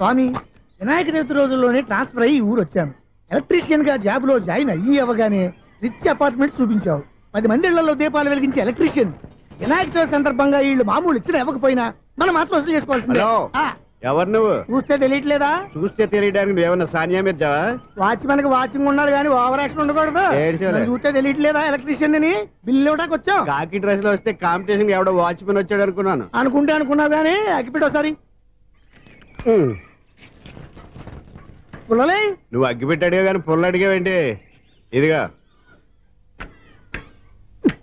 స్వామి, వినాయక చవితి రోజుల్లోనే ట్రాన్స్ఫర్ అయ్యి ఊరు వచ్చాను. ఎలక్ట్రీషియన్ గా జాబ్ లో జాయిన్ అవ్వగానే రిచ్ అపార్ట్మెంట్ చూపించావు. 10 మంది ఇళ్లలో దీపాలు వెలిగించే ఎలక్ట్రీషియన్. వినాయక చవితి సందర్భంగా వీళ్ళు మామూలు ఇచ్చిన ఇవ్వకపోయినా మనం మాత్రం వసూలు చేసుకోవాల్సిందే. ఎవరు నువ్వు? చూస్తే తెలియట్లేదా? చూస్తే తెలియడానికి నువ్వేమన్నా సానియా మీర్జావా? వాచ్మెన్ కి వాచింగ్ ఉండాలి కానీ ఓవర్ యాక్షన్ ఉండకూడదు. చూస్తే తెలియట్లేదా ఎలక్ట్రీషియన్ అని? బిల్లు ఇవ్వడానికి వచ్చావు. కాకి డ్రెస్ లో వస్తే కాంపిటీషన్ ఎవడో వాచ్మెన్ వచ్చాడు అనుకున్నాను. అనుకున్నావు కానీ అగ్గిపెట్టి ఒకసారి. పుల్లలే నువ్వు అగ్గిపెట్టి అడిగా కానీ పుల్ల అడిగావేంటి? ఇదిగా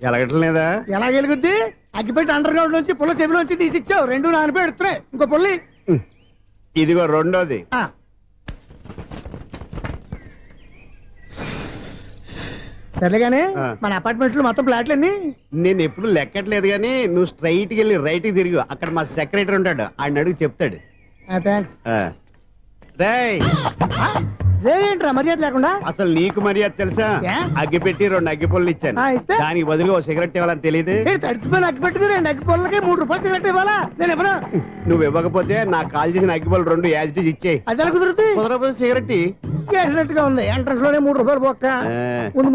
ఎలగటం లేదా? ఎలా వెలుగుద్ది? అగ్గిపెట్టి అండర్ గ్రౌండ్ నుంచి పుల్ల చెవిలోంచి తీసిచ్చావు. 2 నానపై ఎడుతున్నాయి. ఇంకో పుల్లి ఇదిగో రెండోది. సరేగానే మన అపార్ట్మెంట్స్ లో మొత్తం ఫ్లాట్లు అన్ని నేను ఎప్పుడు లెక్కట్లేదు కానీ నువ్వు స్ట్రైట్ కి వెళ్ళి రైట్ కి తిరిగి అక్కడ మా సెక్రటరీ ఉంటాడు, ఆయన అడుగు చెప్తాడు. ఏంట్రా మర్యాద లేకుండా? అసలు నీకు మర్యాద తెలుసా? అగ్గి పెట్టి 2 అగ్గి పుల్లలు ఇచ్చాను, దానికి బదులు ఓ సిగరెట్ ఇవ్వాలని తెలియదు. తడిచిపోయిన అగ్గి పెట్టి 2 అగ్గి పుల్లలకి 3 రూపాయలు సిగరెట్ ఇవ్వాలా? నేను ఎవరు? నువ్వు ఇవ్వకపోతే నాకు కాల్ చేసిన అగ్గి పుల్లలు 2 యాజిటీస్ ఇచ్చేయి. అది ఎలా కుదురుతుంది? కుదరకపోతే సిగరెట్ వేసినట్టు గా ఉంది. ఎంట్రన్స్ లోనే 3 రూపాయలు పోక్క.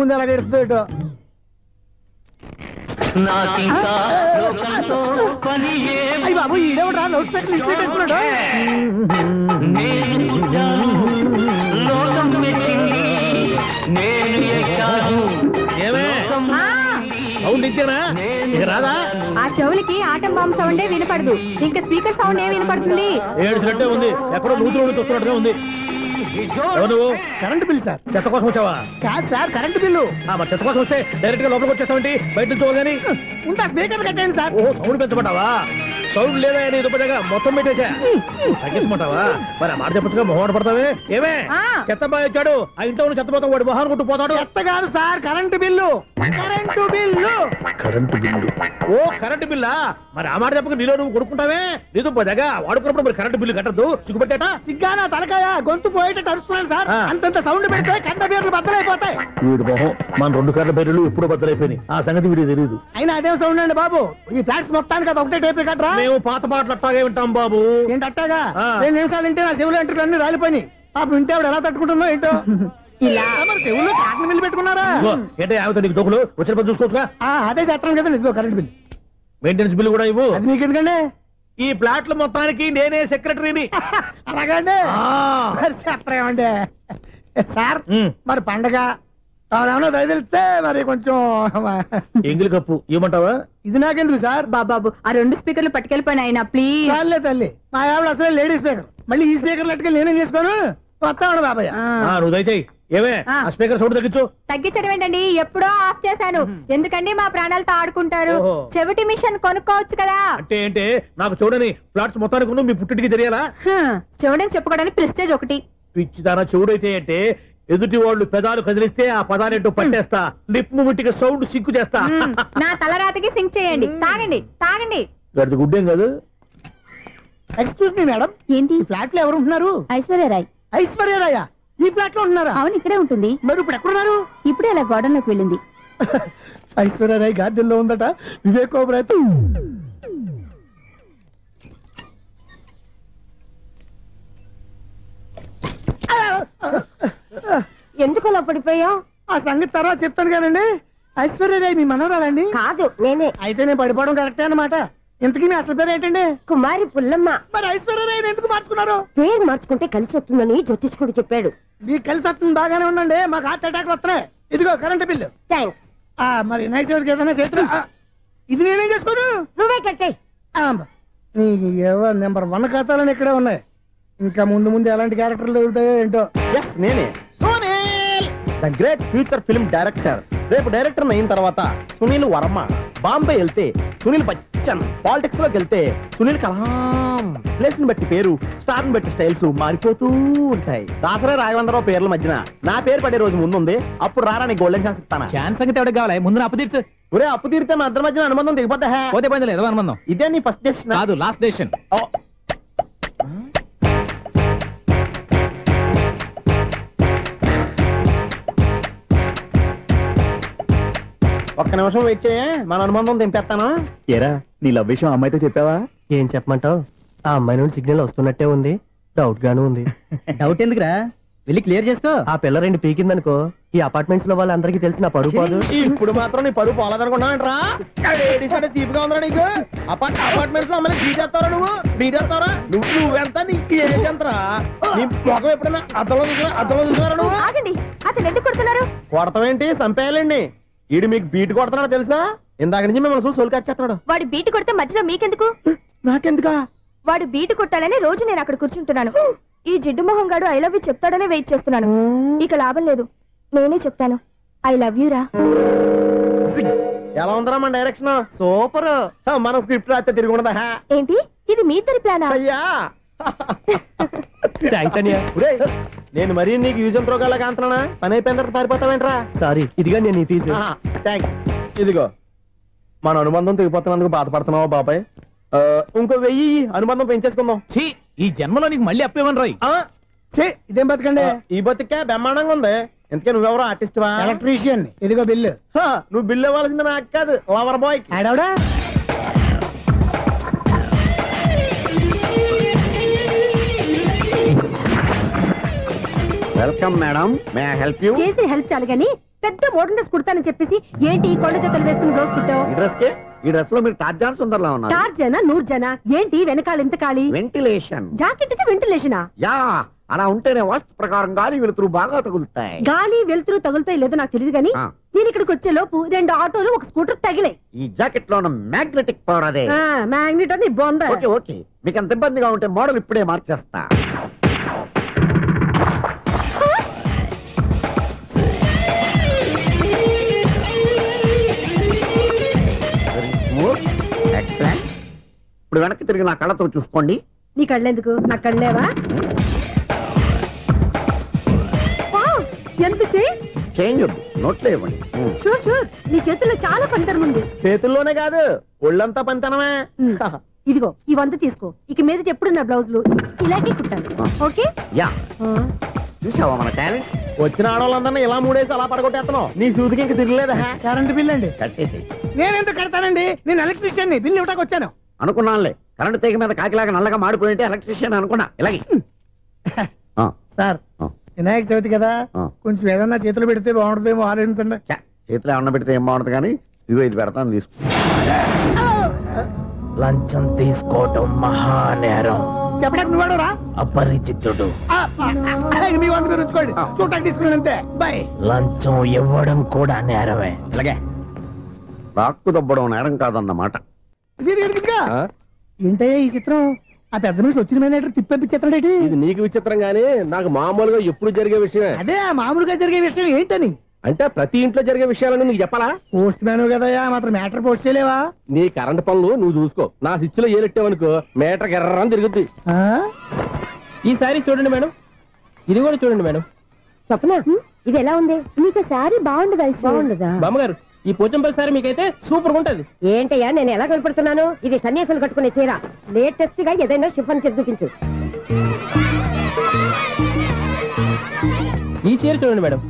ముందు ఎలా ఎడుతుంది? అయ్యి బాబు ఈడేవడా లౌడ్ స్పీకర్ ఇన్స్టేట్ వేసుకున్నాడు. సౌండ్ ఇచ్చానా? రాదా? ఆ చెవులకి ఆటం బాంబు సౌండే వినపడదు, ఇంకా స్పీకర్ సౌండ్ ఏ వినపడుతుంది? ఏడ్చినట్టే ఉంది. ఎక్కడో నూతులు చూస్తున్నట్టుగా ఉంది. Current bill sir. చెత్త కోసం వచ్చావా? కాదు సార్, కరెంట్ బిల్లు. మరి చెత్త కోసం వస్తే డైరెక్ట్ గా లోపలికి వచ్చేస్తామండి, బయట నుంచి కానీ ఉంటా. స్పీకర్ కట్టండి సార్. ఓ సౌండ్ పెంచమంటావా? సౌండ్ లేదా నీ దుప్పటగా మొత్తం పెట్టేసా. తగ్గించమంటావా? మరి ఆ మాట చెప్పచ్చుగా, మొహమాట పడతావే. ఏమే చెత్త బాగా వచ్చాడు, ఆ ఇంట్లో చెత్త పోతాం, వాడు మొహాన్ని కొట్టు పోతాడు. చెత్త కాదు sir, current bill. Current bill. Current bill. ఓ కరెంటు బిల్లా? మరి ఆ మాట చెప్పక నీలో నువ్వు కొడుకుంటావే. నీ దుప్పటగా వాడుకున్నప్పుడు మరి కరెంటు బిల్లు కట్టద్దు. సిగ్గుపెట్టేట? సిగ్గానా తలకాయ? గొంతు పోయేటట్టు అరుస్తున్నాను సార్. అంతంత సౌండ్ పెడితే కంట బీర్లు బద్దలైపోతాయి. వీడు మొహం మన 2 కర్ర బీర్లు ఎప్పుడో బద్దలైపోయినాయి. ఆ సంగతి వీడికి తెలియదు. అయినా అదే సౌండ్ అండి బాబు. ఈ ఫ్లాట్స్ మొత్తానికి అది ఒకటే టేప్ కట్టరా? మేము పాత పాటలు అట్టాగే వింటాం బాబు. ఏంటి అట్టాగా? 2 నిమిషాలు వింటే నా చెవులు ఎంటర్ అన్ని రాలిపోయినాయి. పాపం వింటే ఆవిడ ఎలా తట్టుకుంటుందో ఏంటో. ఇలా మరి చెవుల్లో కాటన్ బిల్లు పెట్టుకున్నారా? ఏంటో ఆమెతో నీకు దోకులు వచ్చిన పని చూసుకోవచ్చుగా. అదే చేస్తాను కదా. ఇదిగో కరెంట్ బిల్, మెయింటెనెన్స్ బిల్లు కూడా ఇవ్వు. అది మీకు ఎందుకండి? ఈ ఫ్లాట్ల మొత్తానికి నేనే సెక్రటరీని. అలాగండి. చెప్పరేమండి సార్? మరి పండగ ఏమన్నా దయదలిస్తే మరి కొంచెం ఎంగిలి కప్పు ఇవ్వమంటావా? ఇది నాకెందుకు సార్? బాబాబు ఆ 2 స్పీకర్లు పట్టుకెళ్ళిపోయిన ఆయన ప్లీజ్. చాలే తల్లి, మా ఆవిడ అసలే లేడీ స్పీకర్. మళ్ళీ ఈ స్పీకర్లు అట్టుకెళ్ళి నేనేం చేసుకోను? వస్తాడు బాబాయ్. నువ్వు దయచేయి. ఏమే ఆ స్పీకర్ సౌండ్ తగ్గించు. తగ్గించడం ఏంటండి? ఎప్పుడో ఆఫ్ చేశాను. ఎందుకండి మా ప్రాణాలతో ఆడుకుంటారు? చెవిటి మిషన్ కొనుక్కోవచ్చు కదా. అంటే ఏంటే నాకు చూడని ఫ్లాట్స్ మొత్తానికి మీ పుట్టింటికి తెలియాలా? చెవుడని చెప్పుకోవడానికి ప్రెస్టేజ్ ఒకటి. పిచ్చిదానా చెవుడైతే అంటే ఎదుటి వాళ్ళు పెదాలు కదిలిస్తే ఆ పదాలేంటో పట్టేస్తా. లిప్ ముట్టికి సౌండ్ సింకు చేస్తా. నా తలరాతకి సింక్ చేయండి. తాగండి తాగండి. గడిది గుడ్డేం కాదు. ఎక్స్క్యూజ్ మీ మేడం, ఏంటి ఫ్లాట్ లో ఎవరు ఉంటున్నారు? ఐశ్వర్యరాయ్. ఐశ్వర్యరాయ ఈ ఫ్లాట్ లో ఉంటున్నారా? అవును, ఇక్కడే ఉంటుంది. మరి ఇప్పుడు ఎక్కడున్నారు? ఇప్పుడే అలా గార్డెన్ లోకి వెళ్ళింది. ఐశ్వర్యరాయ్ గార్డెన్ లో ఉందట. వివేక్ ఓబరాయ్ ఎందుకు అలా పడిపోయావు? ఆ సంగతి తర్వాత చెప్తాను కదండి. ఐశ్వర్యరాయ్ మీ మనవరాలండి? కాదు, నేనే. అయితే నేను పడిపోవడం కరెక్టే అన్నమాట. ఇంతకీ మీ అసలు పేరు ఏంటండి? కుమారి పుల్లమ్మ. మరి ఐశ్వర్యరాయ్ ఎందుకు మార్చుకున్నారు? పేరు మార్చుకుంటే కలిసి వస్తుందని జ్యోతిష్కుడు చెప్పాడు. మీకు కలిసి వస్తుంది, బాగానే ఉండండి. మాకు హార్ట్ అటాక్ వస్తున్నాయి. ఇదిగో కరెంట్ బిల్లు. థ్యాంక్స్. మరి నైట్ చోటుకి ఏదైనా చేతున్నా ఇది నేనేం చేసుకోను? నువ్వే కట్టాయి. నెంబర్ 1 ఖాతాలని ఇక్కడే ఉన్నాయి. ఇంకా ముందు ముందు ఎలాంటి క్యారెక్టర్లు దొరుకుతాయో ఏంటో. నేనే Sunil, the great future film director. రేపు డైరెక్టర్ అయిన తర్వాత సునీల్ వర్మ. బాంబే వెళ్తే సునీల్ బచ్చన్, పాలిటిక్స్ లోకి వెళ్తే సునీల్ కలాం. ప్లేస్ ని బట్టి పేరు, స్టార్ ని బట్టి స్టైల్స్ మారిపోతూ ఉంటాయి. దాసరే రాఘవేంద్రరావు పేర్ల మధ్యన నా పేరు పడే రోజు ముందుంది. అప్పుడు రారా నీ గోల్డెన్ ఛాన్స్ ఇస్తాను. ఛాన్స్ సంగతి ఎవరికి కావాలి? ముందు అప్పు తీర్చు. ఒరే అప్పు తీరితే మన ఇద్దరి మధ్యన అనుబంధం దిగిపోతా. పోతే పోయింది లేదు అనుబంధం. ఇదే నీ ఫస్ట్ డెసిషన్ కాదు, లాస్ట్ డెసిషన్. ఒక్క నిమిషం వెయిట్ చేయ, మన అనుబంధం దింపేస్తాను. ఏరా నీ లవ్ విషయం అమ్మాయితో చెప్పావా? ఏం చెప్పమంటావు? ఆ అమ్మాయి నుండి సిగ్నల్ వస్తున్నట్టే ఉంది. డౌట్ గాను ఉంది. డౌట్ ఎందుకురా, వెళ్ళి క్లియర్ చేసుకో. ఆ పిల్ల 2 పీకిందనుకో, ఈ అపార్ట్మెంట్స్ లో వాళ్ళందరికీ తెలిసిన పరుగు పోదు. ఇప్పుడు మాత్రం నీ పరుగు పోలేదనుకున్నావంటరా? సీపుగా ఉందా నీకు? అపార్ట్మెంట్స్ లో అమ్మని బీటేస్తావరా నువ్వెంత నీకు ఎంతరా? నీ మొఖం ఎప్పుడైనా అద్దంలో చూసారా నువ్వు? ఆగండి, అతను ఎందుకు కొడుతున్నారు? కొడతావేంటి? చంపేయాలండి. ఈడు మీకు బీట్ కొడుతున్నాడు తెలుసా? ఇందాక నుంచి మిమ్మల్ని చూసి సోలు కచ్చేస్తున్నాడు. వాడు బీటు కొడితే మధ్యలో మీకెందుకు? నాకెందుకా? వాడు బీటు కొట్టాలని రోజు నేను అక్కడ కూర్చుంటున్నాను. ఈ జిడ్డు మొహం గాడు ఐ లవ్ యూ చెప్తాడనే వెయిట్ చేస్తున్నాను. ఇక లాభం లేదు, నేనే చెప్తాను ఐ లవ్ యూ రా. ఎలా ఉందరా మన డైరెక్షన్? సూపర్. మన స్క్రిప్ట్ రాస్తే తిరిగి ఉండదా? ఏంటి ఇది మీ ఇద్దరి ప్లానా? అయ్యా నేను మరీ నీకు యూజ్ అంత రోగాలకు అంటున్నా. పని అయిపోయిన తర్వాత పారిపోతావేంట్రా? సారీ, ఇదిగా నేను ఈ ఫీజు. థ్యాంక్స్. ఇదిగో మన అనుబంధం తెగిపోతున్నందుకు బాధపడుతున్నావా బాబాయ్? ఇంకో 1000 అనుబంధం పెంచేసుకుందాం. ఛీ, ఈ జన్మలో నీకు మళ్ళీ అప్పేమని రాయి. ఇదేం బతికండి? ఈ బతికే బ్రహ్మాండంగా ఉంది. ఎందుకే నువ్వెవరో ఆర్టిస్ట్ వా? ఎలక్ట్రీషియన్. ఇదిగో బిల్లు. నువ్వు బిల్లు ఇవ్వాల్సింది నాకు కాదు, లవర్ బాయ్. ఆడవడా? Welcome madam, may I help you? చేసి హెల్ప్ చాలు గాని పెద్ద మోడల్ డ్రెస్ కుడతానని చెప్పేసి ఏంటి కొండ జతలు వేసుకుని రోజు కుట్టావు? ఈ డ్రెస్ కే, ఈ డ్రెస్ లో మీరు టార్జాన్ సుందర్లా ఉన్నారు. టార్జనా నూర్జనా ఏంటి? వెనకాల ఎంత ఖాళీ? వెంటిలేషన్. జాకెట్ కి వెంటిలేషనా? యా, అలా ఉంటేనే వాస్తు ప్రకారం గాలి వెలుతురు బాగా తగులుతాయి. గాలి వెలుతురు తగులుతాయి లేదో నాకు తెలియదు గానీ నేను ఇక్కడికి వచ్చే లోపు 2 ఆటోలు 1 స్కూటర్ తగిలే. ఈ జాకెట్ లో ఉన్న మ్యాగ్నెటిక్ పవర్ అదే. మ్యాగ్నెట్ అని బొంద. ఓకే ఓకే, మీకు అంత ఇబ్బందిగా ఉంటే మోడల్ ఇప్పుడే మార్చేస్తా. ఎక్సలెంట్. ఇప్పుడు వెనక్కి తిరిగి నా కళ్ళతో చూసుకోండి. నీ కళ్ళెందుకు? నా కళ్ళేవా? ఎంత చేంజ్? చేంజ్ నోట్లో ఇవ్వండి. షూర్ షూర్, నీ చేతుల్లో చాలా పనితనం ఉంది. చేతుల్లోనే కాదు, ఒళ్ళంతా పనితనమే. ఇదిగో ఈ 100 తీసుకో. ఇక మీద ఎప్పుడు నా బ్లౌజులు ఇలాగే కుట్టాను. ఓకే? యా, చూసావా మన టాలెంట్? వచ్చిన ఆడవాళ్ళందరినీ ఇలా మూడేసి అలా పడగొట్టేస్తున్నావు. నీ సూదికి ఇంక తిరగలేదా? కరెంట్ బిల్ అండి. కట్టేసి. నేనెందుకు కడతానండి? నేను ఎలక్ట్రీషియన్. బిల్లు ఇవ్వడానికి వచ్చాను. అనుకున్నానులే, కరెంట్ తీగ మీద కాకిలాగా నల్లగా మాడిపోయింటే ఎలక్ట్రీషియన్ అనుకున్నా. ఇలాగే సార్, వినాయక చవితి కదా, కొంచెం ఏదన్నా చేతులు పెడితే బాగుంటుందేమో ఆలోచించండి. చేతిలో అన్న పెడితే ఏం బాగుంటుంది కానీ ఇదిగో ఇది పెడతాను, తీసుకో. లంచం తీసుకోవటం మహానేరం. చెప్పడానికి నువ్వాడరా? అపరిచితుడు. మీ వంట మీరు ఉంచుకోండి, చూడటానికి తీసుకున్నాను అంతే. బాయ్. లంచం ఇవ్వడం కూడా నేరమే. ఇలాగే రాక్కు దబ్బడం నేరం కాదన్నమాట. ఏంటయ్యా ఈ చిత్రం? ఆ పెద్ద నుంచి వచ్చిన మేనేటర్ తిప్పించేస్తాడేంటి? ఇది నీకు విచిత్రం గానీ నాకు మామూలుగా ఎప్పుడు జరిగే విషయమే. అదే మామూలుగా జరిగే విషయం ఏంటని? అంటే ప్రతి ఇంట్లో జరిగే విషయాలను నీకు చెప్పాలా? పోస్ట్ మ్యాన్ కదయ్యా, మాత్రం మ్యాటర్ పోస్ట్ చేయలేవా? నీ కరెంట్ పనులు నువ్వు చూసుకో. నా స్విచ్ లో ఏలెట్టావనుకో మీటర్ ఎర్రని తిరుగుద్ది. ఈసారి చూడండి మేడం, ఇది కూడా చూడండి మేడం. చెప్పనా? ఇది ఎలా ఉంది? నీకు సారీ బాగుండదా? బాగుండదా బామ్మగారు? ఈ పోచంపల్లి సారీ మీకైతే సూపర్ ఉంటది. ఏంటయ్యా నేను ఎలా కనపడుతున్నాను? ఇది సన్యాసులు కట్టుకునే చీర. లేటెస్ట్ గా ఏదైనా షిఫాన్ చేసి చూపించు. ఈ చీర చూడండి మేడం.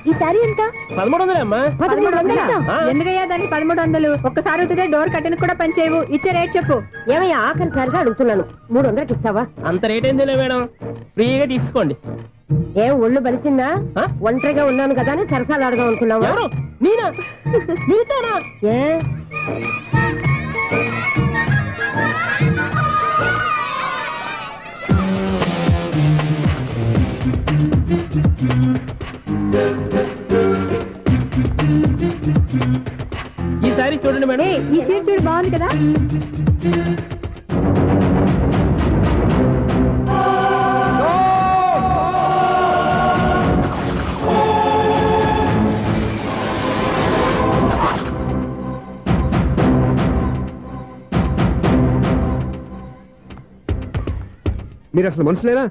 ఈ సారీ ఎంత? 1300 అమ్మా. 1300? ఎందుకయ్యా దానికి 1300? ఒక్కసారి అవుతుందే డోర్ కట్టెన్ కూడా పనిచేయవు. ఇచ్చే రేట్ చెప్పు. ఏమయ్యా ఆఖరిసారిగా అడుగుతున్నాను, 300కి ఇస్తావా? అంత రేట్ ఏందిలే మేడం, ఫ్రీగా తీసుకోండి. ఏం ఒళ్ళు బలిసిందా? ఒంటరిగా ఉన్నాను కదా అని సరసాలు అడదాం అనుకున్నావా? నేనా? నీతోనా? ఏ ఈ సారీ చూడండి మేడం. ఈ చీర చూడు, బాగుంది కదా? మీరు అసలు మనుషులేనా?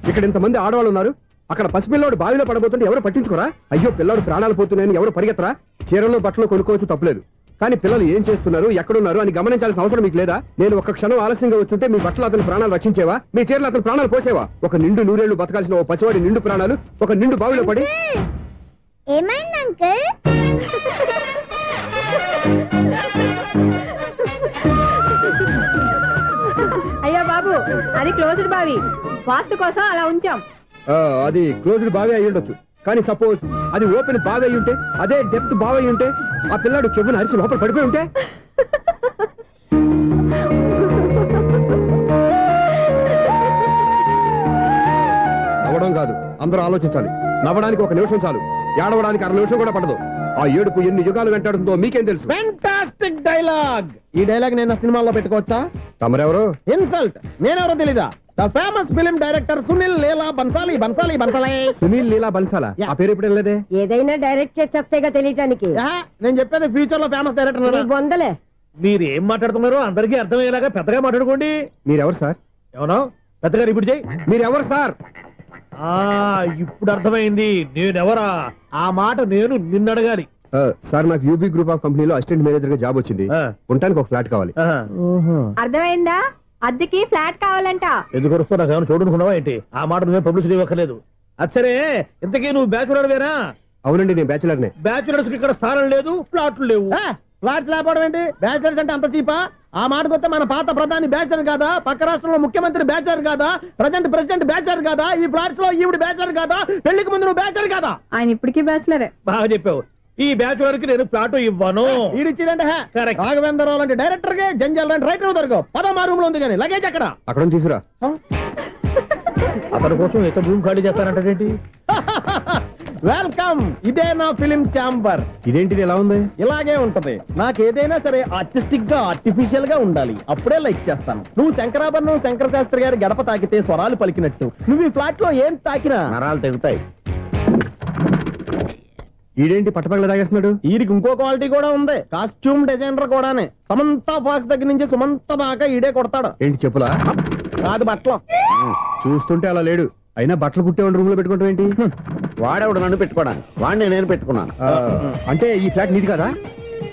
ఇక్కడ ఇంతమంది ఆడవాళ్ళు ఉన్నారు, అక్కడ పసిపిల్లాడు బావిలో పడబోతుంటే ఎవరు పట్టించుకోరా? అయ్యో పిల్లాడు ప్రాణాలు పోతున్నాయని ఎవరు పరిగెత్తరా? చీరలు బట్టలు కొనుక్కోవచ్చు, తప్పలేదు. కానీ పిల్లలు ఏం చేస్తున్నారు, ఎక్కడున్నారు అని గమనించాల్సిన అవసరం మీకు లేదా? నేను ఒక్క క్షణం ఆలస్యంగా వచ్చుంటే మీ బట్టలు అతని ప్రాణాలు రక్షించేవా? మీ చీరలు అతని ప్రాణాలు పోసేవా? ఒక నిండు 100 ఏళ్లు బతకాల్సిన ఓ పసివాడి నిండు ప్రాణాలు ఒక నిండు బావిలో పడి. ఏమైంది అంకుల్? అయ్యో బాబు బాబు అది క్లోజ్డ్ బావి, వాస్తు కోసం అలా ఉంచాం. అది క్లోజ్డ్ బావి అయి ఉండొచ్చు, కానీ సపోజ్ అది ఓపెన్ బావి అయి ఉంటే, అదే డెప్త్ బావి అయి ఉంటే, ఆ పిల్లాడు చెవును అరిచి లోపల పడిపోయి ఉంటే. నవ్వడం కాదు, అందరూ ఆలోచించాలి. నవ్వడానికి 1 నిమిషం చాలు, ఏడవడానికి 1/2 నిమిషం కూడా పడదు. ఆ ఏడుపు ఎన్ని యుగాలు వెంటాడుతుందో మీకేం తెలుసు? Fantastic dialogue. ఈ డైలాగ్ నేను సినిమాలో పెట్టుకోవచ్చా? తమరెవరు? ఇన్సల్ట్. నేనెవరో తెలీదా? The famous film director Sunil Leela Bansali. Sunil Leela బన్సాలా? ఆ పేరు ఇప్పుడు లేదే. ఏదైనా డైరెక్ట్ చేసేగా తెలియటానికి. నేను చెప్పేది ఫ్యూచర్ లో ఫేమస్ డైరెక్టర్. బొందలే. మీరు ఏం మాట్లాడుతున్నారో అందరికీ అర్థమయ్యేలాగా పెద్దగా మాట్లాడుకోండి. మీరెవరు సార్? ఏమన్నా పెద్దగా రిపీట్ చేయి. మీరెవరు సార్? ఇప్పుడు అర్థమైంది నేనెవరా. ఆ మాట నేను నిన్ను అడగాలి. సార్, నాకు యూబీ గ్రూప్ ఆఫ్ కంపెనీలో అసిస్టెంట్ మేనేజర్ గా జాబ్ వచ్చింది. ఉండటానికి ఒక ఫ్లాట్ కావాలి. అర్థమైందా? అద్దెకి ఫ్లాట్ కావాలంట. ఎందుకు వస్తావు? నాకు ఏమైనా చూడనుకున్నావా ఏంటి? ఆ మాట నువ్వే పబ్లిసిటీ ఇవ్వక్కర్లేదు. అచ్చరే, ఇంతకీ నువ్వు బ్యాచులర్ వేరా? అవునండి, నేను బ్యాచులర్ నే. బ్యాచులర్స్ కి ఇక్కడ స్థానం లేదు, ప్లాట్లు లేవు. ఫ్లాట్స్ లేకపోవడం ఏంటి? బ్యాచులర్స్ అంటే అంత చీపా? ఆ మాటకొస్తే మన పాత ప్రధాని బ్యాచర్ కాదా? పక్క రాష్ట్రంలో ముఖ్యమంత్రి బ్యాచర్ కాదా? ప్రెసిడెంట్ బ్యాచర్ కాదా? ఈ ఫ్లాట్స్ లో ఈవిడ బ్యాచర్ కాదా? పెళ్లికి ముందు నువ్వు బ్యాచర్ కాదా? ఆయన ఇప్పటికీ బ్యాచులరే. బాగా చెప్పావు. ఈ బ్యాచులర్ కి నేను ప్లాట్ ఇవ్వను. ఈడిచ్చిందంటే రాఘవేంద్రరావు లాంటి డైరెక్టర్ కి జంజల్ లాంటి రైటర్ దొరకవు. 10వ రూమ్ లో ఉంది కానీ లగేజ్ అక్కడ తీసుకురా. అతని కోసం ఎంత భూమి ఖాళీ చేస్తానంటే వెల్కమ్. ఇదే నా ఫిలిం ఛాంబర్. ఇదేంటిది ఎలా ఉంది? ఇలాగే ఉంటది. నాకు ఏదైనా సరే ఆర్టిస్టిక్ గా ఆర్టిఫిషియల్ గా ఉండాలి, అప్పుడే లైక్ చేస్తాను. నువ్వు శంకరాభరణం శంకర శాస్త్రి గారి గడప తాకితే స్వరాలు పలికినట్టు నువ్వు ఈ ఫ్లాట్ లో ఏం తాకినా నరాలు తెగుతాయి. ఈడేంటి పట్టపగల తాగేస్తున్నాడు? వీరికి ఇంకో క్వాలిటీ కూడా ఉంది. కాస్ట్యూమ్ డిజైనర్ కూడానే. సమంత ఫాక్స్ దగ్గర నుంచి సుమంత దాకా ఈడే కొడతాడు. ఏంటి చెప్పులా? కాదు, బట్టలు. చూస్తుంటే అలా లేడు. అయినా బట్టలు కుట్టేవాడి రూమ్ లో పెట్టుకుంటాం ఏంటి? వాడేవాడు నన్ను పెట్టుకోవడానికి, వాడిని నేను పెట్టుకున్నాను. అంటే ఈ ఫ్లాట్ నీది కదా?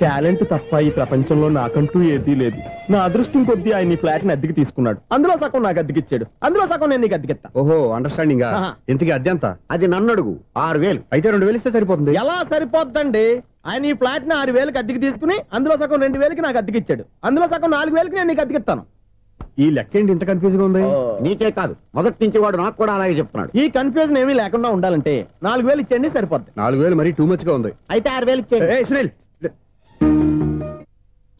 టాలెంట్ తప్ప ఈ ప్రపంచంలో నాకంటూ ఏదీ లేదు. నా అదృష్టం కొద్దీ ఆయన ఈ ఫ్లాట్ ని అద్దెకి తీసుకున్నాడు. అందులో సగం నాకు అద్దెకిచ్చాడు, అందులో సగం నేను నీకు అద్దెకిస్తా. ఓహో, అండర్స్టాండింగ్. ఇంతకీ అద్దె ఎంత? అది నన్ను అడుగు. 6000. అయితే 2000 ఇస్తే సరిపోతుంది. ఎలా సరిపోద్దండి? ఆయన ఈ ఫ్లాట్ ని 6000కి అద్దెకి తీసుకుని అందులో సగం 2000కి నాకు అద్దెకిచ్చాడు, అందులో సగం 4000కి నేను నీకు అద్దెకిస్తాను. ఈ లెక్క ఏంటి ఇంత కన్ఫ్యూజ్ గా ఉంది? నీకే కాదు, మొదటి నుంచి వాడు నాకు కూడా అలాగే చెప్తున్నాడు. ఈ కన్ఫ్యూజన్ ఏమీ లేకుండా ఉండాలంటే 4000 ఇచ్చేయండి, సరిపోద్ది. 4000 మరీ టూ మచ్ గా ఉంది. అయితే 6000 ఇచ్చేయండి. సునీల్,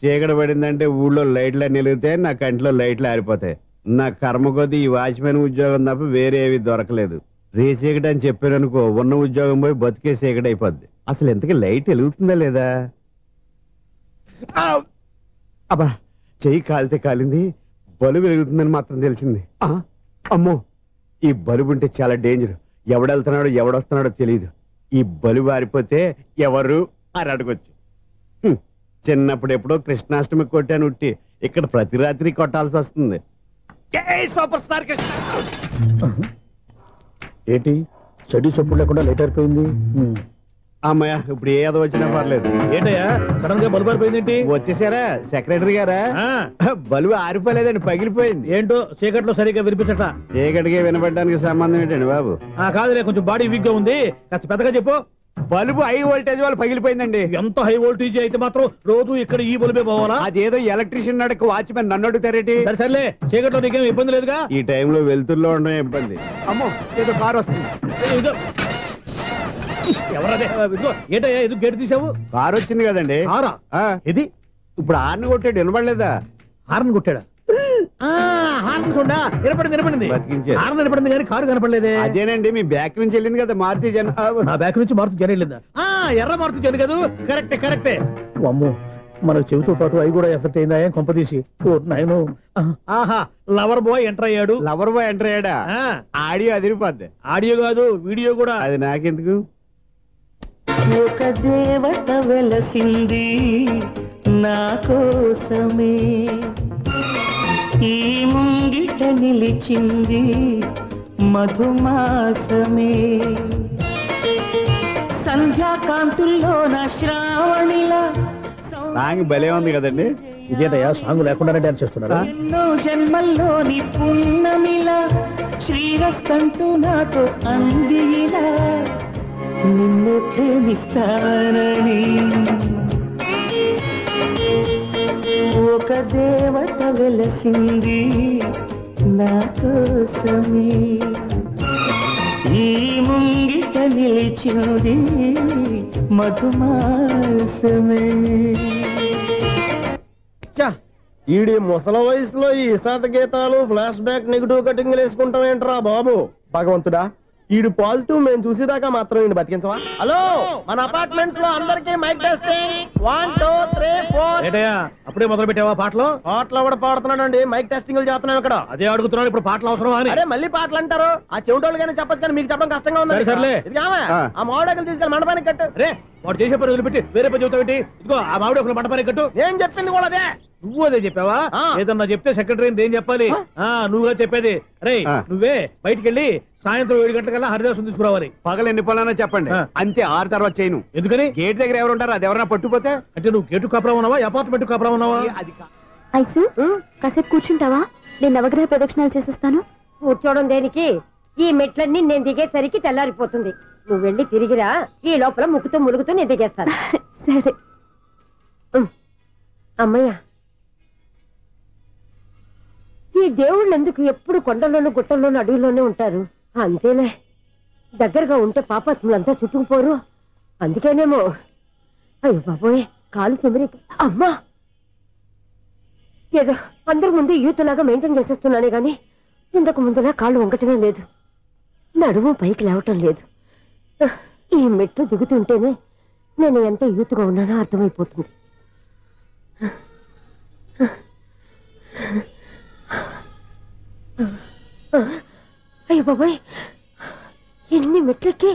చీకటి పడిందంటే ఊళ్ళో లైట్లు నిలిగితే నా కంటిలో లైట్లు ఆరిపోతాయి. నా కర్మ కొద్దీ ఈ వాచ్మెన్ ఉద్యోగం తప్ప వేరే ఏవి దొరకలేదు. రేసీకటి అని చెప్పారనుకో, ఉన్న ఉద్యోగం పోయి బతికే చీకటి అయిపోద్ది. అసలు ఎంతకీ లైట్ వెలుగుతుందా లేదా? అబ్బా, చెయ్యి కాలితే కాలింది, బలుబు వెలుగుతుందని మాత్రం తెలిసింది. అమ్మో, ఈ బలుబు ఉంటే చాలా డేంజర్. ఎవడెళ్తున్నాడో ఎవడొస్తున్నాడో తెలియదు. ఈ బలుబు ఆరిపోతే ఎవరు అని అడగొచ్చు. చిన్నప్పుడు ఎప్పుడో కృష్ణాష్టమి కొట్టాను ఉట్టి, ఇక్కడ ప్రతి రాత్రి కొట్టాల్సి వస్తుంది. Super star Krishna. ఏంటి చెడు చెప్పుడు లేకుండా లైట్ అయిపోయింది? అమ్మయ్య, ఇప్పుడు ఏదో వచ్చినా పర్లేదు. ఏంటయ్యా సడన్ గా బల్బు అయిపోయింది ఏంటి? వచ్చేసారా సెక్రటరీ గారా? బలుబు ఆరిపోలేదండి, పగిలిపోయింది. ఏంటో చీకట్లో సరిగ్గా వినిపించట. చీకటికి వినపడడానికి సంబంధం ఏంటండి బాబు? కాదులే, కొంచెం బాడీ వీక్ గా ఉంది, కాస్త పెద్దగా చెప్పు. బల్బు హై వోల్టేజ్ వాళ్ళు పగిలిపోయిందండి. ఎంత హై వోల్టేజ్ అయితే మాత్రం రోజు ఇక్కడ ఈ బల్బే పోవాలా? అదేదో ఎలక్ట్రీషియన్ నడక వాచ్మెన్ నన్ను అడుగుతారేటి? సర్లే, చీకట్లో నీకేం ఇబ్బంది లేదుగా? ఈ టైంలో వెళ్తుల్లో ఉండడం ఇబ్బంది. అమ్మో, ఏదో కారు వస్తుంది. ఎవరదే? ఏంటయ్యా ఎందుకు గేటు తీసావు? కారు వచ్చింది కదండి. కారా? ఇది ఇప్పుడు హార్న్ కొట్టాడు, వినపడలేదా? హార్న్ కొట్టాడా? హార్న్ చూడా వినపడింది. హార్న్ వినపడింది కానీ కారు కనపడలేదే. అదేనండి, మీ బ్యాక్ నుంచి వెళ్ళింది కదా మారుతి జన. నా బ్యాక్ నుంచి మారుతి జన వెళ్ళిందా? ఎర్ర మారుతి జన కదా? కరెక్టే. అమ్మో, మన చెవితో పాటు అవి కూడా ఎఫెక్ట్ అయిందా? ఏం కొంపదీసి? ఆహా, లవర్ బాయ్ ఎంటర్ అయ్యాడు. లవర్ బాయ్ ఎంటర్ అయ్యాడా? ఆడియో అదిరిపోద్ది. ఆడియో కాదు, వీడియో కూడా. అది నాకెందుకు? ఒక దేవత వెలసింది నా కోసమే, ఈ ముంగిట నిలిచింది మధుమాసమే, సంధ్యాకాంతుల్లో నా శ్రావణిలా. సాంగ్ భలే ఉంది కదండి. ఇదేటయ్యా సాంగ్ లేకుండానే డాన్స్ చేస్తున్నారా? ఎన్నో జన్మల్లోని పున్నమిలా శ్రీరస్తంటూ నాతో అందిలా, నిన్ను ప్రేమిస్తానని. ఒక దేవత వెలసింది నా కోసమే ఈ ముంగిట నిలిచింది మధుమాసమే. ఈడి ముసల వయసులో ఈ ఇసాత గీతాలు ఫ్లాష్ బ్యాక్ నెగిటివ్ కటింగ్ వేసుకుంటాం ఏంట్రా బాబు. భగవంతుడా, ఈడు పాజిటివ్ మేము చూసేదాకా మాత్రం ఈయన బతికించవా. హలో, మన అపార్ట్మెంట్స్ లో అందరికీ మైక్ టెస్టింగ్ 1 2 3 4. అప్పుడే మొదలు పెట్టావా పాటలు? పాటలు కూడా పాడుతున్నాడు అండి, మైక్ టెస్టింగ్ చేస్తున్నాం ఇక్కడ. అదే అడుగుతున్నాడు, ఇప్పుడు పాటలు అవసరమా అని. అరే మళ్ళీ పాటలు అంటారు, ఆ చెవిటోళ్ళు కానీ చెప్పచ్చు కానీ మీకు చెప్పడం కష్టంగా ఉంది. సర్లే. ఆ మామిడాకులు తీసుకెళ్ళి మండపానికి కట్టు. రే, వాడు చేసే పని వదిలిపెట్టి వేరే పని చెబుతావు. ఇదిగో ఆ మామిడి ఒకరు మంటపానికి కట్టు. ఏం చెప్పింది కూడా అదే. నువ్వు అదే చెప్పావా? ఏదన్నా చెప్తే సెక్రటరీ ఏం చెప్పాలి? నువ్వుగా చెప్పేది. రే, నువ్వే బయటికి వెళ్ళి సాయంత్రం 7 గంటలకల్లా హరిదాసు తీసుకురావాలి. పగలు ఎన్ని పనులన్నా చెప్పండి, అంతే. 6 తర్వాత చేయను. ఎందుకని? గేట్ దగ్గర ఎవరు ఉంటారు, అది ఎవరన్నా పట్టుపోతే. అంటే నువ్వు గేటు కాపురా ఉన్నావా, అపార్ట్మెంట్ కాపురా ఉన్నావా? ఐసు, కాసేపు కూర్చుంటావా? నేను నవగ్రహ ప్రదక్షిణాలు చేసేస్తాను. కూర్చోవడం దేనికి? ఈ మెట్లన్నీ నేను దిగేసరికి తెల్లారిపోతుంది. నువ్వు వెళ్ళి తిరిగిరా, ఈ లోపల ముక్కుతూ ములుగుతూ నేను దిగేస్తాను. సరే అమ్మయ్య. ఈ దేవుళ్ళు ఎందుకు ఎప్పుడు కొండల్లోనూ గుట్టల్లోనూ అడవిలోనే ఉంటారు? అంతేలే, దగ్గరగా ఉంటే పాపాత్ములంతా చుట్టుకుపోరు. అందుకేనేమో. అయ్యో బాబోయ్, కాలు తిమిరి. అమ్మా, ఏదో అందరి ముందు యూత్లాగా మెయింటైన్ చేసేస్తున్నానే గాని ఇంతకు ముందులా కాళ్ళు వంకటమే లేదు, నడుము పైకి లేవటం లేదు. ఈ మెట్లు దిగుతుంటేనే నేను ఎంత యూత్గా ఉన్నానో అర్థమైపోతుంది. అయ్యో బాబాయ్, ఎన్ని మెట్లెక్కి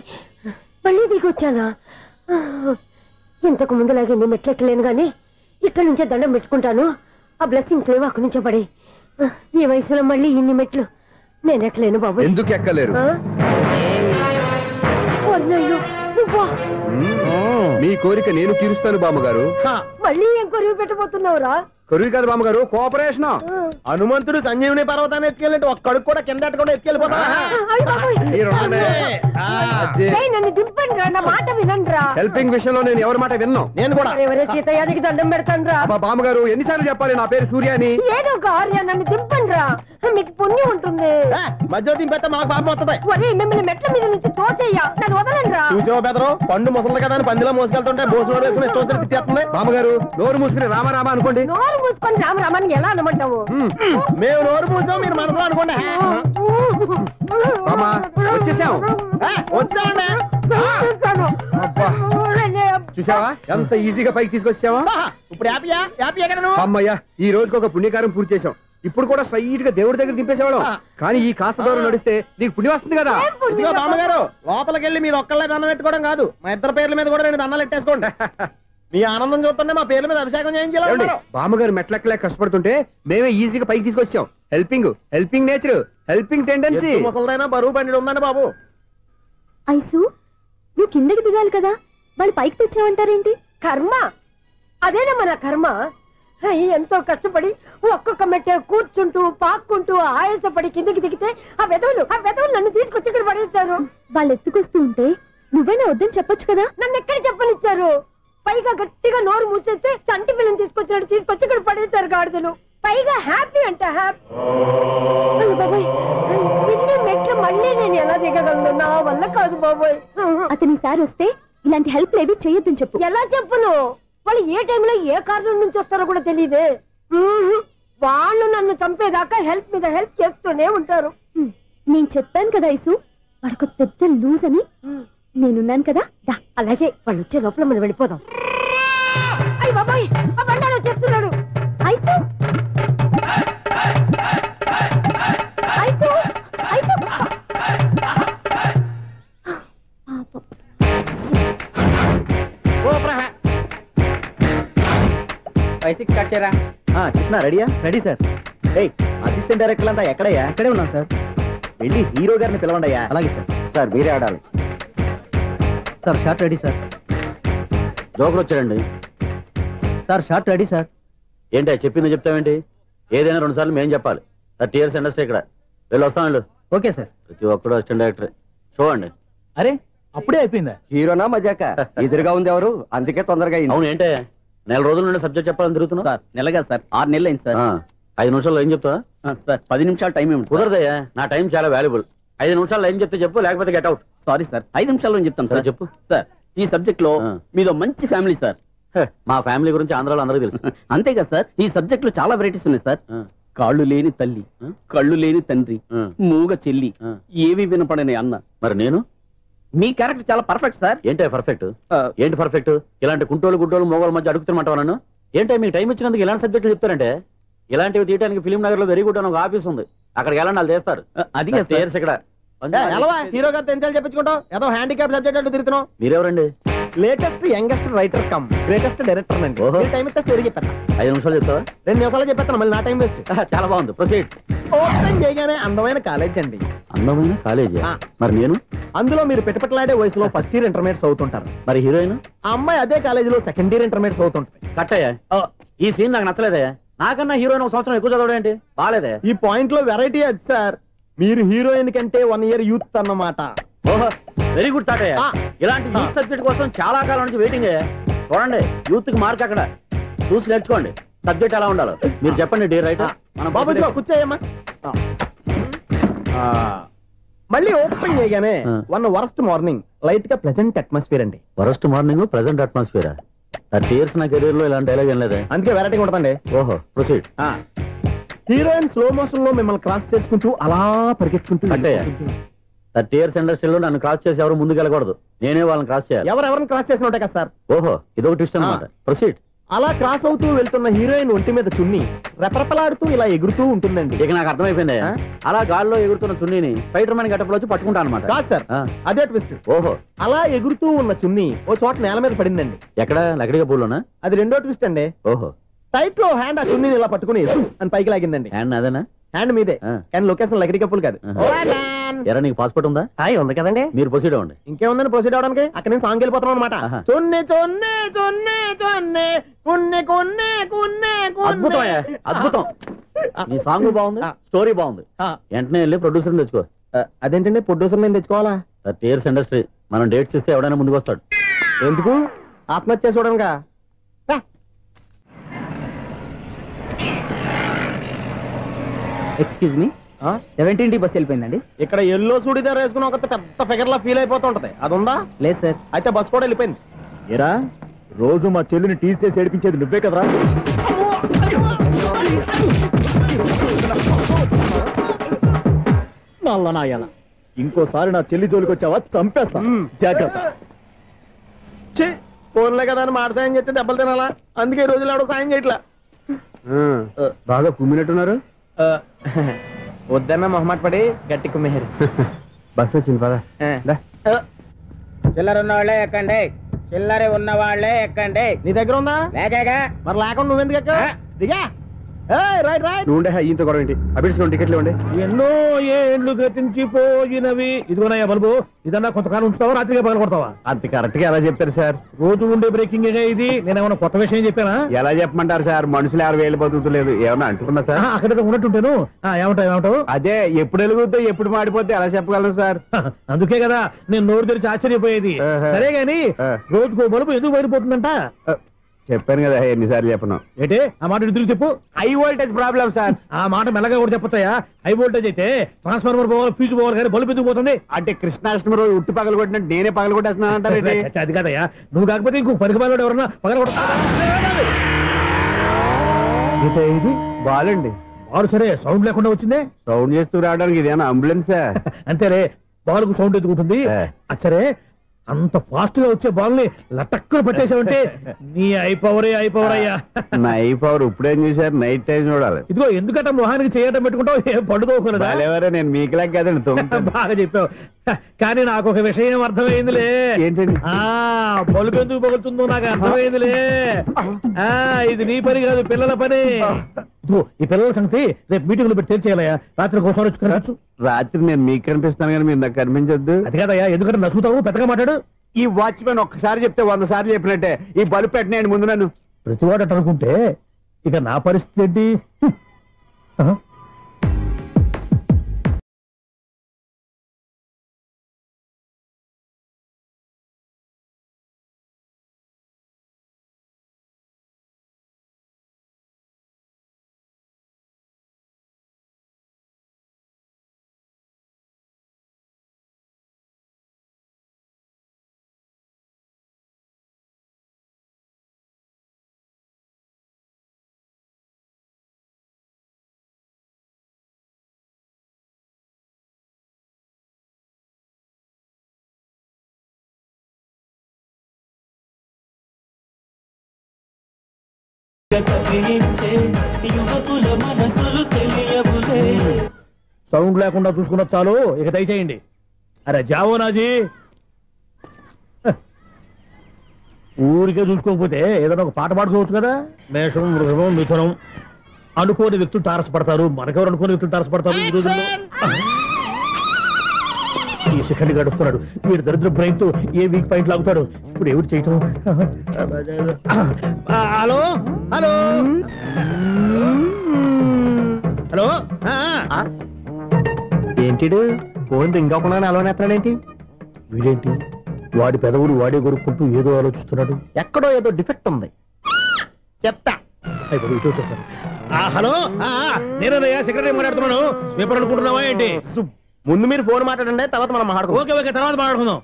మళ్ళీ దిగొచ్చానా? ఇంతకు ముందులాగే ఎన్ని మెట్లెక్కలేను గాని ఇక్కడి నుంచే దండం పెట్టుకుంటాను. ఆ బ్లెస్సింగ్స్ లేవు అక్కడి నుంచే పడి. ఈ వయసులో మళ్ళీ ఇన్ని మెట్లు నేను ఎక్కలేను బాబాయ్. ఎందుకు ఎక్కలేరు? మీ కోరిక నేను తీరుస్తాను బామ్మగారు. మళ్ళీ ఏం కొరివి పెట్టబోతున్నావురా? కొరివి కాదు బామ్మగారు, కోఆపరేషన్. హనుమంతుడు సంజీవుని పర్వతాన్ని ఎత్తుకెళ్ళి ఒక్కడికి కూడా కింద ఎట్టకుండా ఎత్తుకెళ్ళిపోతా. నన్ను దింపండి రా, నా మాట వినండిరా. హెల్పింగ్ విషయంలో నేను ఎవరి మాట విన్నాను. నేను కూడా ఎవరే సీతయ్యానికి దండం పెడతాను రా. బామ్మగారు ఎన్నిసార్లు చెప్పాలి నా పేరు సూర్యాని? ఏదో ఒక ఆర్య, నన్ను దింపండి రా, మీకు పుణ్యం ఉంటుంది. మధ్య దింపేస్తే మాకు పాపం వస్తుంది. ఒరే, మిమ్మల్ని మెట్ల మీద నుంచి తోసేయ్యా, నన్ను వదలండి రా. చూసావా బెదరు, పండు ముసలి కదా అని పందిలో మోసుకెళ్తుంటే బోసు వేసుకుని స్తోత్రం తిట్టేస్తుంది. బామ్మగారు నోరు మూసుకుని రామారామ అనుకోండి. నోరు మూసుకొని రామరామాన్ని ఎలా అనమంటావు? మేము నోరు మూసాం, మీరు మనసులో అనుకోండి. వచ్చేసాం. వచ్చామండి. చూసావా ఎంత ఈజీగా పైకి తీసుకొచ్చావా? ఇప్పుడు హ్యాపీ ఎక్కడ నువ్వు? అమ్మయ్యా, ఈ రోజుకి ఒక పుణ్యకారం పూర్తి చేసాం. ఇప్పుడు కూడా స్ట్రైట్ గా దేవుడి దగ్గర దింపేసేవాడు. కానీ ఈ కాస్త దూరం నడిస్తే నీకు పుణ్యం వస్తుంది కదా. ఇదిగో బామ్మగారు, లోపలికి వెళ్ళి మీరు ఒక్కళ్ళే దండం పెట్టుకోవడం కాదు, మా ఇద్దరు పేర్ల మీద కూడా 2 దండాలు ఎట్టేసుకోండి. మీ ఆనందం చూస్తుంటే మా పేర్ల మీద అభిషేకం చేయించాలి. బామ్మగారు మెట్లెక్కలే కష్టపడుతుంటే మేమే ఈజీగా పైకి తీసుకొచ్చాం. Helping nature, helping tendency. ముసలిదైనా బరువు బండి ఉందండి బాబు. ఐసు, నువ్వు కిందకి దిగాలి కదా, వాళ్ళు పైకి తెచ్చావంటారేంటి? కర్మ అదేనా మన కర్మ. ఎంతో కష్టపడి ఒక్కొక్క మెట్టే కూర్చుంటూ పాక్కుంటూ ఆయాసపడి కిందకి దిగితే ఆ వెధవులు నన్ను తీసుకొచ్చి ఇక్కడ పడేశారు. వాళ్ళు ఎత్తుకొస్తూ ఉంటే నువ్వేనా వద్దని చెప్పొచ్చు కదా. నన్ను ఎక్కడ చెప్పనిచ్చారు? పైగా గట్టిగా నోరు మూసేస్తే చంటి పిల్లని తీసుకొచ్చినట్టు తీసుకొచ్చి ఇక్కడ పడేశారు గాడిదలు. పైగా హ్యాపీ అంట హ్యాపీ. బాబాయ్, ఇన్ని మెట్లు మళ్ళీ నేను ఎలా దిగగలను? నా వల్ల కాదు బాబాయ్. అతని సారి వస్తే ఇలాంటి హెల్ప్ లేవి చేయొద్దని చెప్పు. ఎలా చెప్పును? వాళ్ళు ఏ టైంలో ఏ కారణం నుంచి వస్తారో కూడా తెలియదే. వాళ్ళు నన్ను చంపేదాకా హెల్ప్ మీద హెల్ప్ చేస్తూనే ఉంటారు. నేను చెప్పాను కదా ఐసు, వాడొక పెద్ద లూజ్ అని. నేనున్నాను కదా. అలాగే, వాళ్ళు వచ్చే లోపల మనం వెళ్ళిపోదాం. అయ్య బాబాయ్, ఆ బండారు వచ్చేస్తున్నాడు. Ice, ice, ice. 5-6 కట్ చేయరా. కృష్ణ రెడీయా? Ready sir. అసిస్టెంట్ డైరెక్టర్ అంతా ఎక్కడయ్యా? ఇక్కడే ఉన్నాం సార్. వెళ్ళి హీరో గారిని పిలవండి అయ్యా. అలాగే సార్. సార్ మీరే ఆడాలి సార్. Shot ready sir. జోకులు వచ్చాడండి సార్. Shot ready sir. ఏంటి చెప్పింది చెప్తావేంటి? ఏదైనా 2 సార్లు మేము చెప్పాలి. 30 years ఇండస్ట్రీ ఇక్కడ. వెళ్ళి వస్తాను. Okay sir. ప్రతి ఒక్కడు అసిస్టెంట్ డైరెక్టర్. చూడండి. అరే, అప్పుడే అయిపోయిందా? హీరోనా మజాక? ఎదురుగా ఉంది ఎవరు, అందుకే తొందరగా. అవును, ఏంటే 4 రోజుల నుండి సబ్జెక్ట్ చెప్పాలని తిరుగుతున్నా? సార్ నెల కాదు సార్, 6 నెలలు అయింది సార్. 5 నిమిషాల్లో ఏం చెప్తా? సార్ 10 నిమిషాలు టైం ఏమిటి? కుదరదయ్యా, నా టైం చాలా వాల్యుబుల్. 5 నిమిషాల్లో ఏం చెప్తే చెప్పు, లేకపోతే గెట్ అవుట్. సారీ సార్, 5 నిమిషాల్లో చెప్తాను సార్. చెప్పు. సార్, ఈ సబ్జెక్ట్ లో మీదో మంచి ఫ్యామిలీ సార్. మా ఫ్యామిలీ గురించి ఆంధ్రాలో అందరికీ తెలుసు. అంతేగా సార్, ఈ సబ్జెక్ట్ లో చాలా వెరైటీస్ ఉన్నాయి సార్. కాళ్ళు లేని తల్లి, కళ్ళు లేని తండ్రి, మూగ చెల్లి, ఏవి వినపడని అన్న. మరి నేను? మీ క్యారెక్టర్ చాలా పర్ఫెక్ట్ సార్. ఏంటే పర్ఫెక్ట్? ఏంటి పర్ఫెక్ట్? ఇలాంటి కుంటోలు గుడ్డోలు మోగోల మధ్య అడుగుతున్నమాట నన్ను. ఏంటంటే మీకు టైం ఇచ్చినందుకు ఇలాంటి సబ్జెక్టులు చెప్తారంటే, ఇలాంటివి తీయడానికి ఫిలిం నగర్ లో వెరీ గుడ్ అని ఒక ఆఫీస్ ఉంది, అక్కడికి వెళ్ళండి, వాళ్ళు చేస్తారు. అది ఇక్కడ హీరో గారు తెంచాలి చెప్పించుకుంటావు, ఏదో హ్యాండిక్యాప్ సబ్జెక్ట్ అంటూ తిరుగుతున్నావు. మీరెవరండి? Latest youngest writer come greatest director అండి. టైం ఇస్తే స్టోరీ చెప్పేస్తా. 5 నిమిషాలు చెప్తావా? 2 నిమిషాలు చెప్పేస్తాను, మళ్ళీ నా టైం వేస్ట్. చాలా బాగుంది, ప్రొసీడ్. ఓపెన్ చేయగానే అందమైన కాలేజ్ అండి. అందమైన కాలేజీ? మరి నేను? అందులో మీరు పెట్టుపట్లాడే వయసులో ఫస్ట్ ఇయర్ ఇంటర్మీడియట్స్ అవుతుంటారు. మరి హీరోయిన్? ఆ అమ్మాయి అదే కాలేజీలో సెకండ్ ఇయర్ ఇంటర్మీడియట్స్ అవుతుంటాయి. కట్టయ్యా, ఈ సీన్ నాకు నచ్చలేదయ్యా. నాకన్నా హీరోయిన్ 1 సంవత్సరం ఎక్కువ చదవడం ఏంటి? బాగాలేదే. ఈ పాయింట్ లో వెరైటీ అది సార్, మీరు హీరోయిన్ కంటే 1 ఇయర్ యూత్ అన్నమాట. ఓహో, వెరీ గుడ్ థాట్ అయ్యా. ఇలాంటి యూత్ సబ్జెక్ట్ కోసం చాలా కాలం నుంచి వెయిటింగ్. చూడండి, యూత్ కి మార్క్ అక్కడ చూసి నేర్చుకోండి. సబ్జెక్ట్ ఎలా ఉండాలో మీరు చెప్పండి. డే రైటర్ బాబు కూర్చోయమ్మా. మళ్ళీ ఓపెన్ చేయగానే వన్ వరస్ట్ మార్నింగ్, లైట్ గా ప్లెజెంట్ అట్మాస్ఫియర్ అండి. Worst morning, pleasant atmosphere. 30 years నా కెరీర్ లో ఇలాంటి డైలాగ్ ఏం లేదా? అందుకే వెరైటీ ఉంటుందండి. ఓహో, ప్రొసీడ్. హీరోయిన్ స్లో మోషన్ లో మిమ్మల్ని క్రాస్ చేసుకుంటూ అలా పరిగెత్తుకుంటూ అంటే 30 years ఇండస్ట్రీలో నన్ను క్రాస్ చేసి ఎవరు ముందుకు వెళ్ళకూడదు, నేనే వాళ్ళని క్రాస్ చేయాలి. ఎవరెవరిని క్రాస్ చేసిన ఉంటాయి కదా సార్. ఓహో, ఇదొక ట్విస్ట్ అన్నమాట. ప్రొసీడ్. అలా క్రాస్ అవుతూ వెళ్తున్న హీరోయిన్ ఒంటి మీద చున్ని రెపరెపలాడుతూ ఇలా ఎగురుతూ ఉంటుందండి. ఇక నాకు అర్థమైపోయింది. అలా గాల్లో ఎగురుతున్న చున్నీని స్పైడర్ మ్యాన్ గెటప్ లో వచ్చి పట్టుకుంటా అనమాట. కాదు సార్, అదే ట్విస్ట్. ఓహో, అలా ఎగురుతూ ఉన్న చున్ని ఓ చోట నేల మీద పడిందండి. ఎక్కడ? లకడిగా పూలోనా? అది రెండో ట్విస్ట్ అండి. ఓహో, టైట్ లో హ్యాండ్ ఆ చున్నీని ఇలా పట్టుకుని అని పైకి లాగిందండి. హ్యాండ్ అదేనా? హ్యాండ్ మీదే, కానీ లొకేషన్ లకడి కప్పులు కాదు. ఎరా, నీకు పాస్పోర్ట్ ఉందా? ఉంది కదండి. మీరు ప్రొసీడ్ అవ్వండి. ఇంకేముందని ప్రొసీడ్ అవడానికి? అక్కడ నేను సాంగ్ వెళ్ళిపోతున్నాం అనమాట. చున్నే చున్నే చున్నే చున్నే కున్నే కున్నే కున్నే. అద్భుతం, అద్భుతం. నీ సాంగ్ బాగుంది, స్టోరీ బాగుంది. వెంటనే వెళ్ళి ప్రొడ్యూసర్ తెచ్చుకో. అదేంటండి ప్రొడ్యూసర్ నేను తెచ్చుకోవాలా? 30 years ఇండస్ట్రీ, మనం డేట్స్ ఇస్తే ఎవడైనా ముందుకు వస్తాడు. ఎందుకు? ఆత్మహత్య చూడనుగా. Excuse me, 17D bus వెళ్ళిపోయిందండి. ఇక్కడ ఎల్లో చూడిదార్ వేసుకుని ఒక పెద్ద ఫిగర్ లా ఫీల్ అయిపోతుంటది, అది ఉందా? లేదు సార్. అయితే బస్ కూడా వెళ్ళిపోయింది. ఏరా, రోజు మా చెల్లిని టీస్ చేసి ఏడిపించేది నువ్వే కదరా? నల్ల నాయన, ఇంకోసారి నా చెల్లి జోలికి వచ్చావా చంపేస్తా, జాగ్రత్త. ఫోన్లే కదా అని మాట సాయం చేస్తే దెబ్బలు తినాలా, అందుకే ఈ రోజులు ఎవడో సాయం చేయట్లా. బాగా కుమ్మినట్టున్నారు. వద్దన్న మొహమాట పడి గట్టి కుమ్మేరు. బస్ వచ్చింది పదా. చిల్లర ఉన్న వాళ్ళే ఎక్కండి, చిల్లర ఉన్న వాళ్ళే ఎక్కండి. నీ దగ్గర ఉందా? లేకగా. మరి లేకుండా నువ్వెందుకు ఎక్కావు? దిగా. Right right. నువ్వు ఉండే ఈయంతో గొడవ ఏంటి? అభిడ్స్ టికెట్లు ఇవ్వండి. ఎన్నో ఏండ్లు గతించిపోయినవి. ఇదిగోనయ్యా బల్బు, ఇదన్నా కొంతకాలం ఉంచుతావా, రాత్రిగా పగల కొడతావా? అంత కరెక్ట్ గా ఎలా చెప్తారు సార్? రోజు ఉండే బ్రేకింగ్ ఇది. నేనేమన్నా కొత్త విషయం చెప్పానా? ఎలా చెప్పమంటారు సార్? మనుషులు 60 వేలు బతుకుతలేదు, ఏమన్నా అంటున్నా సార్? అక్కడ ఉన్నట్టుంటాను. ఏమంటావు? అదే, ఎప్పుడు వెలుగుతో ఎప్పుడు మాడిపోతే ఎలా చెప్పగలరు సార్? అందుకే కదా నేను నోరు తెరిచి ఆశ్చర్యపోయేది. సరే గాని రోజుకో బల్బు ఎందుకు బయటపోతుందంట? చెప్పాను కదా, ఎన్నిసార్లు చెప్పను. ఏంటే ఆ మాట ఎదురు చెప్పు. High voltage problem sir. ఆ మాట మెల్లగా కూడా చెప్పొచ్చాయా? హై వోల్టేజ్ అయితే ట్రాన్స్ఫార్మర్ పోవాలి, ఫ్యూజ్ పోవాలి, కానీ బల్బు ఎందుకు పోతుంది? అంటే కృష్ణాష్టమి రోజు ఉట్టి పగలు కొట్టినట్టు నేనే పగలు కొట్టేస్తున్నాను అంటారు. అది కాదయ్యా, నువ్వు కాకపోతే ఇంకో పనికి బాలు ఎవరన్నా పగల కొడతా. ఇది బాలండి. బాలు సరే, సౌండ్ లేకుండా వచ్చిందే. సౌండ్ చేస్తూ రావడానికి ఇదేనా అంబులెన్సా? అంతేలే, బాలుకు సౌండ్ ఎదుగుతుంది. సరే, అంత ఫాస్ట్ గా వచ్చే బాల్ ని లటక్కులు పట్టేసావంటే నీ ఐపవర్ అయ్యా. నా ఐపవర్ ఇప్పుడేం చూసారు? నైట్ టైం చూడాలి. ఇదిగో ఎందుకంటే మొహానికి చేయటం పెట్టుకుంటావు, ఏం పండుకోకూడదా? నేను మీకులా కదండి. బాగా చెప్పావు, కానీ నాకు ఒక విషయం అర్థమైందిలే. ఏంటండి? బల్బు ఎందుకు పగులుతుందో నాకు అర్థమైందిలే. ఇది నీ పని కాదు, పిల్లల పని. ఈ పిల్లల సంగతి రేపు మీటింగ్ లో పెట్టి తెలిసేయాలయ్యా. రాత్రి ఒకసారి వచ్చి కనవచ్చు. రాత్రి నేను మీకు కనిపిస్తాను కానీ మీరు నాకు కనిపించొద్దు. అది కాదయ్యా, ఎందుకంటే నసుగుతావు, పెద్దగా మాట్లాడు. ఈ వాచ్మెన్ ఒక్కసారి చెప్తే 100 సార్లు చెప్పినట్టే. ఈ బల్బు పెట్టినాయండి ముందు నన్ను. ప్రతివాడు అనుకుంటే ఇక నా పరిస్థితి ఏంటి? యువకుల మనసులు తెలియవులే. సౌండ్ లేకుండా చూసుకున్న చాలు, ఇక దయచేయండి. అరే జావో నాజీ, ఊరికే చూసుకోకపోతే ఏదైనా ఒక పాట పాడుకోవచ్చు కదా. మేషం, వృషభం, మిథునం అనుకోని వ్యక్తులు తారసపడతారు. మనకెవరు అనుకోని వ్యక్తులు తారసపడతారు ఈ రోజుల్లో. ఈ సెకండ్ గడుస్తున్నాడు వీడు దరిద్ర బ్రెయిన్ తో ఏ వీక్ పాయింట్ లాగుతాడు. ఇప్పుడు ఎవరు చేయటం? Hello hello hello. ఏంటిడు ఫోన్ రింగ్ అవ్వకుండా అలవనేస్తాడేంటి? వీడేంటి వాడి పెదవులు వాడే కొరుక్కుంటూ ఏదో ఆలోచిస్తున్నాడు. ఎక్కడో ఏదో డిఫెక్ట్ ఉంది, చెప్తా. హలో, నేనయ్యా సెక్రటరీ మాట్లాడుతున్నాను. స్వీపర్ అనుకుంటున్నావా ఏంటి? ముందు మీరు ఫోన్ మాట్లాడండి, తర్వాత మనం మాట్లాడుకో. ఓకే ఓకే, తర్వాత మాట్లాడుకుందాం.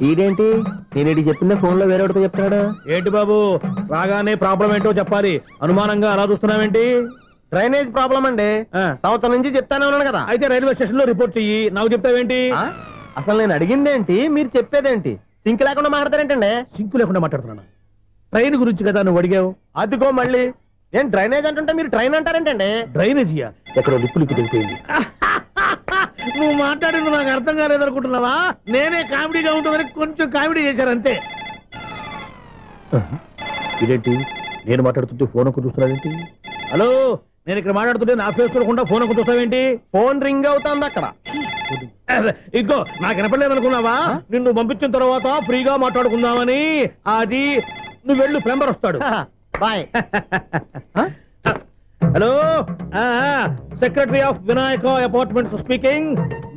ఇదేంటి నేను చెప్పిందే ఫోన్ లో వేరే వాడితో చెప్తాడు ఏంటి బాబు? రాగానే ప్రాబ్లం ఏంటో చెప్పాలి. అనుమానంగా అలా చూస్తున్నావేంటి? డ్రైనేజ్ ప్రాబ్లం అండి. సంవత్సరం నుంచి చెప్తానే ఉన్నాను కదా. అయితే రైల్వే స్టేషన్ లో రిపోర్ట్ చెయ్యి, నాకు చెప్తావేంటి? అసలు నేను అడిగిందేంటి, మీరు చెప్పేదేంటి? సింక్ లేకుండా మాట్లాడతారేంటండి? సింకు లేకుండా మాట్లాడుతున్నాను. ట్రైన్ గురించి కదా నువ్వు అడిగావు. అదిగో మళ్ళీ నేను డ్రైనేజ్ అంటుంటే మీరు ట్రైన్ అంటారేంటండి? డ్రైనేజీయా? ఎక్కడో లిప్పు తెగిపోయింది. నువ్వు మాట్లాడింది నాకు అర్థం కాలేదనుకుంటున్నావా? నేనే కామెడీగా ఉంటుందని కొంచెం కామెడీ చేశారు అంతే. ఇదేంటి నేను మాట్లాడుతుంటే ఫోన్ ఒక్క చూస్తున్నావేంటి? హలో, నేను ఇక్కడ మాట్లాడుతుంటే నా ఫేస్ చూడకుండా ఫోన్ ఒక్క చూస్తావేంటి? ఫోన్ రింగ్ అవుతుంది అక్కడ. ఇదిగో నాకు వినపడలేదు అనుకున్నావా? నిన్ను పంపించిన తర్వాత ఫ్రీగా మాట్లాడుకుందామని. అది నువ్వు వెళ్ళు, ప్లంబర్ వస్తాడు. Bye. Hello, secretary of Vinayaka apartments speaking.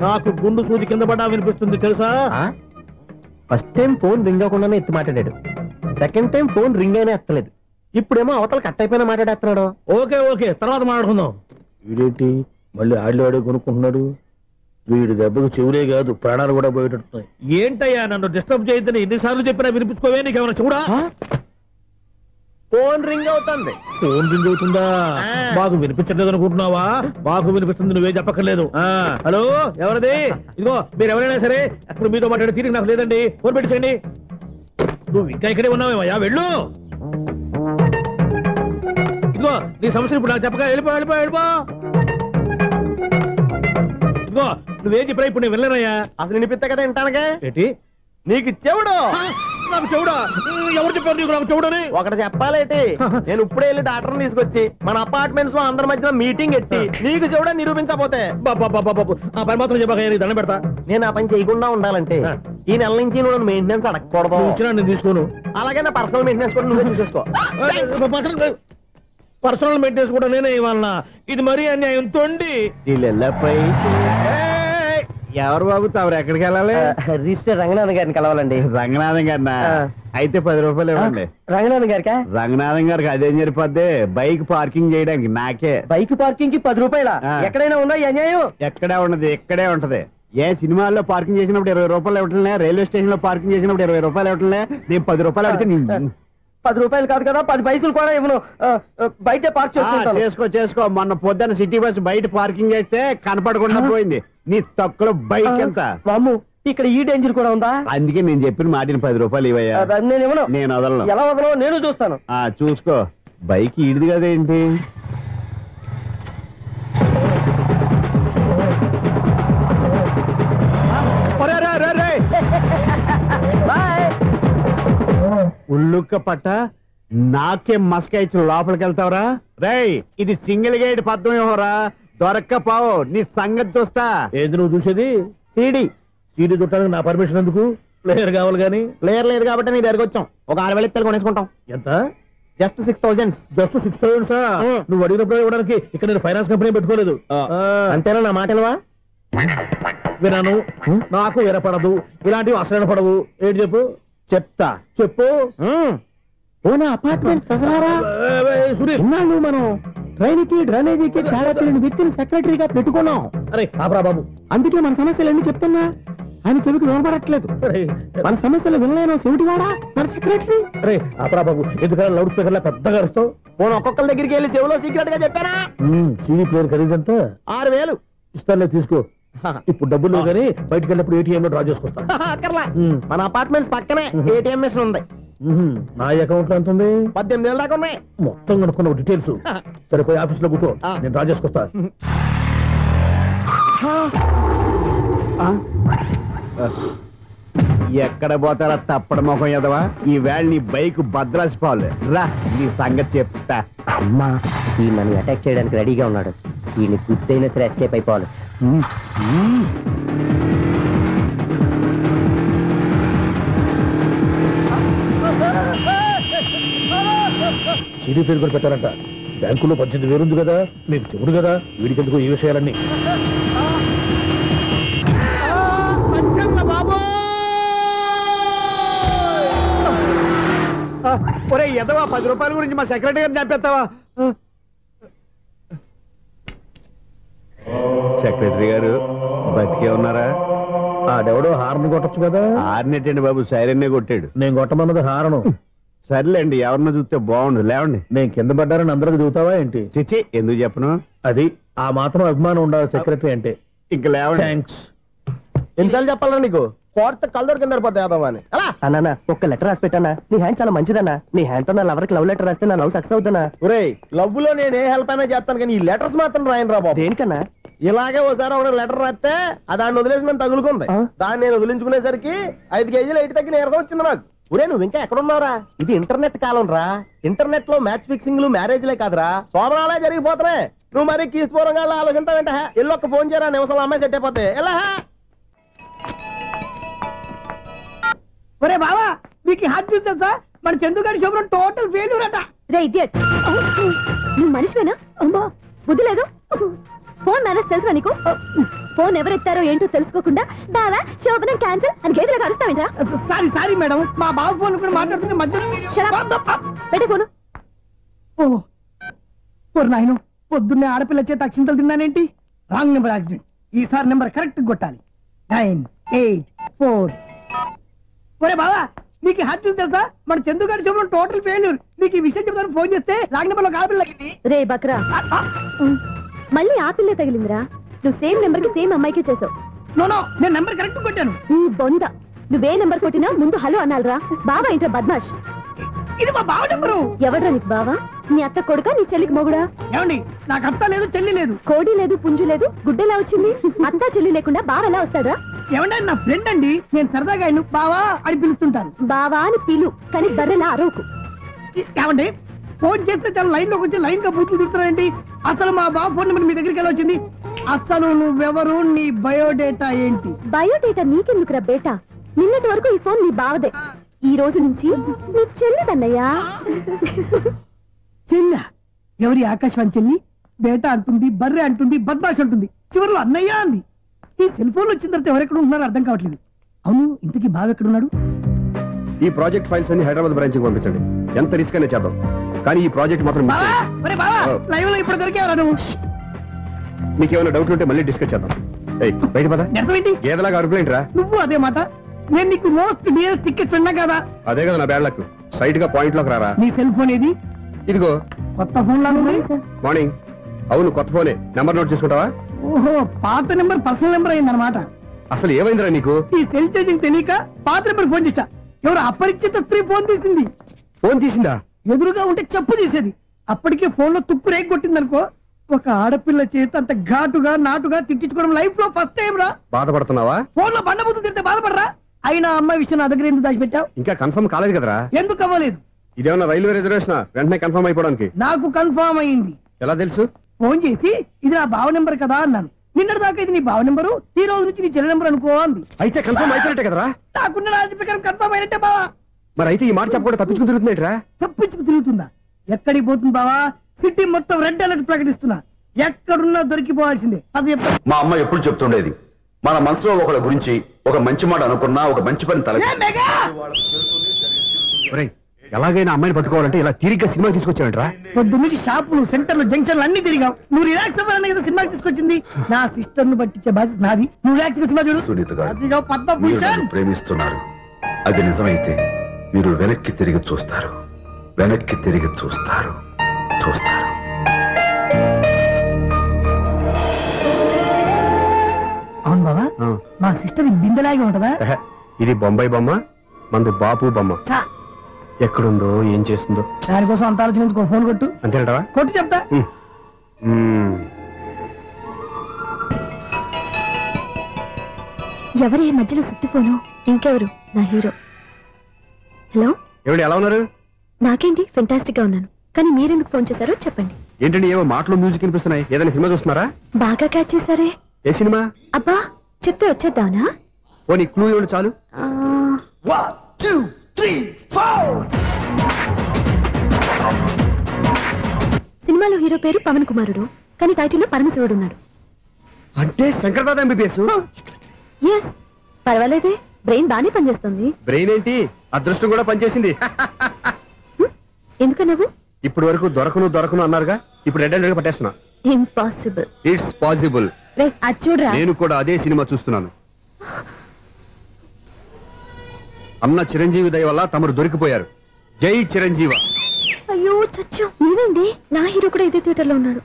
నాకు గుండు సూది కింద పడ్డా వినిపిస్తుంది తెలుసా? ఫస్ట్ టైం ఫోన్ రింగ్ అవ్వకుండానే ఎత్తి మాట్లాడాడు. సెకండ్ టైం ఫోన్ రింగ్ అయినా ఎత్తలేదు. ఇప్పుడేమో అవతల కట్ అయిపోయినా మాట్లాడేస్తున్నాడు. ఓకే ఓకే, తర్వాత మాట్లాడుకుందాం. వీడేంటి మళ్ళీ ఆడిలో కొనుక్కుంటున్నాడు? వీడి దెబ్బకు చెవులే కాదు ప్రాణాలు కూడా పోయేటట్టున్నాయి. ఏంటయ్యా నన్ను డిస్టర్బ్ చేయొద్దని ఎన్నిసార్లు చెప్పినా వినిపించుకోవే? నీకేమైనా చూడా? ఫోన్ రింగ్ అవుతుంది. ఫోన్ రింగ్ అవుతుందా? మాకు వినిపించలేదు అనుకుంటున్నావా? మాకు వినిపిస్తుంది, నువ్వే చెప్పక్కర్లేదు. హలో, ఎవరిది? ఇదిగో మీరు ఎవరైనా సరే అప్పుడు మీతో మాట్లాడే తీరిక నాకు లేదండి. ఫోన్ పెట్టేసేయండి. నువ్వు ఇంకా ఇక్కడే ఉన్నావేమయ్యా, వెళ్ళు. ఇదిగో నీ సమస్యలు ఇప్పుడు నాకు చెప్పగా వెళ్ళిపో వెళ్ళిపో వెళ్ళిపో. ఇదిగో నువ్వేం చెప్పరా ఇప్పుడు నేను వెళ్ళానయ్యా. అసలు వినిపిస్తా కదా వింటానగా. ఏంటి నీకు చెవుడు? నాకు చెవుడా? ఎవరు చెప్పారు నీకు నాకు చెవుడని? ఒకటి చెప్పాలేటి, నేను ఇప్పుడే వెళ్ళి డాక్టర్ని తీసుకొచ్చి మన అపార్ట్మెంట్స్ లో అందరి మధ్యన మీటింగ్ ఎట్టి నీకు చెవుడా నిరూపించకపోతే బాబు ఆ పని మాత్రం చెప్పక దండం పెడతా. నేను ఆ పని చేయకుండా ఉండాలంటే ఈ నెల నుంచి నువ్వు మెయింటెనెన్స్ అడగకూడదు. నేను తీసుకోను. అలాగే నా పర్సనల్ మెయింటెనెన్స్ కూడా నువ్వే చూసేసుకో. పర్సనల్ మెయింటెనెన్స్ కూడా నేనే ఇవ్వాలన్నా? ఇది మరీ అన్యాయం తోండి. ఎవరు బాబు తమరు ఎక్కడికి వెళ్ళాలి? రిజిస్టర్ రంగనాథన్ గారిని కలవాలండి. రంగనాథం గారినా? అయితే 10 రూపాయలు ఇవ్వండి. రంగనాథన్ గారికా? రంగనాథం గారికి అదేం సరిపోద్ది, బైక్ పార్కింగ్ చేయడానికి నాకే. బైక్ పార్కింగ్ కి 10 రూపాయల? ఎక్కడైనా ఉందా ఈ అన్యాయం? ఎక్కడే ఉన్నది, ఇక్కడే ఉంటది. ఏ సినిమాల్లో పార్కింగ్ చేసినప్పుడు 20 రూపాయలు ఇవ్వట్లే, రైల్వే స్టేషన్ లో పార్కింగ్ చేసినప్పుడు 20 రూపాయలు ఇవ్వట్లే. నేను 10 రూపాయలు అడిగితే 10 రూపాయలు కాదు కదా, 10 పైసలు కూడా ఇవ్వను. బయట పార్క్ చేసుకో. మొన్న పొద్దున్న సిటీ బస్ బయట పార్కింగ్ చేస్తే కనపడకుండా పోయింది. నీ తక్కువ బైక్ ఎంత? వామ్ము, ఇక్కడ ఈ డేంజర్ కూడా ఉందా? అందుకే నేను చెప్పిన మాటిని 10 రూపాయలు ఇవ్వయ్యా. నేను ఇవ్వను. నేను వదలను. ఎలా వదలను? నేను చూస్తాను. చూసుకో. బైక్ ఈడిది కదేంటి? ఉల్లుక్క పట్ట నాకే మస్క ఇచ్చిన లోపలికి వెళ్తావరా? రేయ్, ఇది సింగిల్ గేట్ పద్మం ఇవ్వరా? దొరక్కపోవు, నీ సంగతి చూస్తా. ఏది నువ్వు చూసేది? సీడీ చుట్టానికి నా పర్మిషన్ ఎందుకు? ప్లేయర్ కావాలి కానీ. ప్లేయర్ లేదు కాబట్టి నీ దగ్గరకు వచ్చాం. ఒక 6,000 ఇత్తలు కొనేసుకుంటాం. ఎంత? జస్ట్ 6,000. Just 6,000 sir? నువ్వు అడిగినప్పుడు ఇవ్వడానికి ఇక్కడ నేను ఫైనాన్స్ కంపెనీ పెట్టుకోలేదు. అంతేనా? నా మాటలువా? వినాను, నాకు వినపడదు. ఇలాంటివి అసలు పడవు. ఏంటి చెప్పు? చెప్తా. చెప్పు. అపార్ట్మెంట్స్ ఇన్నాళ్ళు మనం ట్రైన్కి డ్రైనేజీకి తేడా తెలియని వ్యక్తిని సెక్రటరీగా పెట్టుకున్నాం. అరే ఆపరా బాబు, అందుకే మన సమస్యలన్నీ చెప్తున్నా. ఆయన చెవికి వినపడట్లేదు. మన సమస్యలు వినలేను చెవిటి వాడా మన సెక్రటరీ. అరే ఆపరా బాబు, ఎందుకంటే లౌడ్ స్పీకర్ లా పెద్దగా అరుస్తావు. పోను ఒక్కొక్కరి దగ్గరికి వెళ్ళి చెవిలో సీక్రెట్ గా చెప్పానా? సీడీ ప్లేయర్ ఖరీదంతా 6,000 ఇస్తానులే, తీసుకో. ఇప్పుడు డబ్బులు కానీ బయటకు వెళ్ళినప్పుడు ఏటీఎం లో డ్రా చేసుకొస్తా. మన అపార్ట్మెంట్స్ పక్కనే ఏటీఎం మిషన్ ఉంది. నా అకౌంట్ లో ఎంత ఉంది? 18,000 దాకా ఉన్నాయి. మొత్తం కనుక్కున్న డీటెయిల్స్ సరిపోయి ఆఫీస్ లో కూర్చో, నేను డ్రా చేసుకొస్తా. ఎక్కడ పోతారా తప్పడ మొహం ఎదవా? ఈ వేళ నీ బైక్ భద్రాసిపోవాలి. రా నీ సంగతి చెప్తా. అమ్మా ఈ నన్ను అటాక్ చేయడానికి రెడీగా ఉన్నాడు. ఈయన గుర్తైనా సరే ఎస్కేప్ అయిపోవాలి. సిడీ పేరు కూడా పెట్టారంట. బ్యాంకులో 18,000 ఉంది కదా, మీకు చెబుడు కదా, వీడికెందుకు ఈ విషయాలన్నీ? ఒరే ఎదవా, 10 రూపాయల గురించి మా సెక్రటరీ గారిని చంపేస్తావా? సెక్రటరీ గారు బతికే ఉన్నారా? ఆడెవడో హార్న్ కొట్టచ్చు కదా. హార్నెట్టండి బాబు, సైరన్నే కొట్టాడు. నేను కొట్టమన్నది హారను. సర్లేండి, ఎవరినో చూస్తే బాగుండు. లేవండి. నేను కింద పడ్డారని అందరికి చూతావా ఏంటి? చిచ్చి, ఎందుకు చెప్పను? అది ఆ మాత్రం అభిమానం ఉండాలి సెక్రటరీ అంటే. ఇంక లేవండి. థ్యాంక్స్. ఎన్నిసార్లు చెప్పాలా నీకు? కోర్త కళ్ళదొరి కింద పడిపోతాయి యాదవ్ అని. అన్నా ఒక్క లెటర్ రాసి పెట్టానా? నీ హ్యాండ్ చాలా మంచిదన్నా. నీ హ్యాండ్ తో నా లవర్కి లవ్ లెటర్ రాస్తే నా లవ్ సక్సెస్ అవుతానా? ఒరే, లవ్ లో నేను ఏ హెల్ప్ అయినా చేస్తాను, కానీ ఈ లెటర్స్ మాత్రం రాయను రా బాబు. దేనికన్నా? ఇలాగే ఓసారి ఒక లెటర్ రాస్తే దాన్ని వదిలేసి నన్ను తగులుకుంది. దాన్ని నేను వదిలించుకునేసరికి 5 కేజీలు ఎయిట్ తగ్గి నీరసం వచ్చింది నాకు. ఒరే, నువ్వు ఇంకా ఎక్కడున్నావురా? ఇది ఇంటర్నెట్ కాలం రా. ఇంటర్నెట్ లో మ్యాచ్ ఫిక్సింగ్లు మ్యారేజ్లే కాదురా, సోమరాలే జరిగిపోతున్నాయి. నువ్వు మరి కీస్పూరంగా ఆలోచించావేంట? ఎల్లొక్క ఫోన్ చేయరా, నిమిషాలు అమ్మాయి సెట్ అయిపోతే. ఎలా? ఒరే బావా, మీకు హార్ట్ చూస్తా సార్, మన చందుగారి శుభ్రం టోటల్ ఫెయిల్యూర్ అట. రే ఇడియట్, నువ్వు మనిషివేనా? బుద్ధి లేదు. ఫోన్ మేనేజ్ తెలుసా నీకు? ఫోన్ ఎవరెత్తారో ఏంటో తెలుసుకోకుండా బావా శోభనం క్యాన్సిల్ అని గేదెలకు అరుస్తావేంట్రా? సారీ సారీ మేడం, మా బావ ఫోన్ కూడా మాట్లాడుతుంటే మధ్యలో పెట్టే ఫోను. ఓ నాయను, పొద్దున్నే ఆడపిల్ల చేత అక్షింతలు తిన్నానేంటి? Wrong number accident. ఈసారి నెంబర్ కరెక్ట్ కొట్టాలి. 9, 8, 4. ఒరే బావా, నీకు హార్ట్ చూసి తెలుసా? మన చందుగారి శుభ్రం టోటల్ ఫెయిల్యూర్. నీకు ఈ విషయం చెప్తాను ఫోన్ చేస్తే రాంగ్ నెంబర్ లో ఆడపిల్ల తగ్గింది. రే బక్రా, మళ్ళీ ఆ పిల్లే తగిలిందిరా. నువ్వు సేమ్ నెంబర్ కి సేమ్ అమ్మాయికే చేసావు. నో నో, నేను నెంబర్ కరెక్ట్ కొట్టాను. ఈ బొంద, నువ్వే నెంబర్ కొట్టినా ముందు హలో అనాలిరా. బావా ఇంట్లో బద్మాష్. ఇది మా బావ నెంబరు. ఎవడ్రా నీకు బావా? నీ అత్త కొడుకా, నీ చెల్లికి మొగుడా? ఏమండి, నాకు అత్త లేదు, చెల్లి లేదు. కోడి లేదు, పుంజు లేదు, గుడ్డెలా వచ్చింది? అత్త చెల్లి లేకుండా బావ ఎలా వస్తాడా? ఏమండి, నా ఫ్రెండ్ అండి, నేను సరదాగా ఆయన బావా అని పిలుస్తుంటాను. బావా అని పిలు, కానీ బర్రెలా అరవకు. ఏమండి, ఫోన్ చేస్తే చాలా లైన్ లోకి వచ్చి లైన్ గా బూతులు తిడుతున్నారండి. అసలు మా బావ ఫోన్ నెంబర్ మీ దగ్గరికి ఎలా వచ్చింది? అసలు నువ్వెవరు, నీ బయోడేటా ఏంటి? బయోడేటా నీకెందుకురా బేటా? నిన్నటి వరకు ఈ ఫోన్ నీ బావదే, ఈ రోజు నుంచి నీ చెల్లిదన్నయ్యా. చెల్లి? ఎవరి ఆకాశవాణి చెల్లి? బేటా అంటుంది, బర్రె అంటుంది, బద్మాష్ అంటుంది, చివరిలో అన్నయ్య అంది. ఈ సెల్ ఫోన్ వచ్చిన తర్వాత ఎవరెక్కడ ఉంటున్నారో అర్థం కావట్లేదు. అవును, ఇంతకీ బావ ఎక్కడున్నాడు? ఈ ప్రాజెక్ట్ ఫైల్స్ అన్ని హైదరాబాద్ బ్రాంచ్ కి పంపించండి. ఎంత రిస్క్ అయినా చేద్దాం, కానీ ఈ ప్రాజెక్ట్ మాత్రం లైవ్ లో ఇప్పుడు దొరికేవరా నువ్వు? నీకేమైనా డౌట్ ఉంటే మళ్ళీ డిస్కస్ చేద్దాం. బయట పద. ఏదలాగా అరుపులేంటి రా? నువ్వు అదే మాట. నేను నీకు మోస్ట్ డియరెస్ట్ టికెట్ విన్నా కదా. అదే కదా నా బ్యాడ్ లక్. స్ట్రైట్ గా పాయింట్ లోకి రారా. నీ సెల్ ఫోన్ ఏది? ఇదిగో. కొత్త ఫోన్ లాగా ఉంది. మార్నింగ్. అవును, కొత్త ఫోనే. నెంబర్ నోట్ చేసుకుంటావా? ఓహో, పాత నెంబర్ పర్సనల్ నెంబర్ అయిందన్నమాట. అసలు ఏమైందిరా నీకు? ఈ సెల్ చేంజింగ్ తెలియక పాత నెంబర్ ఫోన్ చేశా. ఎవరు అపరిచిత స్త్రీ ఫోన్ తీసింది. ఫోన్ తీసిందా? ఎదురుగా ఉంటే చెప్పు తీసేది. అప్పటికే ఫోన్ లో తుక్కు రేగి కొట్టిందనుకో. ఒక ఆడపిల్ల చేత అంత ఘాటుగా నాటుగా తిట్టించుకోవడం లైఫ్ లో ఫస్ట్ టైం రా. బాధపడుతున్నావా? ఫోన్ లో బండబుద్ధి తింటే బాధపడరా? అయినా అమ్మాయి విషయం నా దగ్గర ఎందుకు దాచిపెట్టావు? ఇంకా కన్ఫర్మ్ కాలేదు కదరా. ఎందుకు అవ్వలేదు? ఇదేమన్నా రైల్వే రిజర్వేషన్? వెంటనే కన్ఫర్మ్ అయిపోవడానికి. నాకు కన్ఫర్మ్ అయింది. ఎలా తెలుసు? ఫోన్ చేసి ఇది నా బావ నెంబర్ కదా అన్నాను. నిన్నటి దాకా ఇది నీ బావ నెంబరు, ఈ రోజు నుంచి నీ చెల్లి నెంబర్ అనుకో అంది. అయితే కన్ఫర్మ్ అయిపోయినట్టే కదరా? నాకున్న రాజు ప్రకారం కన్ఫర్మ్ అయినట్టే బావా. మరి అయితే ఈ మాట చెప్పకుండా తప్పించుకు తిరుగుతున్నట్రా? తప్పించుకు తిరుగుతుందా? ఎక్కడికి పోతుంది బావా? సిటీ మొత్తం రెడ్ అలర్ట్ ప్రకటిస్తున్నా. ఎక్కడున్నా దొరికిపోవాల్సిందే. అది మా అమ్మ ఎప్పుడు చెప్తుండేది, మన మనసులో ఒకళ్ళ గురించి ఒక మంచి మాట అనుకున్నా ఒక మంచి పని తల. ఎలాగైనా అమ్మాయిని పట్టుకోవాలంటే ఇలా తిరిగ్గా సినిమా తీసుకొచ్చాడంట్రా. పొద్దు నుంచి షాపులు, సెంటర్లు, జంక్షన్లు అన్ని తిరిగావు. నువ్వు రిలాక్స్ అవ్వాలని కదా సినిమాకి తీసుకొచ్చింది. నా సిస్టర్ ను పట్టించే బాధ్యత నాది. నువ్వు రిలాక్స్ సినిమా చూడు. సునీత గారు ప్రేమిస్తున్నారు. అది నిజమైతే మీరు వెనక్కి తిరిగి చూస్తారు, వెనక్కి తిరిగి చూస్తారు, చూస్తారు. అవును బాబా, మా సిస్టర్ బిందెలాగే ఉంటదా? ఇది బొంబాయి బొమ్మ, మంది బాపు బొమ్మ. ఎక్కడుందో ఏం చేస్తుందో. దానికోసం అంత ఆలోచించుకో. ఫోన్ కొట్టు. అంతేనంటావా? కొట్టు చెప్తా. ఎవరు ఈ మధ్యలో సుత్తి ఫోను? ఇంకెవరు? నా హీరో. హలో ఎవడు ఎలా ఉన్నారు? నాకేంటి ఫెంటాస్టిక్ గా ఉన్నాను, కానీ మీరెందుకు ఫోన్ చేశారో చెప్పండి. ఏంటండి ఏవో మాటలు మ్యూజిక్ వినిపిస్తున్నాయి. ఏదైనా సినిమా చూస్తున్నారా? బాగా క్యాచ్ చేశారే. ఏ సినిమా? అబ్బా చెప్తే వచ్చేద్దానా? ఓ నీ క్లూ ఇవ్వండి చాలు. 1 2 3 4. సినిమాలో హీరో పేరు పవన్ కుమారుడు, కానీ టైటిల్లో పరమశివుడు ఉన్నాడు. అంటే శంకర్దాద ఎంబీబీఎస్. ఎస్, పర్వాలేదే, బ్రెయిన్ బానే పనిచేస్తుంది. బ్రెయిన్ ఏంటి, అదృష్టం కూడా పనిచేసింది. ఎందుకన్నావు? ఇప్పుడు వరకు దొరకను అన్నారుగా, ఇప్పుడు రెడ్ హ్యాండెడ్ గా పట్టేస్తున్నా. ఇంపాసిబుల్. It's possible. అది చూడరా. నేను కూడా అదే సినిమా చూస్తున్నాను. అన్న చిరంజీవి దయ వల్ల తమరు దొరికిపోయారు. జై చిరంజీవ. అయ్యో చచ్చు, నేనండి, నా హీరో కూడా ఇదే థియేటర్ లో ఉన్నాడు.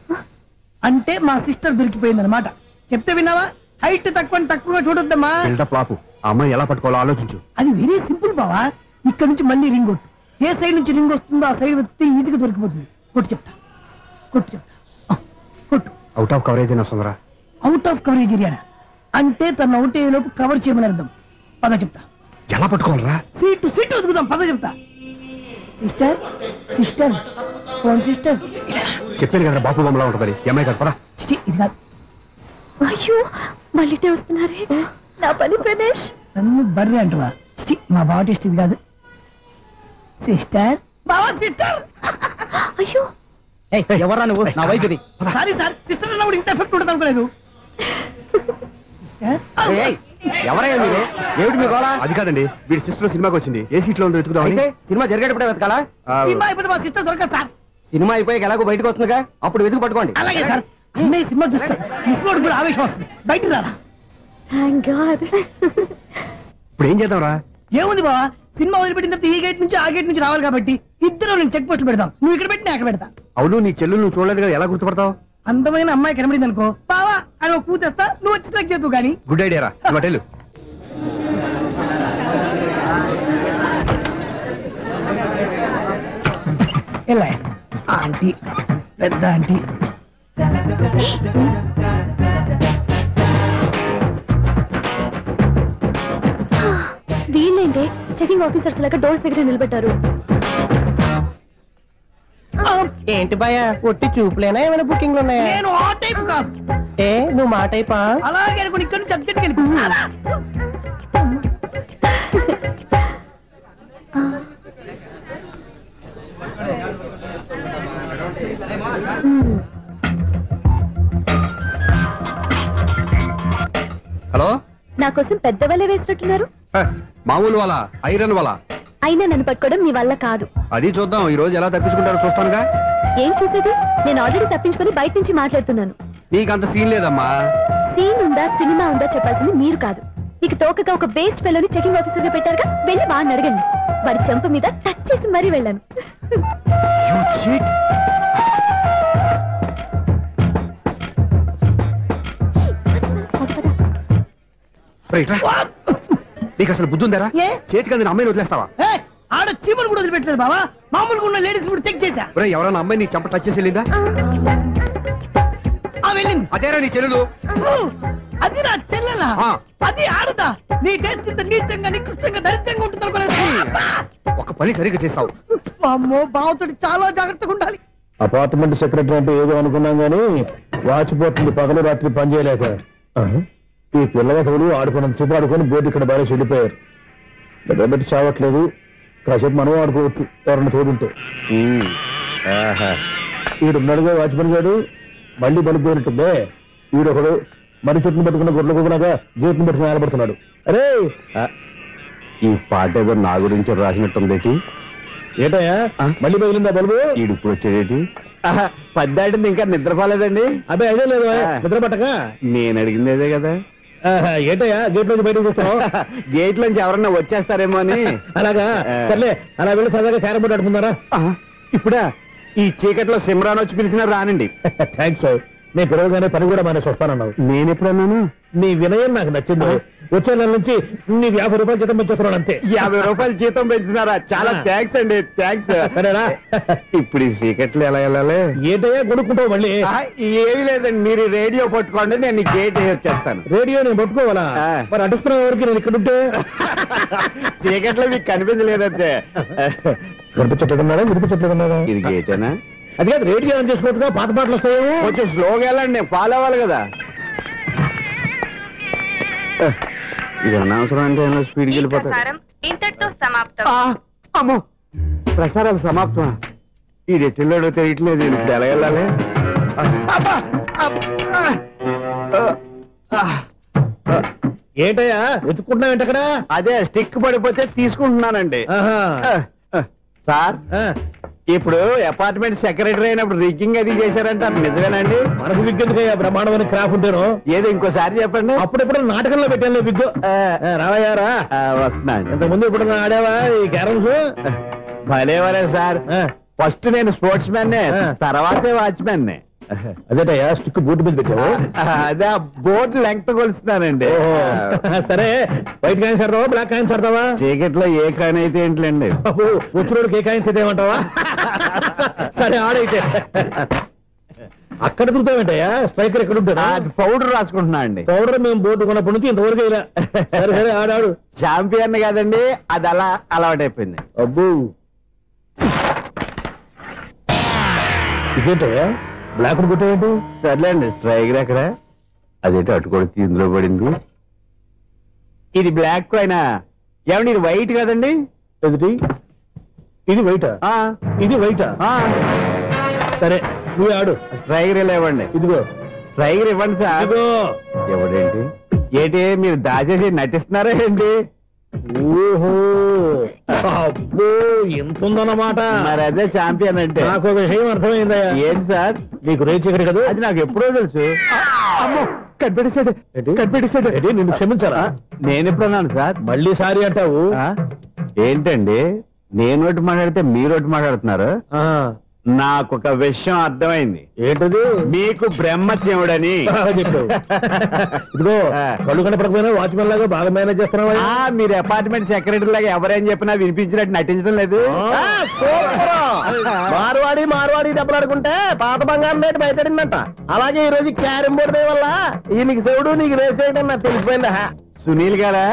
అంటే మా సిస్టర్ దొరికిపోయింది అనమాట. చెప్తే విన్నావా? హైట్ తక్కువగా చూడొద్దమ్మా. పాపు ఆ అమ్మాయి ఎలా పట్టుకోవాలో ఆలోచించు. అది వెరీ సింపుల్ బావా. ఇక్కడ నుంచి మళ్ళీ రింగ్ కొట్టు. ఏ సైడ్ నుంచి రింగ్ వస్తుందో ఆ సైడ్ వస్తే ఈజీగా దొరికిపోతుంది. కొట్టు చెప్తా. కొట్టు. అవుట్ ఆఫ్ కవరేజ్ అని వస్తుందిరా. అవుట్ ఆఫ్ కవరేజ్ ఏరియా అంటే తన అవుట్ అయ్యే లోపు కవర్ చేయమని అర్థం. పద చెప్తా. ఎలా పట్టుకోవాలరా? సీటు వదుకుదాం. పద చెప్తా. Sister phone sister. చెప్పాను కదా బాపు బొమ్మలా ఉంటుంది. అమ్మాయి కదా పరా. ఇది కాదు. అయ్యో మళ్ళీ వస్తున్నారే, నా పని ఫినిష్. నన్ను బర్రె అంటవా? మా బావ టేస్ట్ ఇది కాదు. సిస్టర్ బావా సిస్టర్. అయ్యో ఎవరా నువ్వు? నా వైపు ఇది. సారీ సార్, సిస్టర్ అన్నప్పుడు ఇంత ఎఫెక్ట్ ఉంటుంది అనుకోలేదు. ఎవరయ్యా మీరు? ఏమిటి మీ గోళ? అది కాదండి, వీడి సిస్టర్ సినిమాకి వచ్చింది. ఏ సీట్ లో ఉందో వెతుకుదాం. అయితే సినిమా జరిగేటప్పుడే వెతకాలా? సినిమా అయిపోతే మా సిస్టర్ దొరకదు సార్. సినిమా అయిపోయాక ఎలాగో బయటకు వస్తుందిగా, అప్పుడు వెతుకు పట్టుకోండి. అలాగే సార్. అన్నయ్య సినిమా చూస్తారు, మిస్వాడు కూడా ఆవేశం వస్తుంది. బయటకు రారా. Thank God. ఇప్పుడు ఏం చేద్దాం రా? ఏముంది బావా, సినిమా వదిలిపెట్టిన తర్వాత ఈ గేట్ నుంచి ఆ గేట్ నుంచి రావాలి కాబట్టి ఇద్దరు నేను చెక్ పోస్ట్ పెడతాం. నువ్వు ఇక్కడ పెట్టి నేను అక్కడ పెడతా. అవును, నీ చెల్లెలు నువ్వు చూడలేదు కదా, ఎలా గుర్తుపడతావు? అందమైన అమ్మాయి కనబడింది అనుకో బావా అని ఒక కూతేస్తా, నువ్వు వచ్చి సెలెక్ట్ చేద్దు. కానీ గుడ్ ఐడియా రా. హోటల్ ఎలా ఆంటీ, పెద్ద ఆంటీ. వీళ్ళేంటే చెకింగ్ ఆఫీసర్స్ లాగా డోర్స్ దగ్గర నిలబెట్టారు. ఏంటి భయ, ఒట్టి చూపులేనా ఏమైనా బుకింగ్లు ఉన్నాయా? నేను ఆ టైప్ కాదు. ఏ నువ్వు మా టైపా? అలాగే అనుకుని ఇక్కడ నుంచి అర్జెంట్కి వెళ్ళిపో. హలో, నా కోసం పెద్ద వలే వేసినట్టున్నారు. మామూలు వాళ్ళ, ఐరన్ వాళ్ళ. అయినా నన్ను పట్టుకోవడం మీ వల్ల కాదు. అది చూద్దాం, ఈ రోజు ఎలా తప్పించుకుంటారో చూస్తానుగా. ఏం చూసేది? నేను ఆల్రెడీ తప్పించుకొని బయట నుంచి మాట్లాడుతున్నాను. నీకంత సీన్ లేదమ్మా. సీన్ ఉందా సినిమా ఉందా చెప్పాల్సింది మీరు కాదు. మీకు తోకగా ఒక బేస్ట్ ఫెలోని చెకింగ్ ఆఫీసర్ గా పెట్టారుగా, వెళ్ళి వాడిని అడగండి. వాడి చెంప మీద టచ్ చేసి మరీ వెళ్ళాను. నీకు అసలు బుద్ధి ఉందారా? చేతికి అందిన అమ్మాయిని వదిలేస్తావా? ఆడ చీమలు కూడా వదిలిపెట్టలేదు బావా. మామూలుగా ఉన్న లేడీస్ కూడా చెక్ చేశా. ఎవరైనా అమ్మాయి నీ చెంప టచ్ చేసి వెళ్ళిందా? వెళ్ళింది. అదేరా నీ చెల్లెలు? అది నా చెల్లెలా? అది ఆడదా? నీ టేస్ట్ ఇంత నీచంగా నికృష్టంగా దరిద్రంగా ఉంటుంది అనుకోలేదు. ఒక పని సరిగ్గా చేస్తావు. అమ్మో, బావతోటి చాలా జాగ్రత్తగా ఉండాలి. అపార్ట్మెంట్ సెక్రటరీ అంటే ఏదో అనుకున్నాం గానీ వాచిపోతుంది పగలు రాత్రి పని చేయలేక. ఈ పిల్లవాడు ఆడుకున్నంతసేపు ఆడుకొని బోర్డు ఇక్కడ బాగా చెడిపోయారు. నిద్రబెట్టి చావట్లేదు. కాసేపు మనం ఆడుకోవచ్చు ఎవరన్నా తోడుంటే. ఈడున్నాడుగా వాచ్మెన్ గారు, మళ్ళీ పడిపోయినట్టుందే. ఈడొకడు మరి చెట్టును పట్టుకున్న గొడ్ల కుక్కలాగా గేట్ని పట్టుకుని ఆడబడుతున్నాడు. అరే, ఈ పాట ఏదో నా గురించి రాసినట్టుంది. ఏటయ్యా మళ్ళీ పగిలిందా బల్బు? ఈడు ఇప్పుడు వచ్చేదేటి? పద్దాటింది ఇంకా నిద్రపోలేదండి. అదే అదే లేదు నిద్ర పట్టక. నేను అడిగింది అదే కదా. ఏటయ్యా గేట్ నుంచి బయటకు చూస్తావు? గేట్ నుంచి ఎవరన్నా వచ్చేస్తారేమో అని. అలాగా, సర్లే అలా వెళ్ళి సరదాగా క్యారం బోర్డు ఆడుకున్నారా? ఇప్పుడా? ఈ చీకట్లో సిమ్రాన్ వచ్చి పిలిచినా రానండి. థ్యాంక్స్. నేను పిలవగానే పని కూడా మానేసి వస్తానన్నావు. నేను ఎప్పుడన్నాను? నీ వినయం నాకు నచ్చింది. వచ్చే నెల నుంచి నీకు 50 రూపాయలు జీతం పెంచుతున్నాను అంతే. 50 రూపాయలు జీతం పెంచుతున్నారా? చాలా థ్యాంక్స్ అండి, థ్యాంక్స్. సరేనా? ఇప్పుడు ఈ సీక్రెట్లు ఎలా వెళ్ళాలి? ఏంటయ్యా కొనుక్కుంటావు మళ్ళీ? ఏమీ లేదండి, మీరు రేడియో పట్టుకోండి, నేను గేట్ వచ్చేస్తాను. రేడియో నేను పట్టుకోవాలా? మరి అడుస్తున్న వరకు నేను ఇక్కడ ఉంటే చీకట్లో మీకు కనిపించలేదంటే. కనిపించట్లేదన్నారా? వినిపించట్లేదన్నారా? ఇది గేటేనా? అది కాదు, రేడియో ఆన్ చేసుకోవచ్చుగా, పాత పాటలు వస్తాయేమో. కొంచెం స్లోగా వెళ్ళండి, నేను ఫాలో అవ్వాలి కదా. ఇది అనవసరం అంటే స్పీడ్కి వెళ్ళిపోతారు. ఇంతటితో సమాప్తం. అమ్మో, ప్రసారాలు సమాప్తం. ఈ రెట్టిల్లోడో తెలియట్లేదు, ఇప్పుడు ఎలా వెళ్ళాలి? ఏంటయ్యా వెతుక్కుంటున్నావు ఏంటక్కడ? అదే స్టిక్ పడిపోతే తీసుకుంటున్నానండి. సార్, ఇప్పుడు అపార్ట్మెంట్ సెక్రటరీ అయినప్పుడు రిగ్గింగ్ అది చేశారంటే అది నిజమేనండి? మనకు విగ్గు ఎందుకయ్యా, బ్రహ్మాండమైన క్రాఫ్ ఉంటాను. ఏదో ఇంకోసారి చెప్పండి. అప్పుడెప్పుడు నాటకంలో పెట్టాను విగ్గు. రావయ్యారా? వస్తున్నాను. ఇంతకుముందు ఇప్పుడు ఆడావా ఈ క్యారమ్స్? భలేవరే సార్, ఫస్ట్ నేను స్పోర్ట్స్ మ్యాన్, తర్వాతే వాచ్మెన్. అదేటయ్యా స్టిక్ బోర్డు మీద పెట్టావు? అదే బోర్డు లెంగ్త్ కొలుస్తున్నానండి. సరే, వైట్ కాయిన్స్ ఆడతావా, బ్లాక్ కాయిన్స్ ఆడతావా? చీకట్లో ఏ కాయిన్ అయితే ఏంటండి, వచ్చినోడికి ఏ కాయిన్స్ అయితే ఏమంటావా? సరే ఆడైతే. అక్కడ తిరుగుతావేంటయ్యా? స్ట్రైకర్ ఎక్కడ ఉంటాడా? పౌడర్ రాసుకుంటున్నా అండి. పౌడర్ మేము బోర్డు కొన్నప్పటి నుంచి ఇంతవరకు ఇలా. సరే సరే ఆడాడు. ఛాంపియన్ కాదండి, అది అలా అలవాటైపోయింది. అబ్బు, ఇదేంటయ్యా బ్లాక్ కొట్టేంటి? సర్లేండి, స్ట్రైకర్ ఎక్కడ? అదేంటి అటుకొడితే ఇందులో పడింది. ఇది బ్లాక్ అయినా ఏమండి, ఇది వైట్ కదండి? ఎదుటి ఇది వైటా? ఇది వైటా? సరే నువ్వు ఆడు. స్ట్రైకర్ ఇలా ఇవ్వండి. ఇదిగో స్ట్రైకర్ ఇవ్వండి సార్. ఇదిగో. ఎవడేంటి ఏంటి మీరు దాచేసి నటిస్తున్నారా ఏంటి? ఓహో, అబ్బో ఎంత ఉందన్నమాట. మరి అదే ఛాంపియన్ అంటే. నాకు ఒక విషయం అర్థమైందయ్యా. ఏంటి సార్? నీకు రేచి ఇక్కడ కదా? అది నాకు ఎప్పుడో తెలుసు. అమ్మో, కనిపెట్టేశాడు, కనిపెట్టేశాడు. నిన్ను క్షమించారా? నేను ఎప్పుడన్నాను సార్? మళ్ళీ సారీ అంటావు? ఏంటండి, నేను ఒకటి మాట్లాడితే మీరు ఒకటి మాట్లాడుతున్నారు. నాకు ఒక విషయం అర్థమైంది. ఏంటది? మీకు బ్రహ్మత్యముడని చెప్పావు. ఇదిగో, కళ్ళు కనపడకపోయినా వాచ్మెన్ లాగా బాగా మేనేజ్ చేస్తున్నావా? మీరు అపార్ట్మెంట్ సెక్రటరీ లాగా ఎవరేం చెప్పినా వినిపించినట్టు నటించడం లేదు. మార్వాడి దెబ్బలాడుకుంటే పాత బంగారం రేటు బయటడిందంట. అలాగే ఈ రోజు క్యారం బోర్డు వల్ల నీకు శివుడు నీకు రేసేయడం నాకు తెలిసిపోయిందా? సునీల్ గారా,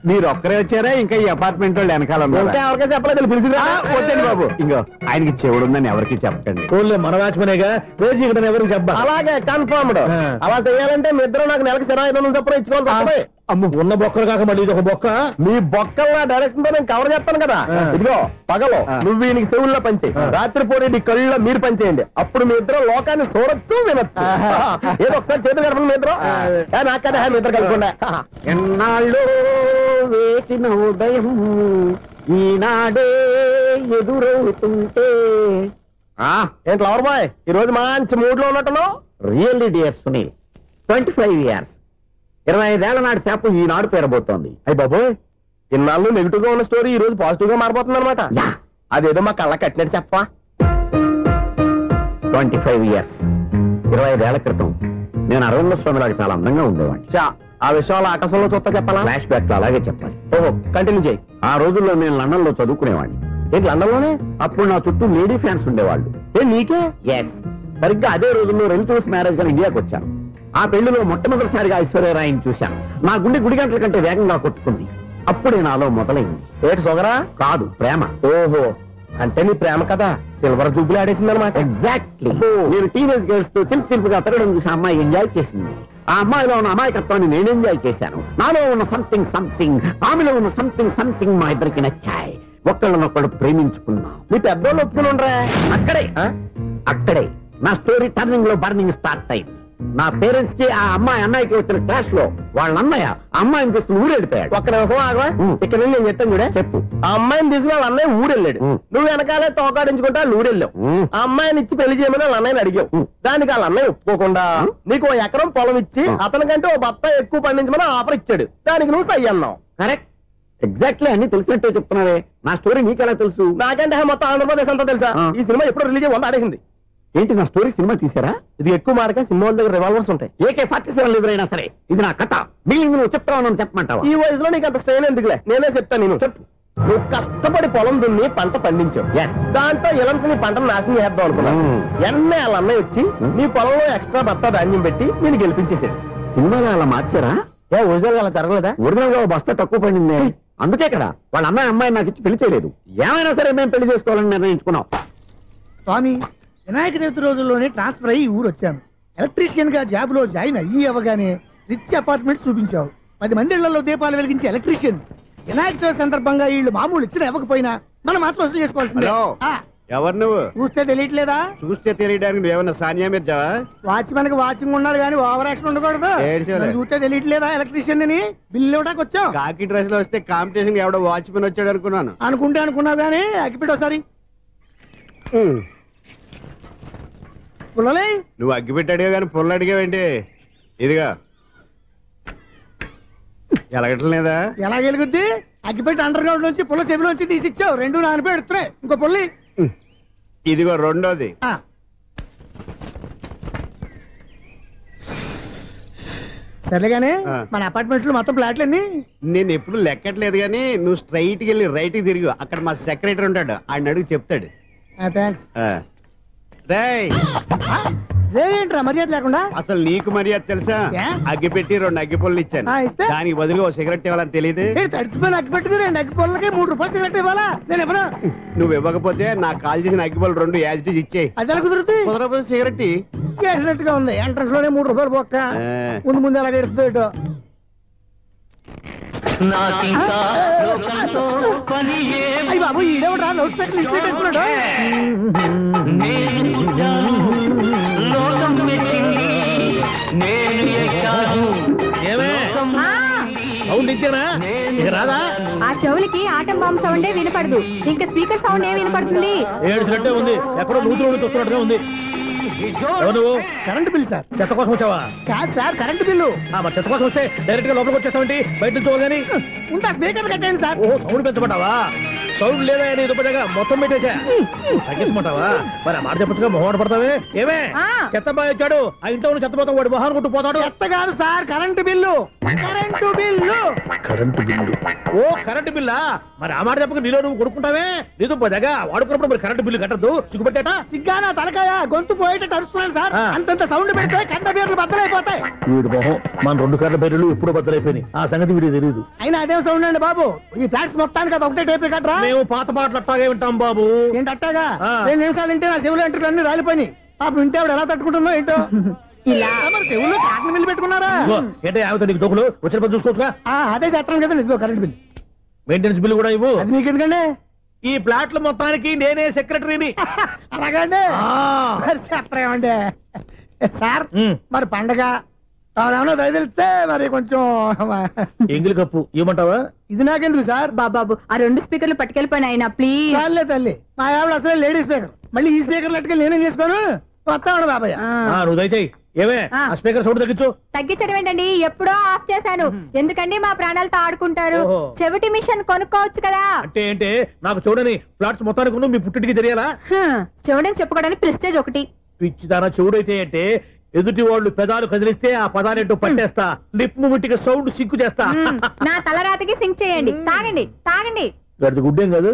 మీరు ఒక్కరే వచ్చారా? ఇంకా ఈ అపార్ట్మెంట్ వాళ్ళు వెనకాల ఎవరికీ చెప్పలేదు, పిలిచిరా. వద్దండి బాబు, ఇంకో ఆయనకి చెవుడుందని ఎవరికి చెప్పకండి. ఓన్లీ మన వాచ్మనేగా, రోజు ఇక్కడ ఎవరికి చెప్పా. అలాగే కన్ఫర్మ్డ్. అలా చేయాలంటే మీ ఇద్దరు నాకు నెలకు 2500 చొప్పున ఇచ్చుకోవాలి. అమ్మ, ఉన్న బొక్కలు కాక మళ్ళీ ఇది ఒక బొక్క. మీ బొక్కల డైరెక్షన్ తో నేను కవర్ చేస్తాను కదా. ఇదిగో పగలో నువ్వు వీనికి చెవుల్లో పనిచేయి, రాత్రిపూట నీ కళ్ళలో మీరు పనిచేయండి. అప్పుడు మీ ఇద్దరు లోకాన్ని చూడొచ్చు, వినొచ్చు. ఏదో ఒకసారి చేతులు కలపండి మీ ఇద్దరు. నాకదా మీ ఇద్దరు కలపకుండా. ఎన్నాళ్ళు వేసిన ఉదయం ఈనాడే ఎదురవుతుంటే. ఏంటి లవర్ బాయ్, ఈ రోజు మంచి మూడ్ లో ఉన్నట్టున్నావు? రియల్లీ డియర్ సునీల్, 25 years 25 ఏళ్ల నాటి చేప ఈనాడు పేరబోతోంది. అయ్యి బాబోయ్, ఇన్నాళ్ళు నెగిటివ్ గా ఉన్న స్టోరీ ఈ రోజు పాజిటివ్ గా మారిపోతుంది అనమాట. అదేదో మా కళ్ళ కట్టినట్టు చెప్పా. 25 years 25 ఏళ్ల క్రితం నేను అరవింద స్వామి లాగా చాలా అందంగా ఉండేవాడిని. ఆ విషయాలు ఆకాశంలో చూస్తా చెప్పాలా? ఫ్లాష్ బ్యాక్ లో అలాగే చెప్పాలి. ఓహో, కంటిన్యూ చేయి. ఆ రోజుల్లో నేను లండన్ లో చదువుకునేవాడిని. ఏంటి లండన్ లోనే? అప్పుడు నా చుట్టూ లేడీ ఫ్యాన్స్ ఉండేవాళ్ళు. నీకే? ఎస్, సరిగ్గా అదే రోజుల్లో రిలేటివ్స్ మ్యారేజ్ గా ఇండియాకి వచ్చాను. ఆ పెళ్లిలో మొట్టమొదటిసారిగా ఐశ్వర్యరాయని చూశాను. నా గుండె గుడి గంటల కంటే వేగంగా కొట్టుకుంది. అప్పుడే నాలో మొదలైంది. ఏటి సొగరా? కాదు, ప్రేమ. ఓహో, అంటే నీ ప్రేమ కదా సిల్వర్ జూబ్లీ ఆడేసింది అనమాట. ఎగ్జాక్ట్లీ. నేను టీనేజ్ గర్ల్స్ తో చిలుపుగా తిరగడం చూసి అమ్మాయి ఎంజాయ్ చేసింది. ఆ అమ్మాయిలో ఉన్న అమాయకత్వాన్ని నేను ఎంజాయ్ చేశాను. నాలో ఉన్న సంథింగ్ ఆమెలో ఉన్న సంథింగ్ మా ఇద్దరికి నచ్చాయి. ఒక్కళ్ళనొక్కడు ప్రేమించుకున్నాం. నీ పెద్దోళ్ళు ఒప్పుకుని ఉండరా? అక్కడే నా స్టోరీ టర్నింగ్ లో బర్నింగ్ స్టార్ట్ అయింది. నా పేరెంట్స్ కి ఆ అమ్మాయి అన్నయ్యకి వచ్చిన క్లాష్ లో వాళ్ళ అన్నయ్య అమ్మాయిని తీసుకుని ఊరెళ్ళిపోయాడు. ఒక్క నిమిషం ఆగవా, ఇక్కడ నేను చెప్తాను చూడే. చెప్పు. ఆ అమ్మాయిని తీసుకుని వాళ్ళ అన్నయ్య ఊరెళ్ళాడు. నువ్వు వెనకాలే తోకాడించుకుంటా ఊరెళ్ళావు. ఆ అమ్మాయిని ఇచ్చి పెళ్లి చేయమని వాళ్ళ అన్నయ్యని అడిగావు. దానికి వాళ్ళ అన్నయ్య ఒప్పుకోకుండా నీకు 1 ఎకరం పొలం ఇచ్చి అతనికంటే 1 బత్త ఎక్కువ పండించమని ఆఫర్ ఇచ్చాడు. దానికి నువ్వు సై అన్నావు. కరెక్ట్, ఎగ్జాక్ట్లీ అన్ని తెలిసినట్టే చెప్తున్నావే. నా స్టోరీ నీకెలా తెలుసు? నాకంటే మొత్తం ఆంధ్రప్రదేశ్ అంతా తెలుసా? ఈ సినిమా ఎప్పుడు రిలీజ్ 100 ఆడేసింది. ఏంటి నా స్టోరీ సినిమా తీసారా? ఇది ఎక్కువ మార్గా సినిమా దగ్గర రివాల్వర్స్ ఉంటాయి. AK-47 ఎదురైనా సరే ఇది నా కథ. బిల్డింగ్ నువ్వు చెప్తావు చెప్పమంటావా? ఈ వయసులో నీకు అంత స్ట్రెయిన్ ఎందుకులే, నేనే చెప్తాను. నేను చెప్పు. నువ్వు కష్టపడి పొలం దున్ని పంట పండించావు. దాంతో ఎలమ్స్ నీ పంటను నాశనం చేద్దాం అనుకున్నావు. ఎన్నే వాళ్ళ అన్నయ్య వచ్చి నీ పొలంలో ఎక్స్ట్రా బత్తా ధాన్యం పెట్టి నేను గెలిపించేసాడు. సినిమాలో అలా మార్చారా? ఒరిజినల్ అలా జరగలేదా? ఒరిజినల్ గా బస్తా తక్కువ పడింది. అందుకే కదా వాళ్ళ అమ్మాయి నాకు ఇచ్చి పెళ్లి చేయలేదు. ఏమైనా సరే మేము పెళ్లి చేసుకోవాలని నిర్ణయించుకున్నాం. స్వామి, వినాయక చవితి రోజుల్లోనే ట్రాన్స్ఫర్ అయ్యి ఊరు వచ్చాను. ఎలక్ట్రీషియన్ గా జాబ్ లో జాయిన్ అయ్యి అవగానే రిచ్ అపార్ట్మెంట్ చూపించావు. 10 మంది ఇళ్లలో దీపాలు వెలిగించే ఎలక్ట్రీషియన్. వినాయక చవితి సందర్భంగా వీళ్ళు మామూలు ఇచ్చిన ఇవ్వకపోయినా మనం మాత్రం వసూలు చేసుకోవాల్సిందే. ఎవరు నువ్వు? చూస్తే తెలియట్లేదా? చూస్తే తెలియడానికి నువ్వేమన్నా సానియా మీర్జావా? వాచ్మెన్ కి వాచింగ్ ఉండాలి కానీ ఓవర్ యాక్షన్ ఉండకూడదు. చూస్తే తెలియట్లేదా ఎలక్ట్రీషియన్ అని? బిల్లు ఇవ్వడానికి వచ్చావు. కాకి డ్రెస్ లో వస్తే కాంపిటీషన్ ఎవడో వాచ్మెన్ వచ్చాడు అనుకున్నాను. అనుకున్నావు కానీ అగ్గిపెట్టి ఒకసారి పుల్లలే. నువ్వు అగ్గిపెట్టి అడిగా కానీ పుల్ల అడిగావేంటి? ఇదిగా ఎలగటం లేదా? ఎలా వెలుగుద్ది? అగ్గిపెట్టి అండర్ గ్రౌండ్ నుంచి పుల్ల చెవిలోంచి తీసిచ్చావు. 2 నానబెట్టి ఎడుతున్నాయి. ఇంకో పుల్లి ఇదిగో రెండోది. సరేగానే మన అపార్ట్మెంట్ లో మొత్తం ఫ్లాట్లు అన్ని నేను ఎప్పుడు లెక్కట్లేదు కానీ నువ్వు స్ట్రైట్ కి వెళ్ళి రైట్ కి తిరిగి అక్కడ మా సెక్రటరీ ఉంటాడు, ఆయన అడుగు చెప్తాడు. థ్యాంక్స్. ఏంట్రా మర్యాద లేకుండా? అసలు నీకు మర్యాద తెలుసా? అగ్గి పెట్టి 2 అగ్గి పుల్లలు ఇచ్చాను. దానికి బదులుగా 1 సిగరెట్ ఇవ్వాలని తెలియదు. తడిచిపోయిన అగ్గి పెట్టుకుని 2 అగ్గి పుల్లలకి 3 రూపాయలు సిగరెట్ ఇవ్వాలా? నేను ఇవ్వను. నువ్వు ఇవ్వకపోతే నాకు కాల్ చేసిన అగ్గి పుల్లలు 2 యాజిటీస్ ఇచ్చేయి. అది ఎలా కుదురుతుంది? కుదరకపోతే సిగరెట్ చేసినట్టుగా ఉంది. ఎంట్రన్స్ లోనే 3 రూపాయలు పోక్క. ముందు ఎలా ఎడుతుంది ఇటు. అయ్యి బాబు, ఈడేవడా లౌడ్ స్పీకర్ ఇన్స్టేట్ వేసుకున్నాడు? సౌండ్ ఇచ్చానా? ఇక రాదా? ఆ చెవులకి ఆటం బాంబు సౌండే వినపడదు. ఇంకా స్పీకర్ సౌండ్ ఏ వినపడుతుంది? ఏడుసినట్టే ఉంది. ఎక్కడో నూతులు చూస్తున్నట్టుగా ఉంది. నువ్వు కరెంట్ బిల్ సార్. చెత్త కోసం వచ్చావా? కాదు సార్, కరెంట్ బిల్లు. మరి చెత్త కోసం వస్తే డైరెక్ట్ గా లోపలికి వచ్చేస్తామంటే బయట నుంచి కానీ ఉంటా. స్పీకర్ కట్టండి సార్. ఓ సౌండ్ పెంచమంటావా? సౌండ్ లేదా నీ దుప్పటగా మొత్తం పెట్టేసా. తగ్గించమంటావా? మరి ఆ మాట చెప్పచ్చుగా మొహమాట పడతావే. ఏమే చెత్త బాగా వచ్చాడు, ఆ ఇంట్లో ఉన్న చెత్త పోతాం, వాడు మొహాన్ని కొట్టు పోతాడు. చెత్త కాదు sir, current bill. Current bill. Current bill. ఓ కరెంటు బిల్లా? మరి ఆ మాట చెప్పక నీలో నువ్వు కొడుకుంటావే. నీ దుప్పటగా వాడుకున్నప్పుడు మరి కరెంటు బిల్లు కట్టద్దు. సిగ్గుపెట్టాట? సిగ్గానా తలకాయ? గొంతు పోయేటట్టు అరుస్తున్నాను సార్. అంతంత సౌండ్ పెడితే కంట బీర్లు బద్దలైపోతాయి. వీడు మొహం మన 2 కర్ల బీర్లు ఎప్పుడో బద్దలైపోయినాయి. ఆ సంగతి వీడికి తెలియదు. అయినా అదేం సౌండ్ అండి బాబు? ఈ ఫ్లాట్స్ మొత్తానికి అది ఒకటే టైప్ కట్టరా? మేము పాత పాటలు అట్టాగే వింటాం బాబు. ఏంటి అట్టాగా? 2 నిమిషాలు వింటే నా చెవులు ఎంటర్ అన్ని రాలిపోయినాయి. పాపం వింటే ఆవిడ ఎలా తట్టుకుంటుందో ఏంటో. ఇలా మరి చెవుల్లో కాటన్ బిల్లు పెట్టుకున్నారా? ఏంటో ఆమెతో నీకు జోకులు వచ్చిన పని చూసుకోవచ్చుగా. అదే చేస్తాను కదా. ఇదిగో కరెంట్ బిల్. మెయింటెనెన్స్ బిల్లు కూడా ఇవ్వు. అది మీకు ఎందుకండి? ఈ ప్లాట్ల మొత్తానికి నేనే సెక్రటరీని. అలాగండి. చెప్పరేమండి సార్? మరి పండగ ఏమన్నా దయదలిస్తే మరి కొంచెం ఎంగిలి కప్పు ఇవ్వమంటావా? ఇది నాకెందుకు సార్? బాబాబు ఆ 2 స్పీకర్లు పట్టుకెళ్ళిపోయిన ఆయన ప్లీజ్. చాలే తల్లి, మా ఆవిడ అసలే లేడీ స్పీకర్. మళ్ళీ ఈ స్పీకర్లు అట్టుకెళ్ళి నేనేం చేసుకోను? వస్తాడు బాబాయ్. నువ్వు దయచేయి. ఏమే ఆ స్పీకర్ సౌండ్ తగ్గించు. తగ్గించడం ఏంటండి? ఎప్పుడో ఆఫ్ చేశాను. ఎందుకండి మా ప్రాణాలతో ఆడుకుంటారు? చెవిటి మిషన్ కొనుక్కోవచ్చు కదా. అంటే ఏంటే నాకు చూడని ఫ్లాట్స్ మొత్తానికి మీ పుట్టింటికి తెలియాలా? చెవుడని చెప్పుకోవడానికి ప్రెస్టేజ్ ఒకటి. పిచ్చి తన చెవుడైతే అంటే ఎదుటి వాళ్ళు పెదాలు కదిలిస్తే ఆ పదాలేంటో పట్టేస్తా. లిప్ ముట్టికి సౌండ్ సింకు చేస్తా. నా తలరాతకి సింక్ చేయండి. తాగండి తాగండి. గడిది గుడ్డేం కాదు.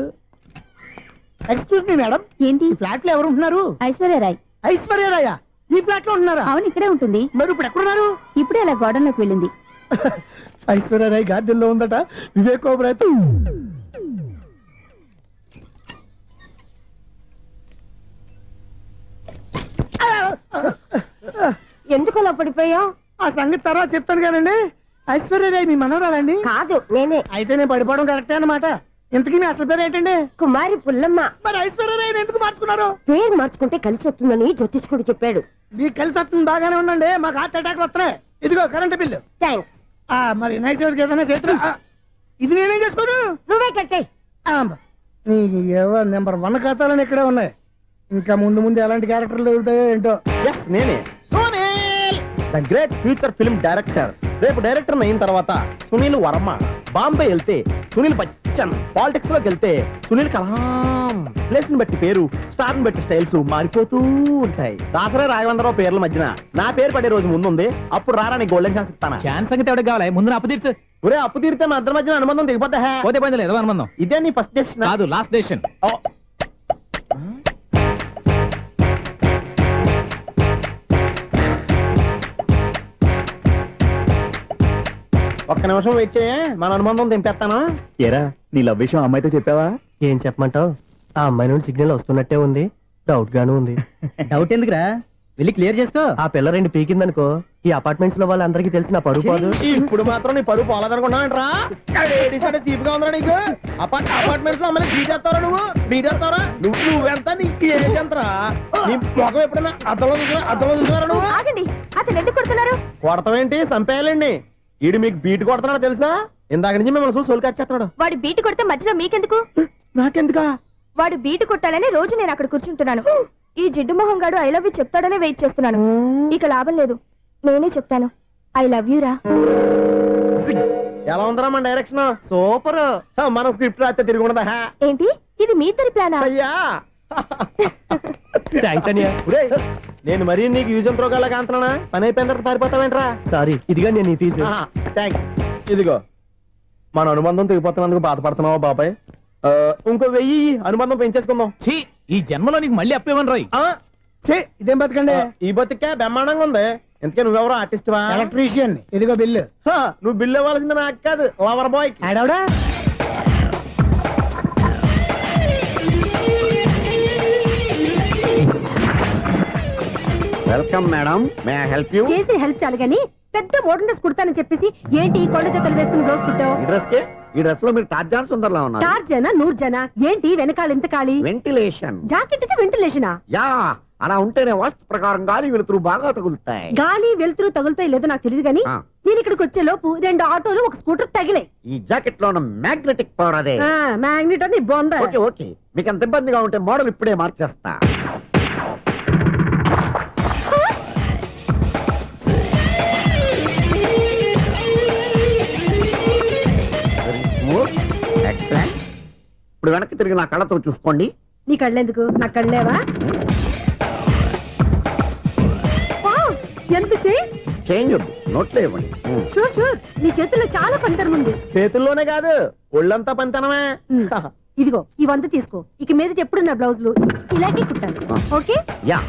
ఎక్స్క్యూజ్ మీ మేడం, ఏంటి ఫ్లాట్ లో ఎవరు ఉంటున్నారు? ఐశ్వర్యరాయ్. ఐశ్వర్యరాయ ఈ ఫ్లాట్ లో ఉంటున్నారా? అవును, ఇక్కడే ఉంటుంది. మరి ఇప్పుడు ఎక్కడున్నారు? ఇప్పుడే అలా గోడంలోకి వెళ్ళింది. ఐశ్వర్యరాయ్ గార్డెన్ లో ఉందట. వివేక్ ఓబరాయ్ ఎందుకు అలా పడిపోయా? ఆ సంగతి తర్వాత చెప్తాను కానండి. ఐశ్వర్యరాయ్ మీ మనవరాలండి? కాదు, నేనే. అయితే నేను పడిపోవడం కరెక్టే అన్నమాట. ఇంతకీ మీ అసలు పేరు ఏంటండి? కుమారి పుల్లమ్మ. మరి ఐశ్వర్యరాయ్ ఎందుకు మార్చుకున్నారు? పేరు మార్చుకుంటే కలిసి వస్తుందని జ్యోతిష్కుడు చెప్పాడు. మీకు కలిసి వస్తుంది, బాగానే ఉండండి. మాకు హార్ట్ అటాక్ వస్తున్నాయి. ఇదిగో కరెంట్ బిల్లు. థ్యాంక్స్. మరి నైట్ ఏదైనా చేస్తా. ఇది నేనేం చేసుకోను? నువ్వే కట్టే. నెంబర్ 1 ఖాతాలని ఇక్కడే ఉన్నాయి. ఇంకా ముందు ముందు ఎలాంటి క్యారెక్టర్లు దొరుకుతాయో ఏంటో. ఎస్, నేనే the great future film director. రేపు డైరెక్టర్ అయిన తర్వాత సునీల్ వర్మ బాంబే వెళ్తే సునీల్ బచ్చన్. పాలిటిక్స్ లోకి వెళ్తే సునీల్ కలాం. ప్లేస్ ని బట్టి పేరు, స్టార్ ని బట్టి స్టైల్స్ మారిపోతూ ఉంటాయి. దాసరా రాఘవేంద్రరావు పేర్ల మధ్యన నా పేరు పడే రోజు ముందుంది. అప్పుడు రారా నీ గోల్డెన్ ఛాన్స్ ఇస్తానా? ఛాన్స్ సంగతి ఎవరికి కావాలి? ముందు అప్పు తీర్చు. ఒరే అప్పు తీరితే మన ఇద్దరి మధ్యన అనుబంధం దిగిపోతా. పోతే పోయింది లేదు అనుబంధం. ఇదే నీ ఫస్ట్ డెస్టినేషన్ కాదు, లాస్ట్ డెసిషన్. ఒక్క నిమిషం వెయిట్ చేయ, మన అనుబంధం దింపేస్తాను. ఏరా నీ లవ్ విషయం అమ్మాయితో చెప్పావా? ఏం చెప్పమంటావు? ఆ అమ్మాయి నుండి సిగ్నల్ వస్తున్నట్టే ఉంది, డౌట్ గాను ఉంది. డౌట్ ఎందుకురా, వెళ్ళి క్లియర్ చేసుకో. ఆ పిల్ల రెండు పీకిందనుకో ఈ అపార్ట్మెంట్స్ లో వాళ్ళందరికీ తెలిసిన పరువు పోదు. ఇప్పుడు మాత్రం నీ పరువు పోలేదనుకున్నావంటరా? సీపుగా ఉందా నీకు? అపార్ట్మెంట్స్ లో అమ్మని బీటేస్తారా? నువ్వెంత నీకు ఏంటంతరా? నీ మొఖం ఎప్పుడైనా అద్దంలో చూసారా నువ్వు? ఆగండి, అతను ఎందుకు కొడుతున్నారు? కొడతావేంటి? చంపేయాలండి. ఈడు మీకు బీట్ కొడుతున్నాడు తెలుసా? ఇందాక నుంచి మిమ్మల్ని చూసి సోల్ కచ్చేస్తున్నాడు. వాడు బీటు కొడితే మధ్యలో మీకెందుకు? నాకెందుకా? వాడు బీటు కొట్టాలని రోజు నేను అక్కడ కూర్చుంటున్నాను. ఈ జిడ్డు మొహం గాడు ఐ లవ్ యూ చెప్తాడనే వెయిట్ చేస్తున్నాను. ఇక లాభం లేదు, నేనే చెప్తాను ఐ లవ్ యూ రా. ఎలా ఉందరా మన డైరెక్షన్? సూపర్. మన స్క్రిప్ట్ రాస్తే తిరిగి ఉండదా? ఏంటి ఇది మీ ఇద్దరి ప్లానా? అయ్యా నేను మరీ నీకు యూజ్ త్రోగాలా కాంతనా? పని అయిపోయిన తర్వాత పారిపోతావేంట్రా? సారీ, ఇదిగా నేను తీసు. థ్యాంక్స్. ఇదిగో మన అనుబంధం తెగిపోతున్నందుకు బాధపడుతున్నావా బాబాయ్? ఇంకో 1000 అనుబంధం పెంచేసుకుందాం. ఈ జన్మలో నీకు మళ్ళీ అప్పేమని రాయి. ఇదేం బతకండి? ఈ బతికే బ్రహ్మాండంగా ఉంది. ఎందుకే నువ్వెవరో ఆర్టిస్ట్ వా? ఎలక్ట్రీషియన్. ఇదిగో బిల్లు. నువ్వు బిల్లు ఇవ్వాల్సింది నాకు కాదు, లవర్ బాయ్. ఆడవడా? Welcome madam, may I help you? చేసి హెల్ప్ చాలు గానీ పెద్ద మోడల్ డ్రెస్ కుడతానని చెప్పేసి ఏంటి కొండ జతలు వేసుకుని రోజు కుట్టావు? ఈ డ్రెస్ లో మీరు టార్జాన్ సుందర్లా ఉన్నారు. టార్జనా నూర్జనా ఏంటి? వెనకాల ఎంత ఖాళీ? వెంటిలేషన్. జాకెట్ కి వెంటిలేషనా? యా, అలా ఉంటేనే వాస్తు ప్రకారం గాలి వెలుతురు బాగా తగులుతాయి. గాలి వెలుతురు తగులుతాయి లేదో నాకు తెలియదు గానీ నేను ఇక్కడికి వచ్చే లోపు 2 ఆటోలు ఒక స్కూటర్ తగిలే. ఈ జాకెట్ లో ఉన్న మ్యాగ్నెటిక్ పవర్ అదే. మ్యాగ్నెట్ అని బొంద. ఓకే, మీకు అంత ఇబ్బందిగా ఉంటే మోడల్ ఇప్పుడే మార్చేస్తా. ఎక్సలెంట్. ఇప్పుడు వెనక్కి తిరిగి నా కళ్ళతో చూసుకోండి. నీ కళ్ళెందుకు? నా కళ్ళేవా? ఎంత చేంజ్ వద్దు, నోట్లో ఇవ్వండి. షూర్, నీ చేతుల్లో చాలా పంతరం ఉంది. చేతుల్లోనే కాదు ఒళ్ళంతా పంతనమే. ఇదిగో ఈ 100 తీసుకో. ఇక మీద ఎప్పుడు నా బ్లౌజులు ఇలాగే కుట్టాను. ఓకే? యా,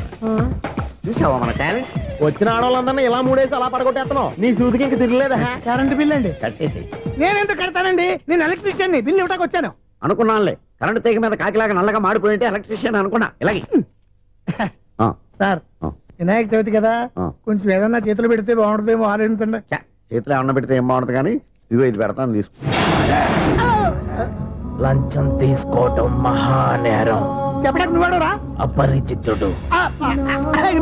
చూసావా మన టాలెంట్? వచ్చిన ఆడవాళ్ళందరినీ ఇలా మూడేసి అలా పడగొట్టేస్తున్నావు. నీ సూదికి ఇంక తిరగలేదా? కరెంట్ బిల్ అండి. కట్టేసి. నేనెందుకు కడతానండి? నేను ఎలక్ట్రీషియన్. బిల్లు ఇవ్వడానికి వచ్చాను. అనుకున్నానులే, కరెంట్ తీగ మీద కాకిలాగా నల్లగా మాడిపోయింటే ఎలక్ట్రీషియన్ అనుకున్నా. ఇలాగే సార్, వినాయక చవితి కదా, కొంచెం ఏదన్నా చేతులు పెడితే బాగుంటుందేమో ఆలోచించండి. చేతిలో ఏమన్నా పెడితే ఏం బాగుంటుంది కానీ ఇదిగో ఇది పెడతాను, తీసుకో. లంచం తీసుకోవటం మహానేరం. చెప్పడానికి నువ్వాడరా? అపరిచితుడు.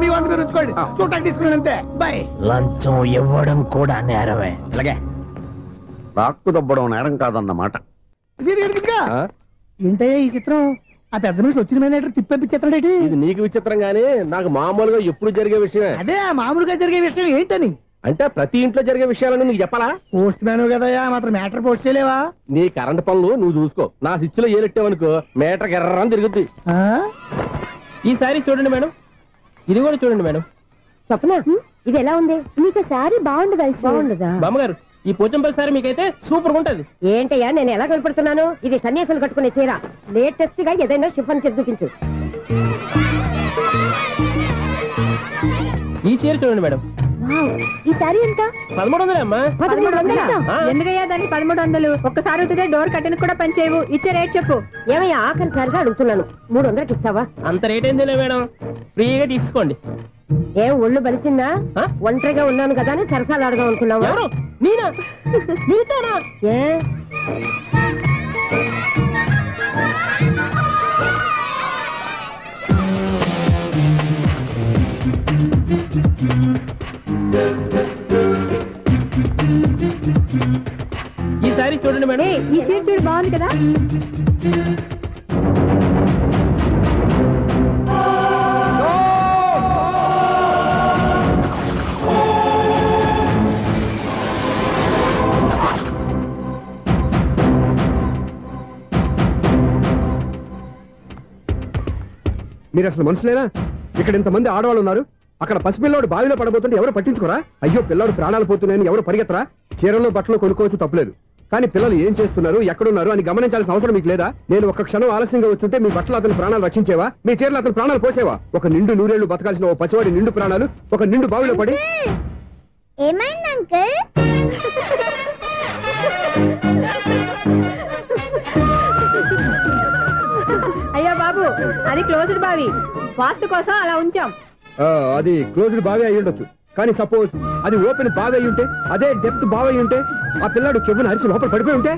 మీ వంట మీరు ఉంచుకోండి, చూడటానికి తీసుకున్నాను అంతే. బాయ్. లంచం ఇవ్వడం కూడా నేరమే. ఇలాగే రాక్కు దబ్బడం నేరం కాదన్నమాట. ఏంటయ్యా ఈ చిత్రం? ఆ పెద్ద నుంచి వచ్చిన మేనేటర్ తిప్పించేస్తాడేంటి? ఇది నీకు విచిత్రం గానీ నాకు మామూలుగా ఎప్పుడు జరిగే విషయమే. అదే మామూలుగా జరిగే విషయం ఏంటని? అంటే ప్రతి ఇంట్లో జరిగే విషయాలను నీకు చెప్పాలా? పోస్ట్ మ్యాన్ కదయ్యా, మాత్రం మ్యాటర్ పోస్ట్ చేయలేవా? నీ కరెంట్ పనులు నువ్వు చూసుకో. నా స్విచ్ లో ఏలెట్టావనుకో మీటర్ ఎర్రని తిరుగుద్ది. ఈసారి చూడండి మేడం, ఇది కూడా చూడండి మేడం. చెప్పనా? ఇది ఎలా ఉంది? నీకు సారీ బాగుండదా? బాగుండదా? బామ్మగారు, ఈ పోచంపల్లి సారీ మీకైతే సూపర్ ఉంటుంది. ఏంటయ్యా నేను ఎలా కనపడుతున్నాను? ఇది సన్యాసులు కట్టుకునే చీర. లేటెస్ట్ గా ఏదైనా షిఫన్ చేసి చూపించు. ఈ చీర చూడండి మేడం. ఈ సారీ ఎంత? 1300 అమ్మా. 1300? ఎందుకయ్యా దాన్ని 1300? ఒక్కసారి అవుతుందే డోర్ కట్టెన్ కూడా పని చేయవు. ఇచ్చే రేట్ చెప్పు. ఏమయ్యా ఆఖరిసారిగా అడుగుతున్నాను, 300కి ఇస్తావా? అంత రేట్ ఏంది మేడం, ఫ్రీగా తీసుకోండి. ఏం ఒళ్ళు బలిసిందా? ఒంటరిగా ఉన్నాను కదా అని సరసాలు అడదాం అనుకున్నావా? నేనా? నీతోనా? ఏ ఈ సారీ చూడండి మేడం. ఈ చీర చూడు, బాగుంది కదా? మీరు అసలు మనుషులేనా? ఇక్కడ ఇంతమంది ఆడవాళ్ళు ఉన్నారు, అక్కడ పసిపిల్లాడు బావిలో పడబోతుంటే ఎవరు పట్టించుకోరా? అయ్యో పిల్లాడు ప్రాణాలు పోతున్నాయని ఎవరు పరిగెత్తరా? చీరలో బట్టలు కొనుక్కోవచ్చు తప్పులేదు, కానీ పిల్లలు ఏం చేస్తున్నారు, ఎక్కడున్నారు అని గమనించాల్సిన అవసరం మీకు లేదా? నేను ఒక క్షణం ఆలస్యంగా వచ్చుంటే మీ బట్టలు అతని ప్రాణాలు రక్షించేవా? మీ చీరలు అతని ప్రాణాలు పోసేవా? ఒక నిండు నూరేళ్లు బతకాల్సిన ఓ పసివాడి నిండు ప్రాణాలు ఒక నిండు బావిలో పడి. ఏమైంది అంకుల్? అయ్యో బాబు, అది క్లోజ్డ్ బావి, వాస్తు కోసం అలా ఉంచాం. అది క్లోజ్డ్ బావి అయి ఉండొచ్చు, కానీ సపోజ్ అది ఓపెన్ బావి అయి ఉంటే, అదే డెప్త్ బావి అయి ఉంటే, ఆ పిల్లాడు చెవును అరిచి లోపల పడిపోయి ఉంటే?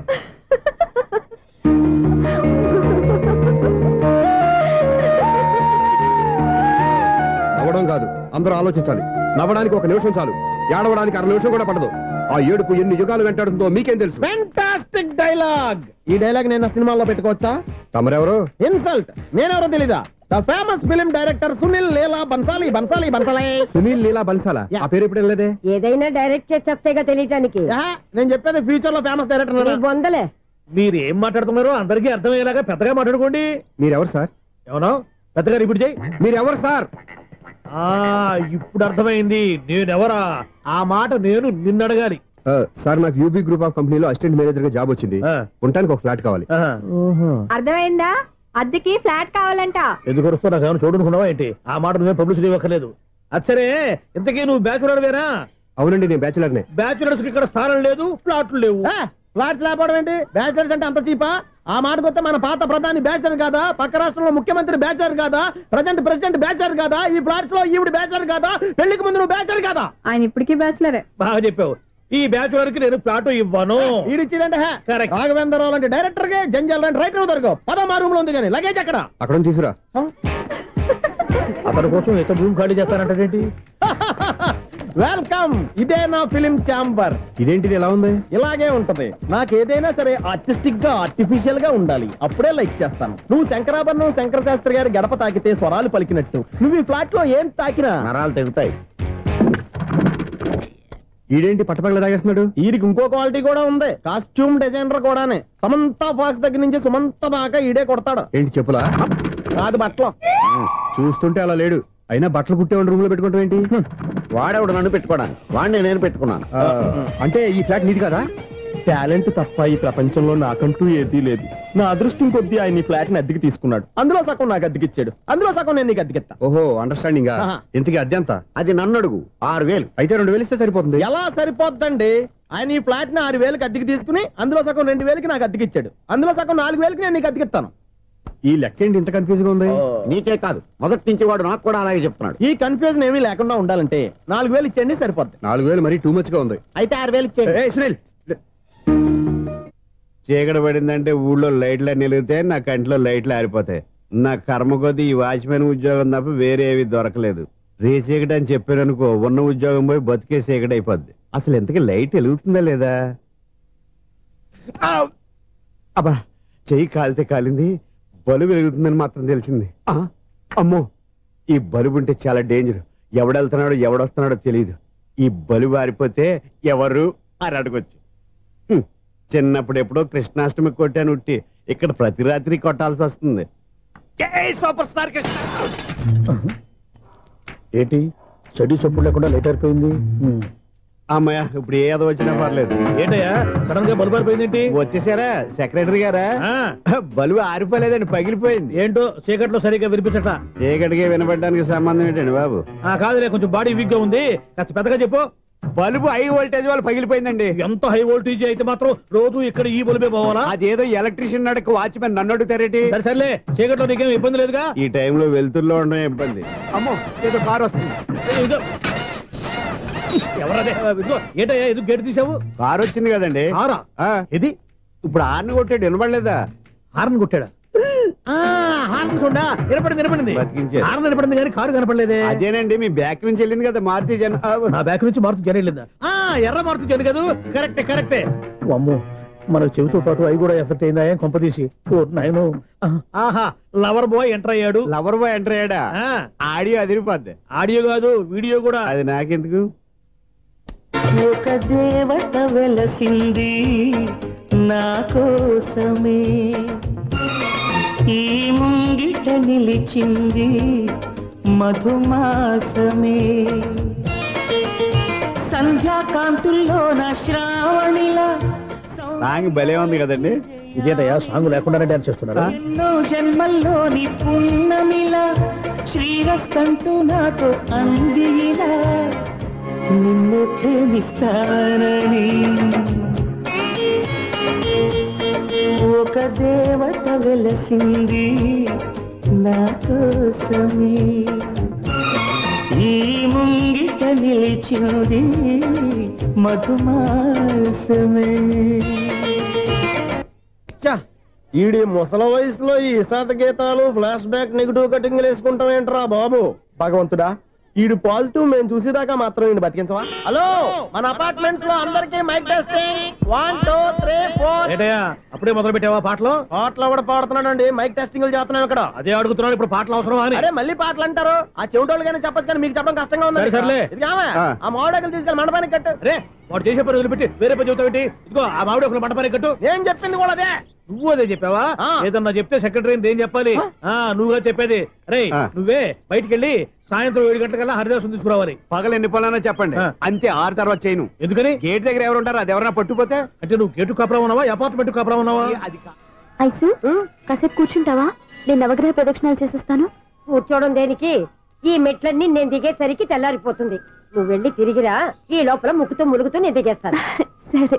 నవ్వడం కాదు, అందరూ ఆలోచించాలి. నవ్వడానికి ఒక నిమిషం చాలు, ఏడవడానికి 6 నిమిషం కూడా పడదు. ఆ ఏడుపు ఎన్ని యుగాలు వెంటాడుతుందో మీకేం తెలుసు? Fantastic dialogue. ఈ డైలాగ్ నేను సినిమాలో పెట్టుకోవచ్చా? తమరెవరు? ఇన్సల్ట్. నేనెవరో తెలీదా? The famous film director Sunil Leela Bansali. Sunil Leela బన్సాలా? ఆ పేరు ఇప్పుడు లేదే. ఏదైనా డైరెక్ట్ చేసేగా తెలియటానికి. నేను చెప్పేది ఫ్యూచర్ లో ఫేమస్ డైరెక్టర్. బొందలే. మీరు ఏం మాట్లాడుతున్నారో అందరికీ అర్థమయ్యేలాగా పెద్దగా మాట్లాడుకోండి. మీరెవరు సార్? ఎవరో పెద్దగా రిపీట్ చేయి. మీరెవరు సార్? ఇప్పుడు అర్థమైంది నేనెవరా. ఆ మాట నేను నిన్ను అడగాలి. సార్, నాకు యూబీ గ్రూప్ ఆఫ్ కంపెనీలో అసిస్టెంట్ మేనేజర్ గా జాబ్ వచ్చింది. ఉండడానికి ఒక ఫ్లాట్ కావాలి. అర్థమైందా? అద్దెకి ఫ్లాట్ కావాలంట. ఎందుకు వస్తా నాకు ఏమైనా చూడనుకున్నావా ఏంటి? ఆ మాట నువ్వే పబ్లిసిటీ ఇవ్వక్కర్లేదు. అచ్చరే, ఇంతకీ నువ్వు బ్యాచులర్ వేరా? అవునండి, నేను బ్యాచులర్నే. బ్యాచులర్స్ కి ఇక్కడ స్థానం లేదు, ఫ్లాట్లు లేవు. ఫ్లాట్స్ లేకపోవడం ఏంటి? బ్యాచులర్స్ అంటే అంత చీపా? ఆ మాటకొస్తే మన పాత ప్రధాని బ్యాచులర్ కాదా? పక్క రాష్ట్రంలో ముఖ్యమంత్రి బ్యాచులర్ కాదా? ప్రెసిడెంట్ బ్యాచులర్ కాదా? ఈ ఫ్లాట్స్ లో ఈవిడ బ్యాచులర్ కాదా? పెళ్లికి ముందు నువ్వు బ్యాచులర్ కాదా? ఆయన ఇప్పటికీ బ్యాచులరే. బాగా చెప్పావు. ఈ బ్యాచులర్ కి నేను ఫ్లాట్ ఇవ్వను. ఈడిచ్చిందంటే రాఘవేంద్రరావు లాంటి డైరెక్టర్ కి జంజాల్ లాంటి రైటర్ దొరకవు. 13 రూమ్ లో ఉంది కానీ లగేజ్ అక్కడ తీసుకురా. అతని కోసం ఎంత రూమ్ ఖాళీ చేస్తానంటే వెల్కమ్. ఇదే నా ఫిలిం ఛాంబర్. ఇదేంటిది ఎలా ఉంది? ఇలాగే ఉంటది. నాకు ఏదైనా సరే ఆర్టిస్టిక్ గా ఆర్టిఫిషియల్ గా ఉండాలి, అప్పుడే లైక్ చేస్తాను. నువ్వు శంకరాభరణం శంకర శాస్త్రి గారి గడప తాకితే స్వరాలు పలికినట్టు నువ్వు ఈ ఫ్లాట్ లో ఏం తాకినా నరాలు తెగుతాయి. ఈడేంటి పట్టపగల తాగేస్తున్నాడు? వీడికి ఇంకో క్వాలిటీ కూడా ఉంది. కాస్ట్యూమ్ డిజైనర్ కూడానే. సమంత ఫాక్స్ దగ్గర నుంచి సుమంత దాకా ఈడే కొడతాడు. ఏంటి చెప్పులా? కాదు, బట్టలు. చూస్తుంటే అలా లేడు. అయినా బట్టలు కుట్టేవాడి రూమ్ లో పెట్టుకుంటాం ఏంటి? వాడేవాడు నన్ను పెట్టుకోవడానికి, వాడిని నేను పెట్టుకున్నాను. అంటే ఈ ఫ్లాట్ నీది కదా? టాలెంట్ తప్ప ఈ ప్రపంచంలో నాకంటూ ఏదీ లేదు. నా అదృష్టం కొద్దీ ఆయన ఈ ఫ్లాట్ ని అద్దెకి తీసుకున్నాడు. అందులో సగం నాకు అద్దెకిచ్చాడు, అందులో సగం నేను నీకు అద్దెకిస్తా. ఓహో, అండర్స్టాండింగ్. ఇంతకీ అద్దె ఎంత? అది నన్ను అడుగు. 6000. అయితే 2000 ఇస్తే సరిపోతుంది. ఎలా సరిపోద్దండి? ఆయన ఈ ఫ్లాట్ ని 6000కి అద్దెకి తీసుకుని అందులో సగం 2000కి నాకు అద్దెకిచ్చాడు, అందులో సగం 4000కి నేను నీకు అద్దెకిస్తాను. ఈ లెక్క ఏంటి ఇంత కన్ఫ్యూజ్ గా ఉంది? నీకే కాదు, మొదటి నుంచి వాడు నాకు కూడా అలాగే చెప్తున్నాడు. ఈ కన్ఫ్యూజన్ ఏమీ లేకుండా ఉండాలంటే 4000 ఇచ్చేయండి, సరిపోద్ది. 4000 మరీ టూ మచ్ గా ఉంది. అయితే 6000 ఇచ్చేయండి. సునీల్, చీకటి పడిందంటే ఊళ్ళో లైట్లు నిలిగితే నా కంటిలో లైట్లు ఆరిపోతాయి. నా కర్మ కొద్దీ ఈ వాచ్మెన్ ఉద్యోగం తప్ప వేరే ఏవి దొరకలేదు. రేసీకటి అని చెప్పారనుకో, ఉన్న ఉద్యోగం పోయి బతికే చీకటి అయిపోద్ది. అసలు ఇంతకీ లైట్ వెలుగుతుందా లేదా? అబ్బా, చెయ్యి కాలితే కాలింది, బలుబు వెలుగుతుందని మాత్రం తెలిసింది. అమ్మో, ఈ బలుబు ఉంటే చాలా డేంజర్. ఎవడెళ్తున్నాడో ఎవడొస్తున్నాడో తెలియదు. ఈ బలుబు ఆరిపోతే ఎవరు అని అడగొచ్చు. చిన్నప్పుడు ఎప్పుడో కృష్ణాష్టమి కొట్టాను ఉట్టి, ఇక్కడ ప్రతి రాత్రి కొట్టాల్సి వస్తుంది. Super star Krishna. ఏంటి చెడు చెప్పుడు లేకుండా లేట్ అయిపోయింది? అమ్మాయ, ఇప్పుడు ఏదో వచ్చినా పర్లేదు. ఏంటయ్యా సడన్ గా బల్బు ఆరిపోయింది ఏంటి? వచ్చేసారా సెక్రటరీ గారా? బలుబు ఆరిపోలేదండి, పగిలిపోయింది. ఏంటో చీకట్లో సరిగ్గా వినిపించట. చీకటికి వినపడడానికి సంబంధం ఏంటండి బాబు? కాదులే, కొంచెం బాడీ వీక్ గా ఉంది, కాస్త పెద్దగా చెప్పు. బల్బు హై వోల్టేజ్ వాళ్ళు పగిలిపోయిందండి. ఎంత హై వోల్టేజ్ అయితే మాత్రం రోజు ఇక్కడ ఈ బల్బే పోవాలా? అదేదో ఎలక్ట్రీషియన్ నడక వాచ్మెన్ నన్ను అడుగుతారేటి? సర్లే, చీకట్లో నీకేం ఇబ్బంది లేదుగా? ఈ టైంలో వెళ్తుల్లో ఉండడం ఇబ్బంది. అమ్మో, ఏదో కారు వస్తుంది. ఎవరదే? ఏంటయ్యా ఎందుకు గేటు తీసావు? కారు వచ్చింది కదండి. ఇది ఇప్పుడు హార్న్ కొట్టాడు, వినపడలేదా? హార్న్ కొట్టాడా? హార్న్ చూడా వినపడింది. హార్న్ వినపడింది కానీ కారు కనపడలేదే. అదేనండి, మీ బ్యాక్ నుంచి వెళ్ళింది కదా మారుతి జన. నా బ్యాక్ నుంచి మారుతి జన వెళ్ళిందా? ఎర్ర మారుతి జన కదా? కరెక్టే. అమ్మో, మన చెవితో పాటు అవి కూడా ఎఫెక్ట్ అయిందా? ఏం కొంపదీసి? ఆహా, లవర్ బాయ్ ఎంటర్ అయ్యాడు. లవర్ బాయ్ ఎంటర్ అయ్యాడా? ఆడియో అదిరిపోద్ది. ఆడియో కాదు, వీడియో కూడా. అది నాకెందుకు? ఒక దేవత వెలసింది నా కోసమే, ఈ ముంగిట నిలిచింది మధుమాసమే సంధ్యాకాంతుల్లోన శ్రావణిలా సాంగ్ భలే ఉంది కదండి. ఇదేంటయ్యా సాంగ్ లేకుండానే డాన్స్ చేస్తున్నారా? ఎన్నో జన్మల్లోని పున్నమిలా శ్రీరస్తంటూ నాతో అందిలా నిన్ను ప్రేమిస్తానని ఒక దేవత వెలసింది నా కోసమే ఈ ముంగిట నిలిచింది మధుమాసమే. ఈడి ముసల వయసులో ఈ ఇసాత గీతాలు ఫ్లాష్ బ్యాక్ నెగిటివ్ కటింగ్ వేసుకుంటాం ఏంట్రా బాబు? భగవంతుడా, ఈడు పాజిటివ్ మేము చూసేదాకా మాత్రం ఈయన బతికించవా? హలో, మన అపార్ట్మెంట్స్ లో అందరికి మైక్ టెస్టింగ్ 1 2 3 4. ఏంటయ్యా అప్పుడే మొదలు పెట్టావా పాటలు? పాటలు కూడా పాడుతున్నాడు అండి, మైక్ టెస్టింగ్ చేస్తున్నాం ఇక్కడ. అదే అడుగుతున్నాడు, ఇప్పుడు పాటలు అవసరమా అని. అరే మళ్ళీ పాటలు అంటారు, ఆ చెవిటోళ్ళు కానీ చెప్పచ్చు కానీ మీకు చెప్పడం కష్టంగా ఉంది. సర్లే. ఇది ఆ మామిడాకులు తీసుకెళ్ళి మండపానికి కట్టు. రే వాడు చేసే పని వదిలిపెట్టి వేరే పని చెబుతావు ఏంటి? ఇదిగో ఆ మామిడి ఒకరు మంటపానికి కట్టు. నేను చెప్పింది కూడా అదే. నువ్వు అదే చెప్పావా? ఏదన్నా చెప్తే సెక్రటరీ ఏం చెప్పాలి? నువ్వుగా చెప్పేది. రే నువ్వే బయటికి వెళ్ళి సాయంత్రం 7 గంటలకల్లా హరిదాసం తీసుకురావాలి. పగలు ఎన్ని పనులైనా చెప్పండి, అంతే 6 తర్వాత చేయను. ఎందుకని? గేట్ దగ్గర ఎవరు ఉంటారు, అది ఎవరైనా పట్టుపోతే. అంటే నువ్వు గేటు కాపురా ఉన్నావా, అపార్ట్మెంట్ కాపురా ఉన్నావా? ఐసు కాసేపు కూర్చుంటావా? నేను నవగ్రహ ప్రదక్షిణాలు చేసేస్తాను. కూర్చోవడం దేనికి? ఈ మెట్లన్నీ నేను దిగేసరికి తెల్లారిపోతుంది. నువ్వు వెళ్ళి తిరిగిరా, ఈ లోపల ముక్కుతూ ములుగుతూ నేను దిగేస్తాను. సరే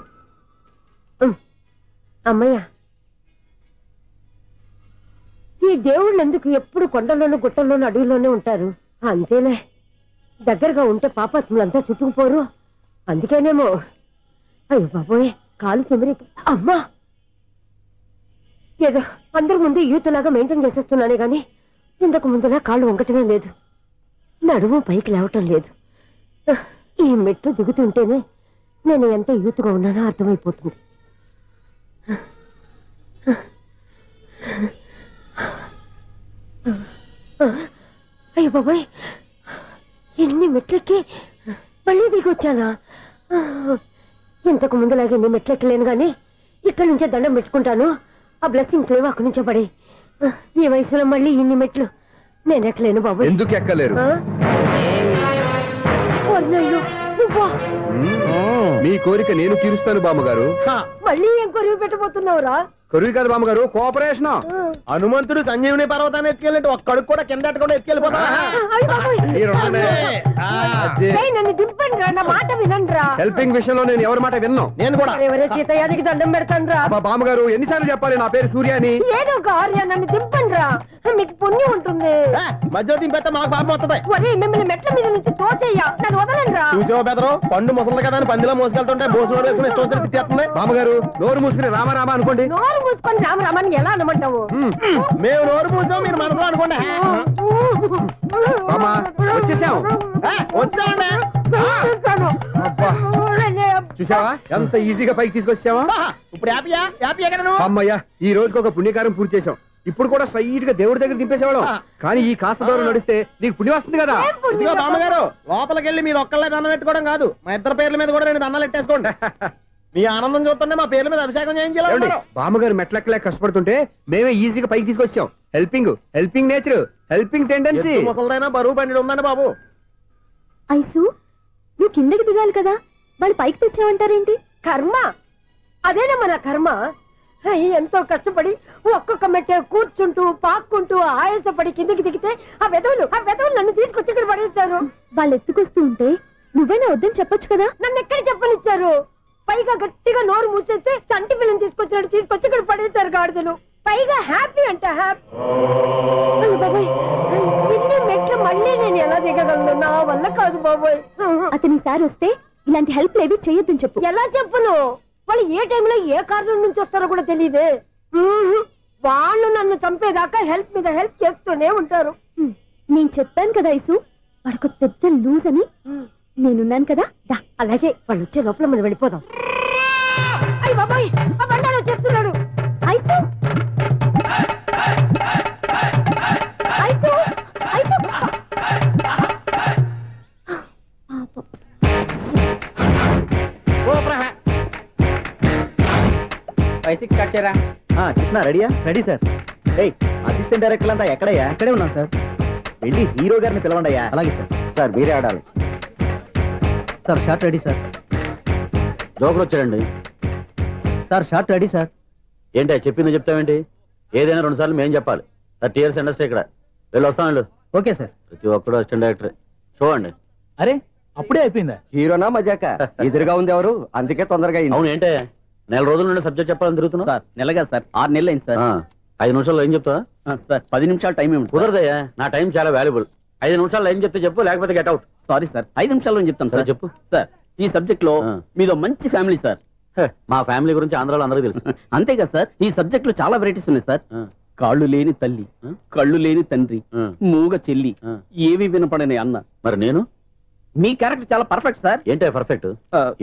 అమ్మయ్య, ఈ దేవుళ్ళు ఎందుకు ఎప్పుడు కొండల్లోనూ గుట్టల్లోనూ అడవిలోనే ఉంటారు? అంతేలే, దగ్గరగా ఉంటే పాపాత్ములంతా చుట్టుకుపోరు. అందుకేనేమో. అయ్యో బాబోయ్, కాలు తిమిరి. అమ్మా, ఏదో అందరి ముందు యూత్లాగా మెయింటైన్ చేసేస్తున్నానే గాని ఇంతకు ముందులా కాళ్ళు వంకటమే లేదు, నడుము పైకి లేవటం లేదు. ఈ మెట్లు దిగుతుంటేనే నేను ఎంత యూత్గా ఉన్నానో అర్థమైపోతుంది. అయ్యో బాబాయ్, ఎన్ని మెట్లెక్కి మళ్ళీ దిగొచ్చానా? ఇంతకు ముందులాగే ఎన్ని మెట్లెక్కలేను గాని ఇక్కడి నుంచే దండం పెట్టుకుంటాను. ఆ బ్లెస్సింగ్ లేవు అక్కడి నుంచే పడి. ఈ వయసులో మళ్ళీ ఇన్ని మెట్లు నేను ఎక్కలేను బాబాయ్. ఎందుకు ఎక్కలేరు? మీ కోరిక నేను తీరుస్తాను బామ్మగారు. మళ్ళీ ఏం కొరివి పెట్టబోతున్నావురా? కొరివి కాదు బామ్మగారు, కోఆపరేషన్. హనుమంతుడు సంజీవుని పర్వతాన్ని ఎత్తుకెళ్ళి ఒక్కడికి కూడా కింద కూడా ఎత్తుకెళ్ళిపోతా. నన్ను దింపండి రా, నా మాట వినండి రా. హెల్పింగ్ విషయంలో నేను ఎవరి మాట విన్నాను. నేను కూడా ఎవరే సీతయ్యానికి దండం పెడతాను రా. బామ్మగారు ఎన్నిసార్లు చెప్పాలి నా పేరు సూర్యాని? ఏదో ఒక ఆర్య, నన్ను దింపండి రా, మీకు పుణ్యం ఉంటుంది. మధ్య దింపేస్తే మాకు పాపం వస్తుంది. మిమ్మల్ని మెట్ల మీద నుంచి తోసేయ్యా, నన్ను వదలండి రా. చూసావా బెదరు, పండు ముసలి కదా అని పందిలో మోసుకెళ్తుంటే బోసులో వేసుకుని ఇష్టం తిట్టేస్తుంది. బామ్మగారు నోరు మూసుకుని రామారామ అనుకోండి. నోరు మూసుకొని రామరామాన్ని ఎలా అనమంటావు? మేము నోరు మూసాం, మీరు మనసులో అనుకోండి. వచ్చేసాం. వచ్చామండి. చూసావా ఎంత ఈజీగా పైకి తీసుకొచ్చావా? ఇప్పుడు హ్యాపీ ఎక్కడ నువ్వు? అమ్మయ్యా, ఈ రోజుకి ఒక పుణ్యకారం పూర్తి చేసాం. ఇప్పుడు కూడా స్ట్రైట్ గా దేవుడి దగ్గర దింపేసేవాళ్ళం. కానీ ఈ కాస్త దూరం నడిస్తే నీకు పుణ్యం వస్తుంది కదా. ఇదిగో బామ్మగారు, లోపలికి వెళ్ళి మీరు ఒక్కళ్ళే దండం పెట్టుకోవడం కాదు, మా ఇద్దరు పేర్ల మీద కూడా 2 దండాలు ఎట్టేసుకోండి. మీ ఆనందం చూస్తుంటే మా పేర్ల మీద అభిషేకం చేయించాలి. బామ్మగారు మెట్లెక్కలే కష్టపడుతుంటే మేమే ఈజీగా పైకి తీసుకొచ్చాం. Helping nature, helping tendency. ముసలిదైనా బరువు బండి ఉందండి బాబు. ఐసు, నువ్వు కిందకి దిగాలి కదా, వాళ్ళు పైకి తెచ్చావంటారేంటి? కర్మ, అదేనా మన కర్మ. ఎంతో కష్టపడి ఒక్కొక్క మెట్టే కూర్చుంటూ పాక్కుంటూ ఆయాసపడి కిందకి దిగితే ఆ వెధవులు నన్ను తీసుకొచ్చి ఇక్కడ పడేశారు. వాళ్ళు ఎత్తుకొస్తూ ఉంటే నువ్వేనా వద్దని చెప్పొచ్చు కదా. నన్ను ఎక్కడ చెప్పనిచ్చారు? పైగా గట్టిగా నోరు మూసేస్తే చంటి పిల్లని తీసుకొచ్చి ఇక్కడ పడేశారు గాడిదలు. పైగా హ్యాపీ అంట హ్యాపీ. బాబాయ్, ఇన్ని మెట్లు మళ్ళీ నేను ఎలా దిగగలను? నా వల్ల కాదు బాబోయ్. అతని సారి వస్తే ఇలాంటి హెల్ప్ లేవి చేయొద్దని చెప్పు. ఎలా చెప్పును? వాళ్ళు ఏ టైంలో ఏ కారణం నుంచి వస్తారో కూడా తెలియదే. వాళ్ళు నన్ను చంపేదాకా హెల్ప్ మీద హెల్ప్ చేస్తూనే ఉంటారు. నేను చెప్పాను కదా ఐసు, వాడికి పెద్ద లూజ్ అని. నేనున్నాను కదా. అలాగే, వాళ్ళు వచ్చే లోపల మనం వెళ్ళిపోదాం. అయ్య బాబాయ్, ఆ బండారు వచ్చేస్తున్నాడు. Ice, ice, ice. 5-6 స్టార్ట్ చేయరా. కృష్ణ రెడీయా? Ready sir. అసిస్టెంట్ డైరెక్టర్ అంతా ఎక్కడయ్యా? ఇక్కడే ఉన్నాం సార్. వెళ్ళి హీరో గారిని పిలవండి అయ్యా. అలాగే సార్. సార్ మీరే ఆడాలి. Sir shot ready sir. Joker వచ్చాడండి. Sir shot ready sir. ఏంటి చెప్పింది చెప్తావేంటి? ఏదైనా 2 సార్లు మేము చెప్పాలి. 30 years ఇండస్ట్రీ ఇక్కడ. వెళ్ళి వస్తాం వెళ్ళు. Okay sir. ప్రతి ఒక్కడు అసిస్టెంట్ డైరెక్టర్. చూడండి. అరే అప్పుడే అయిపోయిందా? హీరోనా మజాక? ఎదురుగా ఉంది ఎవరు, అందుకే తొందరగా అయింది. అవును ఏంటే 4 రోజుల నుండి సబ్జెక్ట్ చెప్పాలని తిరుగుతున్నా? సార్ నెలగా సార్, 6 నెలలు అయింది సార్. 5 నిమిషాల్లో ఏం చెప్తా సార్? 10 నిమిషాలు టైం ఏమి కుదరదయ్యా, నా టైం చాలా వాల్యుబుల్. 5 నిమిషాల్లో ఏం చెప్తే చెప్పు, లేకపోతే గెట్ అవుట్. సారీ సార్, 5 నిమిషాల్లో చెప్తాను సార్. చెప్పు సార్ ఈ సబ్జెక్ట్ లో మీదో మంచి ఫ్యామిలీ సార్. మా ఫ్యామిలీ గురించి ఆంధ్రాలో అందరికీ తెలుసు. అంతేగా సార్, ఈ సబ్జెక్ట్ లో చాలా వెరైటీస్ ఉన్నాయి సార్. కాళ్ళు లేని తల్లి, కళ్ళు లేని తండ్రి, మూగ చెల్లి, ఏవి వినపడని అన్న. మరి నేను మీ క్యారెక్టర్ చాలా పర్ఫెక్ట్ సార్. ఏంటి పర్ఫెక్ట్?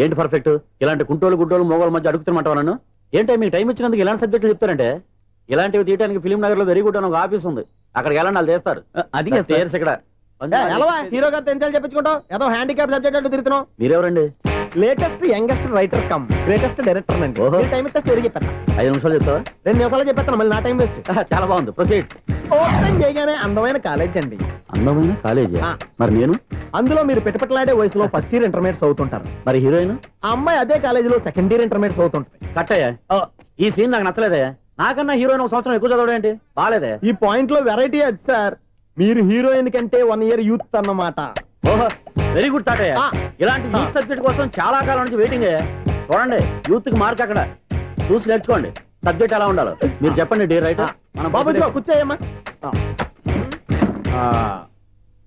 ఏంటి పర్ఫెక్ట్? ఇలాంటి కుంటోలు గుడ్డోలు మోగోళ్ళ మధ్య అడుగుతున్నమాట నన్ను. ఏంటో మీకు టైం ఇచ్చినందుకు ఇలాంటి సబ్జెక్టులు చెప్తారంటే? ఇలాంటివి తీయడానికి ఫిలిం నగర్ లో వెరీ గుడ్ అని ఒక ఆఫీస్ ఉంది, అక్కడికి వెళ్ళండి, వాళ్ళు చేస్తారు. అది ఇక్కడ హీరో గారితో ఎంత చెప్పించుకుంటావు? ఏదో హ్యాండిక్యాప్ సబ్జెక్ట్ అంటూ తిరుగుతున్నావు. మీరెవరండి? Latest youngest writer come greatest director అండి. టైం ఇస్తే స్టోరీ చెప్పేస్తా. 5 నిమిషాలు చెప్తావా? 2 నిమిషాలు చెప్పేస్తాను, మళ్ళీ నా టైం వేస్ట్. చాలా బాగుంది, ప్రొసీడ్. ఓపెన్ చేయగానే అందమైన కాలేజ్ అండి. అందమైన కాలేజీ? మరి నేను అందులో మీరు పెట్టుపట్లాడే వయసులో ఫస్ట్ ఇయర్ ఇంటర్మీడియట్స్ అవుతుంటారు. మరి హీరోయిన్? ఆ అమ్మాయి అదే కాలేజీలో సెకండ్ ఇయర్ ఇంటర్మీడియట్స్ అవుతుంటాయి. కట్టయ్యా, ఈ సీన్ నాకు నచ్చలేదే. నాకన్నా హీరోయిన్ 1 సంవత్సరం ఎక్కువ చదవడం ఏంటి? బాలేదే. ఈ పాయింట్ లో వెరైటీ అది సార్. మీరు హీరోయిన్ కంటే 1 year యూత్ అన్నమాట. ఓహో, వెరీ గుడ్ తాటయ్య. ఇలాంటి యూత్ సబ్జెక్ట్ కోసం చాలా కాలం నుంచి వెయిటింగ్. చూడండి, యూత్ కి మార్క్ అక్కడ చూసి నేర్చుకోండి. సబ్జెక్ట్ ఎలా ఉండాలో మీరు చెప్పండి. డే రైటర్ బాబు కూర్చోయమ్మా.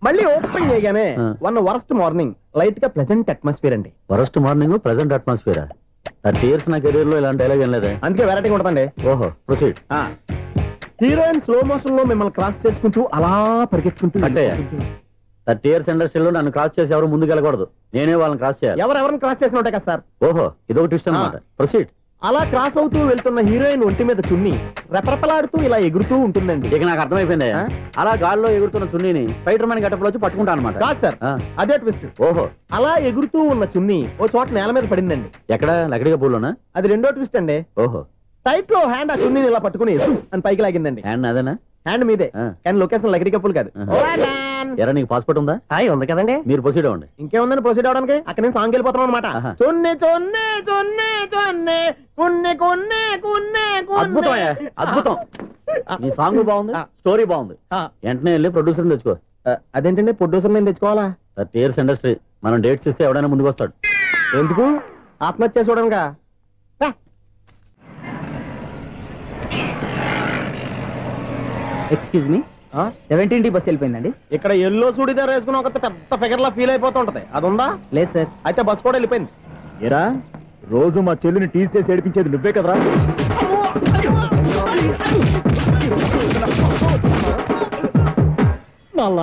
మళ్ళీ ఓపెన్ చేయగానే 1 వరస్ట్ మార్నింగ్, లైట్ గా ప్లెజెంట్ అట్మాస్ఫియర్ అండి. Worst morning, present atmosphere. 30 years నా కెరీర్ లో ఇలాంటి డైలాగ్ ఏం లేదే. అందుకే వెరైటీ ఉంటుందండి. ఓహో, ప్రొసీడ్. హీరోయిన్ స్లో మోషన్ లో మిమ్మల్ని క్రాస్ చేసుకుంటూ అలా పరిగెత్తుకుంటూ 30 years ఇండస్ట్రీలో నన్ను క్రాస్ చేసి ఎవరు ముందుకు వెళ్ళకూడదు, నేనే వాళ్ళని క్రాస్ చేయాలి. ఎవరెవరిని క్రాస్ చేసిన ఉంటాయి కదా సార్. ఓహో, ఇదొక ట్విస్ట్ అన్నమాట. ప్రొసీడ్. అలా క్రాస్ అవుతూ వెళ్తున్న హీరోయిన్ ఒంటి మీద చున్ని రెపరెపలాడుతూ ఇలా ఎగురుతూ ఉంటుందండి. ఇక నాకు అర్థమైపోయింది. అలా గాల్లో ఎగురుతున్న చున్నీని స్పైడర్ మ్యాన్ గెటప్ లో వచ్చి పట్టుకుంటా అనమాట. కాదు సార్, అదే ట్విస్ట్. ఓహో, అలా ఎగురుతూ ఉన్న చున్ని ఓ చోట నేల మీద పడిందండి. ఎక్కడ? లకడిగా పూల్లోనా? అది రెండో ట్విస్ట్ అండి. ఓహో, టైట్ లో హ్యాండ్ ఆ చున్నీని ఇలా పట్టుకుని అని పైకి లాగిందండి. హ్యాండ్ అదేనా? హ్యాండ్ మీదే, కానీ లొకేషన్ లకడి కప్పులు కాదు. ఎరా, నీకు పాస్పోర్ట్ ఉందా? ఉంది కదండి. మీరు ప్రొసీడ్ అవ్వండి. ఇంకేముందని ప్రొసీడ్ అవడానికి? అక్కడ నేను సాంగ్ వెళ్ళిపోతున్నాం అనమాట. చొన్నే చొన్నే చొన్నే చొన్నే కున్నే కొన్నే కున్నే. అద్భుతం, అద్భుతం. నీ సాంగ్ బాగుంది, స్టోరీ బాగుంది. వెంటనే వెళ్ళి ప్రొడ్యూసర్ తెచ్చుకో. అదేంటండి ప్రొడ్యూసర్ నేను తెచ్చుకోవాలా? 30 years ఇండస్ట్రీ, మనం డేట్స్ ఇస్తే ఎవడైనా ముందుకు వస్తాడు. ఎందుకు? ఆత్మహత్య చూడనుగా. Excuse me, 17D bus వెళ్ళిపోయిందండి. ఇక్కడ ఎల్లో చూడిదార్ వేసుకుని ఒక పెద్ద ఫిగర్ లా ఫీల్ అయిపోతుంటది, అది ఉందా? లేదు సార్. అయితే బస్ కూడా వెళ్ళిపోయింది. ఏరా, రోజు మా చెల్లిని టీస్ చేసి ఏడిపించేది నువ్వే కదరా?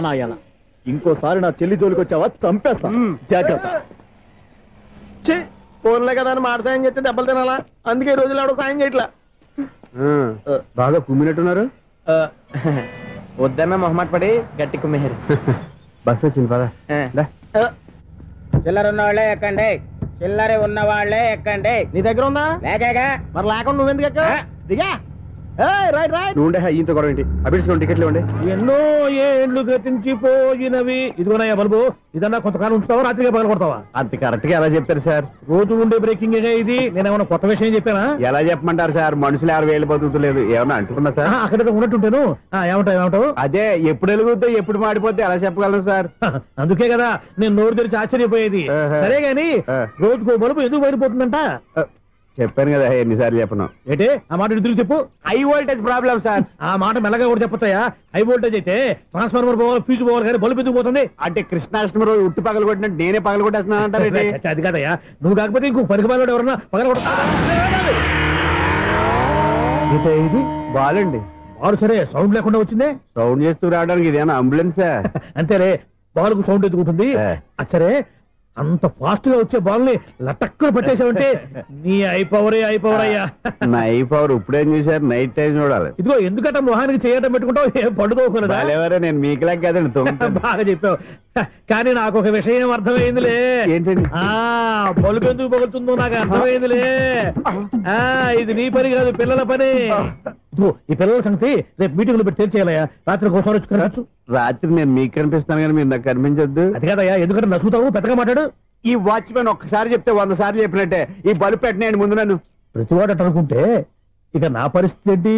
నాయన, ఇంకోసారి నా చెల్లి జోలికి వచ్చావా చంపేస్తా, జాగ్రత్త. ఫోన్లే కదా అని మాట సాయం చేస్తే దెబ్బలు తినాలా? అందుకే ఈ రోజులు ఎవడో సాయం చేయట్లా. బాగా కుమ్మినట్టున్నారు. వద్దన్న మొహమాట పడి గట్టి కుమ్మేరు. బస్సు వచ్చింది పద. చిల్లర ఉన్న వాళ్ళే ఎక్కండి, చిల్లర ఉన్న వాళ్ళే ఎక్కండి. నీ దగ్గర ఉందా? లేకగా. మరి లేకుండా నువ్వెందుకు ఎక్కావు? దిగా. Right right. నువ్వు ఉండే ఈయంతో గొడవ ఏంటి? అభిడ్చుకోండి, టికెట్లు ఇవ్వండి. ఎన్నో ఏళ్ళు గతించిపోయినవి. ఇదిగోనయ్యా బల్బు, ఇదన్నా కొంతకాలం ఉంచుతావా, రాత్రిగా పగల కొడతావా? అంత కరెక్ట్ గా ఎలా చెప్తారు సార్? రోజు ఉండే బ్రేకింగ్ ఇది. నేనేమన్నా కొత్త విషయం చెప్పానా? ఎలా చెప్పమంటారు సార్? మనుషులు 60 వేలు బతుకుతలేదు, ఏమన్నా అంటున్నా సార్? అక్కడ ఉన్నట్టుంటాను. ఏమంటావు? అదే ఎప్పుడు వెలుగుద్దో ఎప్పుడు మాడిపోతే ఎలా చెప్పగలరు సార్? అందుకే కదా నేను నోరు తెరిచి ఆశ్చర్యపోయేది. సరే గాని రోజుకో బల్బు ఎందుకు బయటపోతుందంట? చెప్పాను కదా, ఎన్నిసార్లు చెప్పను. ఏంటే ఆ మాట ఎదురు చెప్పు. High voltage problem sir. ఆ మాట మెల్లగా కూడా చెప్పొచ్చాయా? హై వోల్టేజ్ అయితే ట్రాన్స్ఫార్మర్ పోవాలి, ఫ్యూజ్ పోవాలి, కానీ బల్బు ఎందుకు పోతుంది? అంటే కృష్ణాష్టమి రోజు ఉట్టి పగలు కొట్టినట్టు నేనే పగలు కొట్టేస్తున్నాను అంటారు. అది కాదయ్యా, నువ్వు కాకపోతే ఇంకో పనికి బాగా ఎవరన్నా పగల కొడతా. ఇది బాలండి. బాలు సరే, సౌండ్ లేకుండా వచ్చిందే. సౌండ్ చేస్తూ రావడానికి ఇదేనా అంబులెన్సా? అంతేలే, బాలుకు సౌండ్ ఎత్తుకుంటుంది. సరే, అంత ఫాస్ట్ గా వచ్చే బాల్ ని లటక్కులు పట్టేసావంటే నీ ఐపవర్ అయ్యా. నా ఐపవర్ ఇప్పుడేం చూసారు? నైట్ టైం చూడాలి. ఇదిగో ఎందుకంటే మొహానికి చేయడం పెట్టుకుంటావు, ఏం పండుకోకూడదా? నేను మీకులాగా కదండి. బాగా చెప్పావు, కానీ నాకు ఒక విషయం అర్థమైందిలే. ఏంటండి? బల్బు ఎందుకు పగులుతుందో నాకు అర్థమైందిలే. ఇది నీ పని కాదు, పిల్లల పని. ఈ పిల్లల సంగతి రేపు మీటింగ్ లో పెట్టి తెలిసేయాలయ్యా. రాత్రి కోసం వచ్చి కనవచ్చు. రాత్రి నేను మీకు కనిపిస్తాను కానీ మీరు నాకు కనిపించొద్దు. అది కాదయ్యా, ఎందుకంటే నచ్చుతావు పెద్దగా మాట్లాడు. ఈ వాచ్మెన్ ఒక్కసారి చెప్తే 100 సార్లు చెప్పినట్టే. ఈ బల్బు పెట్టినాయండి ముందు నన్ను. ప్రతివాడు అట్ట అనుకుంటే ఇక నా పరిస్థితి ఏంటి?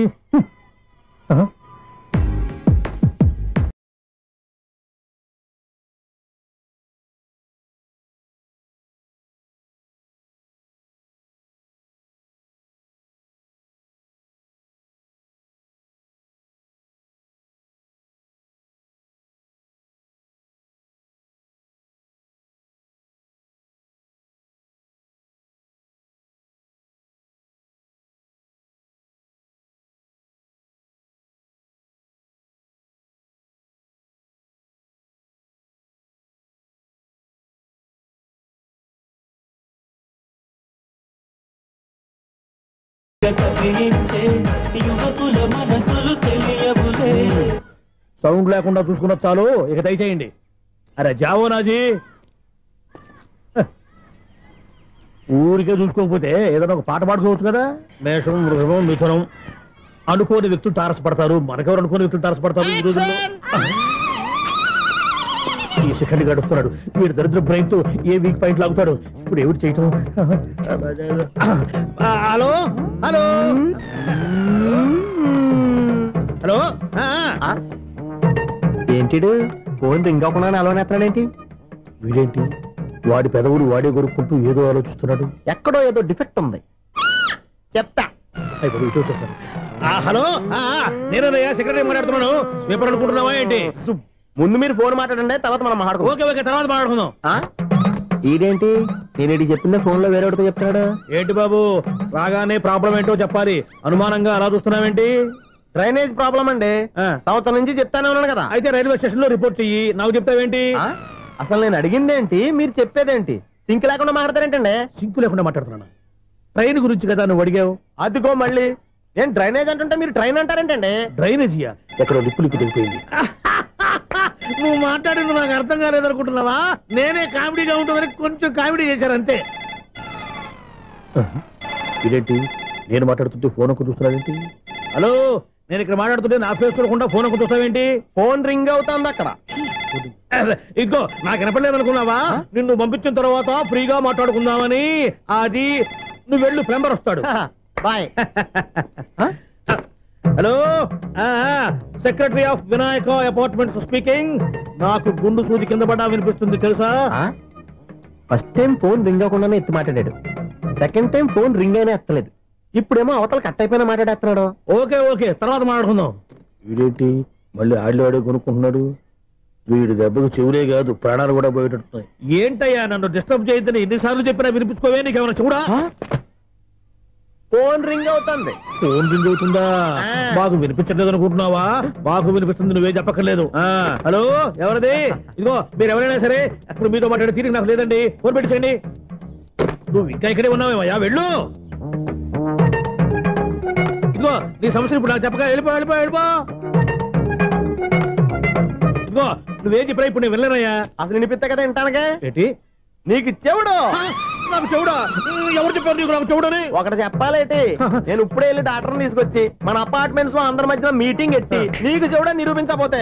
సౌండ్ లేకుండా చూసుకున్న చాలు, ఇక దయచేయండి. అరే జావో నాజీ, ఊరికే చూసుకోకపోతే ఏదైనా ఒక పాట పాడుకోవచ్చు కదా. మేషం, వృషభం, మిథునం అనుకోని వ్యక్తులు తారసపడతారు. మనకెవరు అనుకోని వ్యక్తులు తారసపడతారు ఈ రోజుల్లో. ఈ సెకండ్ గడుస్తున్నాడు వీడు దరిద్ర బ్రెయిన్ తో ఏ వీక్ పాయింట్ లాగుతాడు. ఇప్పుడు ఎవరు చేయటం? Hello hello hello. ఏంటిడు ఫోన్ రింగ్ అవ్వకుండా అలవనేస్తాడేంటి? వీడేంటి వాడి పెదవులు వాడే కొరుక్కుంటూ ఏదో ఆలోచిస్తున్నాడు. ఎక్కడో ఏదో డిఫెక్ట్ ఉంది, చెప్తా. హలో, నేనయ్యా సెక్రటరీ మాట్లాడుతున్నాను. స్వీపర్ అనుకుంటున్నావా ఏంటి? ముందు మీరు ఫోన్ మాట్లాడండి, తర్వాత మనం మాట్లాడుకో. ఓకే ఓకే, తర్వాత మాట్లాడుకుందాం. ఇదేంటి నేను చెప్పిందే ఫోన్ లో వేరే ఒకటి చెప్తాడు ఏంటి బాబు? రాగానే ప్రాబ్లం ఏంటో చెప్పాలి. అనుమానంగా అలా చూస్తున్నావేంటి? డ్రైనేజ్ ప్రాబ్లం అండి. సంవత్సరం నుంచి చెప్తానే ఉన్నాను కదా. అయితే రైల్వే స్టేషన్ లో రిపోర్ట్ చెయ్యి. నాకు చెప్తావేంటి? అసలు నేను అడిగిందేంటి, మీరు చెప్పేదేంటి? సింక్ లేకుండా మాట్లాడతారేంటండి? సింక్ లేకుండా మాట్లాడుతున్నాను. ట్రైన్ గురించి కదా నువ్వు అడిగావు. అదిగో మళ్ళీ నేను డ్రైనేజ్ అంటుంటే మీరు ట్రైన్ అంటారేంటండి? డ్రైనేజీయా? ఎక్కడో లిప్పు దిగిపోయింది. నువ్వు మాట్లాడింది నాకు అర్థం కాలేదనుకుంటున్నావా? నేనే కామెడీగా ఉంటుందని కొంచెం కామెడీ చేశారు అంతే. ఇదేంటి నేను మాట్లాడుతుంటే ఫోన్ ఒక్క చూస్తున్నావేంటి? హలో, నేను ఇక్కడ మాట్లాడుతుంటే నా ఫేస్ చూడకుండా ఫోన్ ఒక్క చూస్తావేంటి? ఫోన్ రింగ్ అవుతుంది అక్కడ. ఇదిగో నాకు వినపడలేదు అనుకున్నావా? నిన్ను పంపించిన తర్వాత ఫ్రీగా మాట్లాడుకుందామని. అది నువ్వు వెళ్ళు, ప్లంబర్ వస్తాడు. Bye. Hello, secretary of Vinayaka apartments speaking. నాకు గుండు సూది కింద పడ్డా వినిపిస్తుంది తెలుసా? ఫస్ట్ టైం ఫోన్ రింగ్ అవ్వకుండానే ఎత్తి మాట్లాడాడు. సెకండ్ టైం ఫోన్ రింగ్ అయినా ఎత్తలేదు. ఇప్పుడేమో అవతల కట్ అయిపోయినా మాట్లాడేస్తున్నాడు. ఓకే ఓకే, తర్వాత మాట్లాడుకుందాం. వీడేంటి మళ్ళీ ఆడిలో ఆడే కొనుక్కుంటున్నాడు? వీడి దెబ్బకు చెవులే కాదు ప్రాణాలు కూడా పోయేటట్టున్నాయి. ఏంటయ్యా నన్ను డిస్టర్బ్ చేయొద్దని ఎన్నిసార్లు చెప్పినా వినిపించుకోవే? నీకేమైనా చూడా? ఫోన్ రింగ్ అవుతుంది. ఫోన్ రింగ్ అవుతుందా? మాకు వినిపించలేదు అనుకుంటున్నావా? మాకు వినిపిస్తుంది, నువ్వే చెప్పక్కర్లేదు. హలో, ఎవరిది? ఇదిగో మీరు ఎవరైనా సరే అప్పుడు మీతో మాట్లాడే తీరిక నాకు లేదండి. ఫోన్ పెట్టేసేయండి. నువ్వు ఇంకా ఇక్కడే ఉన్నావేమయ్యా, వెళ్ళు. ఇదిగో నీ సమస్యలు ఇప్పుడు నాకు చెప్పక వెళ్ళిపో వెళ్ళిపో వెళ్ళిపో. ఇదిగో నువ్వేం చెప్పరా ఇప్పుడు నేను వెళ్ళానయ్యా. అసలు వినిపిస్తా కదా వింటానుగా. ఏంటి నీకు చెవుడు? నాకు చెవుడా? ఎవరు చెప్పారు నీకు నాకు చెవుడని? ఒకటి చెప్పాలేటి. నేను ఇప్పుడే వెళ్ళి డాక్టర్ని తీసుకొచ్చి మన అపార్ట్మెంట్స్ లో అందరి మధ్యన మీటింగ్ ఎట్టి నీకు చెవుడా నిరూపించకపోతే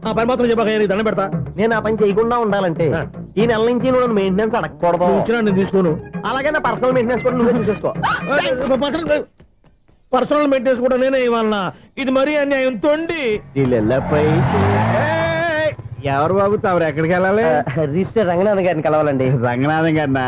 ఆ పని మాత్రం చెప్పక దండం పెడతా. నేను ఆ పని చేయకుండా ఉండాలంటే ఈ నెల నుంచి నువ్వు మెయింటెనెన్స్ అడగకూడదు. ఇచ్చినా నేను తీసుకోను. అలాగే నా పర్సనల్ మెయింటెనెన్స్ కూడా నువ్వే చూసేసుకో. పర్సనల్ మెయింటెనెన్స్ కూడా నేనే ఇవ్వాలన్నా? ఇది మరీ అన్యాయం తోండి. ఎవరు బాబు తమరు ఎక్కడికి వెళ్ళాలి? రిజిస్టర్ రంగనాథన్ గారిని కలవాలండి. రంగనాథం గారినా?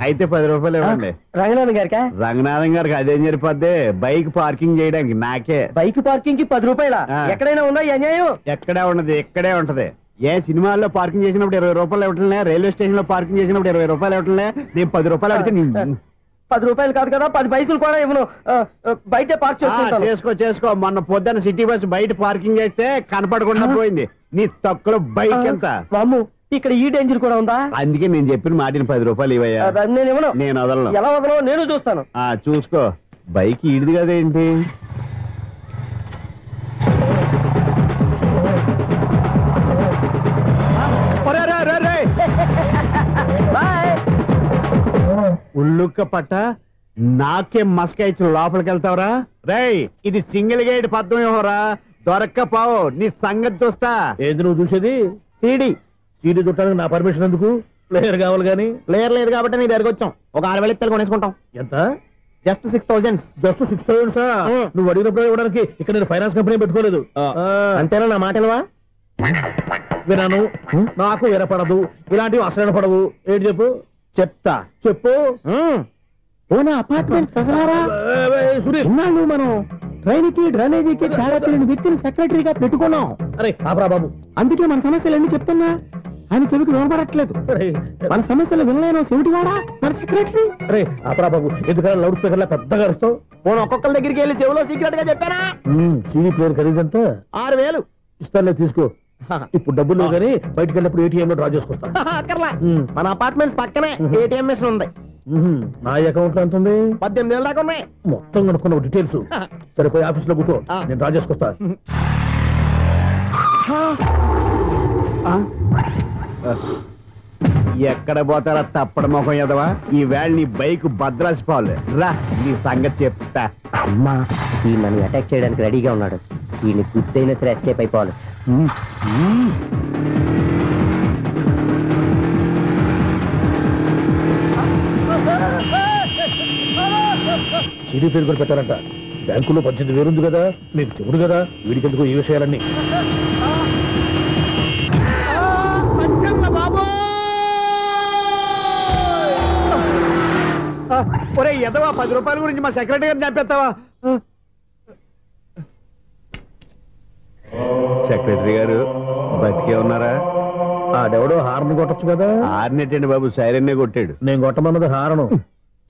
అయితే 10 రూపాయలు ఇవ్వండి. రంగనాథన్ గారికా? రంగనాథం గారికి అదేం సరిపోద్ది? బైక్ పార్కింగ్ చేయడానికి నాకే. బైక్ పార్కింగ్ కి 10 రూపాయల? ఎక్కడైనా ఉందా ఈ అన్యాయం? ఎక్కడే ఉన్నది, ఇక్కడే ఉంటది. ఏ సినిమాల్లో పార్కింగ్ చేసినప్పుడు 20 రూపాయలు ఇవ్వట్లే, రైల్వే స్టేషన్ లో పార్కింగ్ చేసినప్పుడు 20 రూపాయలు ఇవ్వట్లే. నేను 10 రూపాయలు అడిగితే 10 రూపాయలు కాదు కదా, 10 పైసలు కూడా ఇవ్వను. బయట పార్క్ చేసుకో. మొన్న పొద్దున్న సిటీ బస్ బయట పార్కింగ్ చేస్తే కనపడకుండా పోయింది. నీ తక్కువ బైక్ ఎంత? వామ్ము, ఇక్కడ ఈ డేంజర్ కూడా ఉందా? అందుకే నేను చెప్పిన మాటిని 10 రూపాయలు ఇవ్వయా. నేను ఇవ్వను. నేను వదలను. ఎలా వదలను? నేను చూస్తాను. చూసుకో. బైక్ ఈడిది కదేంటి? ఉల్లుక్క పట్ట నాకే మస్క ఇచ్చిన లోపలికి వెళ్తావరా? రేయ్, ఇది సింగిల్ గేట్ పద్మం ఏమోరా, దొరక్కపోవు నీ సంగతి చూస్తా. ఏంది నువ్వు చూసేది? సీడీ చుట్టానికి నా పర్మిషన్ ఎందుకు? ప్లేయర్ కావాలి గానీ. ప్లేయర్ లేదు కాబట్టి నీ దగ్గరకు వచ్చాం. ఒక 6,000 ఇత్తలు కొనేసుకుంటాం. ఎంత? జస్ట్ 6,000. Just 6,000 sir. నువ్వు అడిగినప్పుడు ఇవ్వడానికి ఇక్కడ నేను ఫైనాన్స్ కంపెనీ పెట్టుకోలేదు. అంతేనా? నా మాటలువా? వినాను, నాకు వినపడదు, ఇలాంటివి అసలు పడవు. ఏంటి చెప్పు? చెప్తా. చెప్పు. ఓనా అపార్ట్మెంట్స్ ప్రజలారా, సునీల్, ఇన్నాళ్ళు మనం ట్రైన్కి డ్రైనేజీకి తేడా తెలియని వ్యక్తిని సెక్రటరీగా పెట్టుకున్నాం. అరే ఆపరా బాబు. అందుకే మన సమస్యలన్నీ చెప్తున్నా ఆయన చెవికి వినపడట్లేదు. మన సమస్యలు వినలేను చెవిటివాడా మన సెక్రటరీ. అరే ఆపరా బాబు, ఎందుకన్నా లౌడ్ స్పీకర్ లా పెద్దగా అరుస్తావు? పోను ఒక్కొక్కరి దగ్గరికి వెళ్ళి చెవిలో సీక్రెట్ గా చెప్పానా? CD player ఖరీదంతా 6,000. ఇస్తానులే, తీసుకో. ఇప్పుడు డబ్బులు లేవు కానీ బయటకు వెళ్ళినప్పుడు ఏటీఎం లో డ్రా చేసుకొస్తా. అక్కర్లా, మన అపార్ట్మెంట్స్ పక్కనే ఏటీఎం మిషన్ ఉంది. నా అకౌంట్ లో ఎంత ఉంది? 18,000 దాకా ఉన్నాయి. మొత్తం కనుక్కున్న డీటెయిల్స్. సరిపోయి ఆఫీస్ లో కూర్చో, నేను డ్రా చేసుకొస్తా. ఎక్కడ పోతారా తప్పడ మొఖం ఎదవా? ఈ వేళ నీ బైక్ భద్రాసిపోవాలి. రా, నీ సంగతి చెప్తా. అమ్మా, ఈ నన్ను అటాక్ చేయడానికి రెడీగా ఉన్నాడు. ఈయన గుద్దైనా సరే ఎస్కేప్ అయిపోవాలి. సీడీ ప్లేయర్ కూడా పెట్టారంట. బ్యాంకులో 18,000 ఉంది కదా, మీకు చెబుడు కదా, వీడికి ఎందుకు ఈ విషయాలన్నీ? ఒరే ఎదవా, 10 రూపాయల గురించి మా సెక్రటరీ గారిని చంపేస్తావా? సెక్రటరీ గారు బతికే ఉన్నారా? ఆడెవడో హార్న్ కొట్టచ్చు కదా. హార్నెట్టండి బాబు, సైరన్నే కొట్టాడు. నేను కొట్టమన్నది హారను.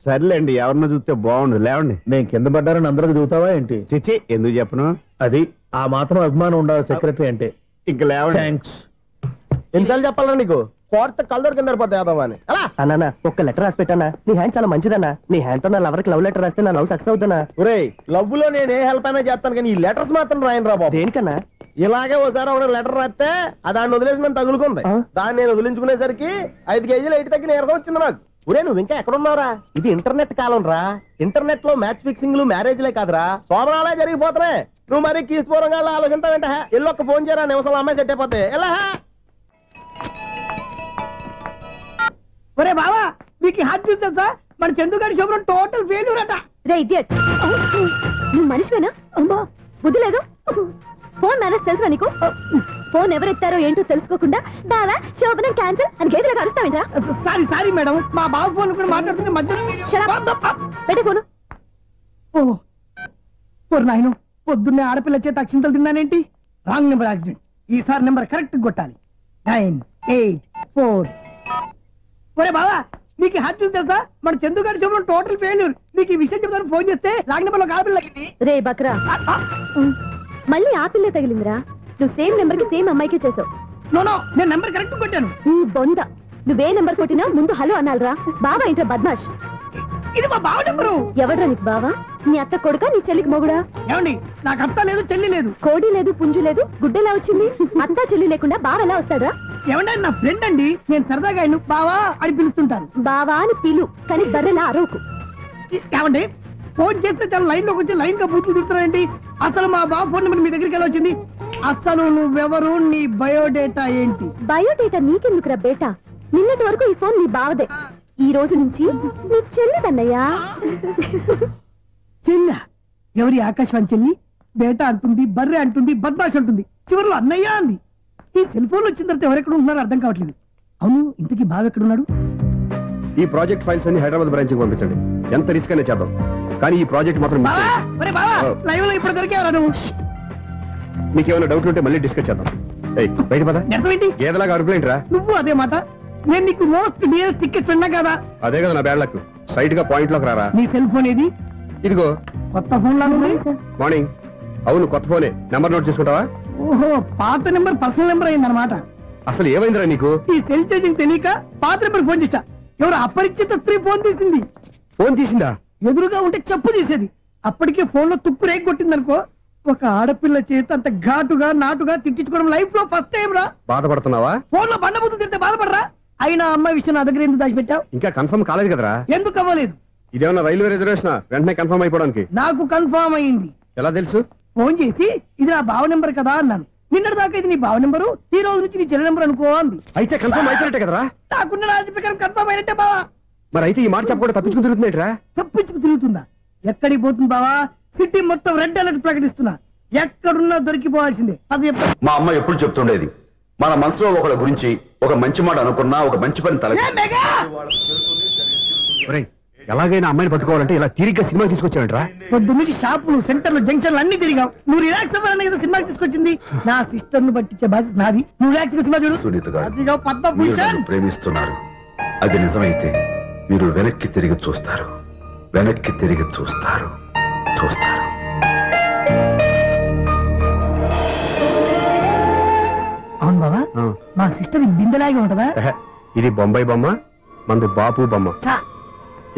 సర్లేండి, ఎవరన్నా చూస్తే బాగుండు. లేవండి. నేను కింద పడ్డారని అందరికి చూతావా ఏంటి? చిచ్చి, ఎందుకు చెప్పను? అది ఆ మాత్రం అభిమానం ఉండాలి సెక్రటరీ అంటే. ఇంక లేవండి. థ్యాంక్స్. ఎన్నిసార్లు చెప్పాలా నీకు? కోర్త కళ్ళదోడు కింద పడిపోతాయి యాదవ్ అని. అన్నా, ఒక్క లెటర్ రాసి పెట్టానా? నీ హ్యాండ్ చాలా మంచిదన్నా. నీ హ్యాండ్ తో నా లవర్కి లవ్ లెటర్ రాస్తే నా లవ్ సక్సెస్ అవుతానా? ఒరేయ్, లవ్ లో నేను ఏ హెల్ప్ అయినా చేస్తాను, కానీ ఈ లెటర్స్ మాత్రం రాయను రా బాబు. దేనికన్నా? ఇలాగే ఒకసారి ఒక లెటర్ రాస్తే దాన్ని వదిలేసి నన్ను తగులుకుంది. దాన్ని నేను వదిలించుకునేసరికి 5 కేజీలు ఎయిట్ తగ్గి నీరసం వచ్చింది నాకు. ఒరే, నువ్వు ఇంకా ఎక్కడున్నావురా? ఇది ఇంటర్నెట్ కాలం రా. ఇంటర్నెట్ లో మ్యాచ్ ఫిక్సింగ్లు, మ్యారేజ్లే కాదురా, శోభనాలే జరిగిపోతున్నాయి. నువ్వు మరి కీస్పూరంగా ఆలోచించావేంట? ఎల్లు ఒక్క ఫోన్ చేయరా, నిమిషంలో అమ్మాయి సెట్ అయిపోతే. ఎలా? ఒరే బావా, మీకు హార్ట్ చూస్తా సార్, మన చందుగారి శుభ్రం టోటల్ ఫెయిల్యూర్ అట. రే ఇడియట్, నువ్వు మనిషివేనా? అమ్మా, బుద్ధి లేదు. ఫోన్ మేనేజ్ తెలుసా నీకు? ఫోన్ ఎవరెత్తారో ఏంటో తెలుసుకోకుండా బావా శోభనం క్యాన్సిల్ అని గేదెలాగా అరుస్తావేంట్రా? సారీ మేడం, మా బావ ఫోన్ కూడా మాట్లాడుతుంటే మధ్యలో పెట్టే ఫోను. ఓ నాయను, పొద్దున్నే ఆడపిల్ల చేత అక్షింతలు తిన్నానేంటి? Wrong number accident. ఈసారి నెంబర్ కరెక్ట్ కొట్టాలి. 9, 8, 4. ఒరే బావా, నీకు హార్ట్ చూసి తెలుసా? మన చందుగారి శుభ్రం టోటల్ ఫెయిల్యూర్. నీకు ఈ విషయం చెప్తాను ఫోన్ చేస్తే రాంగ్ నెంబర్ లో ఆడపిల్లకి. రే బక్రా, మళ్ళీ ఆ పిల్ల తగిలిందిరా. నువ్వు సేమ్ నెంబర్ కి సేమ్ అమ్మాయికి చేసావు. నో, నేను నెంబర్ కరెక్ట్ కొట్టాను. నీ బొంద, నువ్వే నెంబర్ కొట్టినా ముందు హలో అనాలరా. బావా ఏంట్రా బద్మాష్? ఇది మా బావ నెంబరు. ఎవడ్రా నీకు బావా? నీ అత్త కొడుక, నీ చెల్లికి మొగుడా? ఏమండి, నాకు అత్త లేదు, చెల్లి లేదు. కోడి లేదు, పుంజు లేదు, గుడ్డెలా వచ్చింది? అత్త చెల్లి లేకుండా బావ ఎలా వస్తాడా? ఏమంటే నా ఫ్రెండ్ అండి, నేను సరదాగా ఆయన బావా అని పిలుస్తుంటాను. బావా అని పిలు, కానీ బర్రెలా అరవకు. ఏమండి, ఫోన్ చేస్తే చాలా లైన్ లోకి వచ్చి లైన్ గా బూతులు తిడుతున్నారండి. అసలు మా బావ ఫోన్ నెంబర్ మీ దగ్గరికి ఎలా వచ్చింది? అసలు నువ్వెవరు, నీ బయోడేటా ఏంటి? బయోడేటా నీకెందుకురా బేటా? నిన్నటి వరకు ఈ ఫోన్ నీ బావదే, ఈ రోజు నుంచి నీ చెల్లిదన్నయ్యా. చెల్ల ఎవరి? ఆకాశవాణి చెల్లి. బేటా అంటుంది, బర్రె అంటుంది, బద్మాష్ అంటుంది, చివరిలో అన్నయ్య అంది. ఈ సెల్ ఫోన్ వచ్చిన తర్వాత ఎవరెక్కడ ఉన్నారో అర్థం కావట్లేదు. అవును, ఇంతకీ బావ ఎక్కడున్నాడు? ఈ ప్రాజెక్ట్ ఫైల్స్ అన్ని హైదరాబాద్ బ్రాంచ్ కి పంపించండి. ఎంత రిస్క్ అనే చేద్దాం, కానీ ఈ ప్రాజెక్ట్ మాత్రం లైవ్ లో ఇప్పుడు దొరికేవరా నువ్వు? నీకేమైనా డౌట్ ఉంటే మళ్ళీ డిస్కస్ చేద్దాం. బయట పద. ఏదలాగా అరుపులేంట్రా? నువ్వు అదే మాట. నేను నీకు మోస్ట్ డియరెస్ట్ టికెట్ ఫ్రెండ్ కదా. అదే కదా నా బ్యాడ్ లక్. స్ట్రైట్ గా పాయింట్ లోకి రారా. నీ సెల్ ఫోన్ ఏది? ఇదిగో. కొత్త ఫోన్ లాగా ఉంది. మార్నింగ్. అవును, కొత్త ఫోనే. నెంబర్ నోట్ చేసుకుంటావా? ఓహో, పాత నెంబర్ పర్సనల్ నెంబర్ అయిందన్నమాట. అసలు ఏమైందిరా నీకు? ఈ సెల్ చేసింగ్ తెలియక పాత నెంబర్ ఫోన్ చేశా. ఎవరు అపరిచిత స్త్రీ ఫోన్ తీసింది. ఫోన్ తీసిందా? ఎదురుగా ఉంటే చెప్పు తీసేది. అప్పటికే ఫోన్ లో తుక్కు రేగి కొట్టిందనుకో. ఒక ఆడపిల్ల చేత అంత ఘాటుగా నాటుగా తిట్టించుకోవడం లైఫ్ లో ఫస్ట్ టైం రా. బాధపడుతున్నావా? ఫోన్ లో బండబుద్ధి తిడితే బాధపడరా? అయినా అమ్మాయి విషయం నా దగ్గర ఎందుకు దాచిపెట్టావు? ఇంకా కన్ఫర్మ్ కాలేదు కదరా. ఎందుకు అవ్వలేదు? ఇదేమన్నా రైల్వే రిజర్వేషన్ వెంటనే కన్ఫర్మ్ అయిపోవడానికి? నాకు కన్ఫర్మ్ అయింది. ఎలా తెలుసు? ఫోన్ చేసి ఇది నా బావ నెంబర్ కదా అన్నాను. నిన్నటి దాకా ఇది నీ బావ నెంబరు, ఈ రోజు నుంచి నీ చెల్లి నెంబర్ అనుకో అంది. అయితే కన్ఫర్మ్ అయిపోయినట్టే కదరా? నాకున్న రాజు ప్రకారం కన్ఫర్మ్ అయినట్టే బావా. మరి అయితే ఈ మాట చెప్పకుండా తప్పించుకు తిరుగుతున్నట్రా? తప్పించుకు తిరుగుతుందా? ఎక్కడికి పోతుంది బావా? సిటీ మొత్తం రెడ్ అలర్ట్ ప్రకటిస్తున్నా. ఎక్కడున్నా దొరికిపోవాల్సిందే. అది మా అమ్మ ఎప్పుడు చెప్తుండేది, మన మనసులో ఒకళ్ళ గురించి ఒక మంచి మాట అనుకున్నా ఒక మంచి పని తల ఎలాగైనా అమ్మాయిని పట్టుకోవాలంటే ఇలా తీరిగ్గా సినిమా తీసుకొచ్చావంటరా? పొద్దు నుంచి షాపులు, సెంటర్లు, జంక్షన్లు అన్ని తిరిగావు. నువ్వు రిలాక్స్ అవ్వాలని కదా సినిమా తీసుకొచ్చింది. నా సిస్టర్ ను పట్టించే బాధ్యత నాది. నువ్వు రిలాక్స్ సినిమా చూడు. సునీత గారు ప్రేమిస్తున్నారు. అది నిజమైతే మీరు వెనక్కి తిరిగి చూస్తారు, వెనక్కి తిరిగి చూస్తారు, చూస్తారు. అవును బాబా, మా సిస్టర్ బిందెలాగే ఉంటదా? ఇది బొంబాయి బొమ్మ, మంది బాపు బొమ్మ.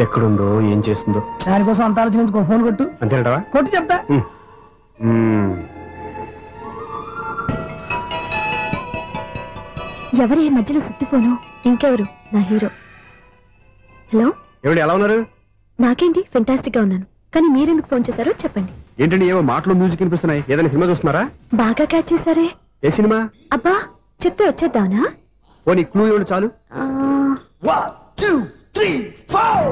ఎక్కడుందో ఏం చేస్తుందో దానికోసం అంత ఆలోచించుకో. ఫోన్ కొట్టు. అంతేనటవా? కొట్టు చెప్తా. ఎవరి మధ్యలో సుత్తి ఫోను? ఇంకెవరు? నా హీరో. హలో, ఎవడు ఎలా ఉన్నారు? నాకేంటి, ఫెంటాస్టిక్ గా ఉన్నాను. కానీ మీరెందుకు ఫోన్ చేశారో చెప్పండి. ఏంటండి ఏవో మాటలు మ్యూజిక్ వినిపిస్తున్నాయి? ఏదైనా సినిమా చూస్తున్నారా? బాగా క్యాచ్ చేశారే. ఏ సినిమా? అబ్బా, చెప్తే వచ్చేద్దానా? పోనీ క్లూ ఇవ్వండి చాలు. 1 2 3 4.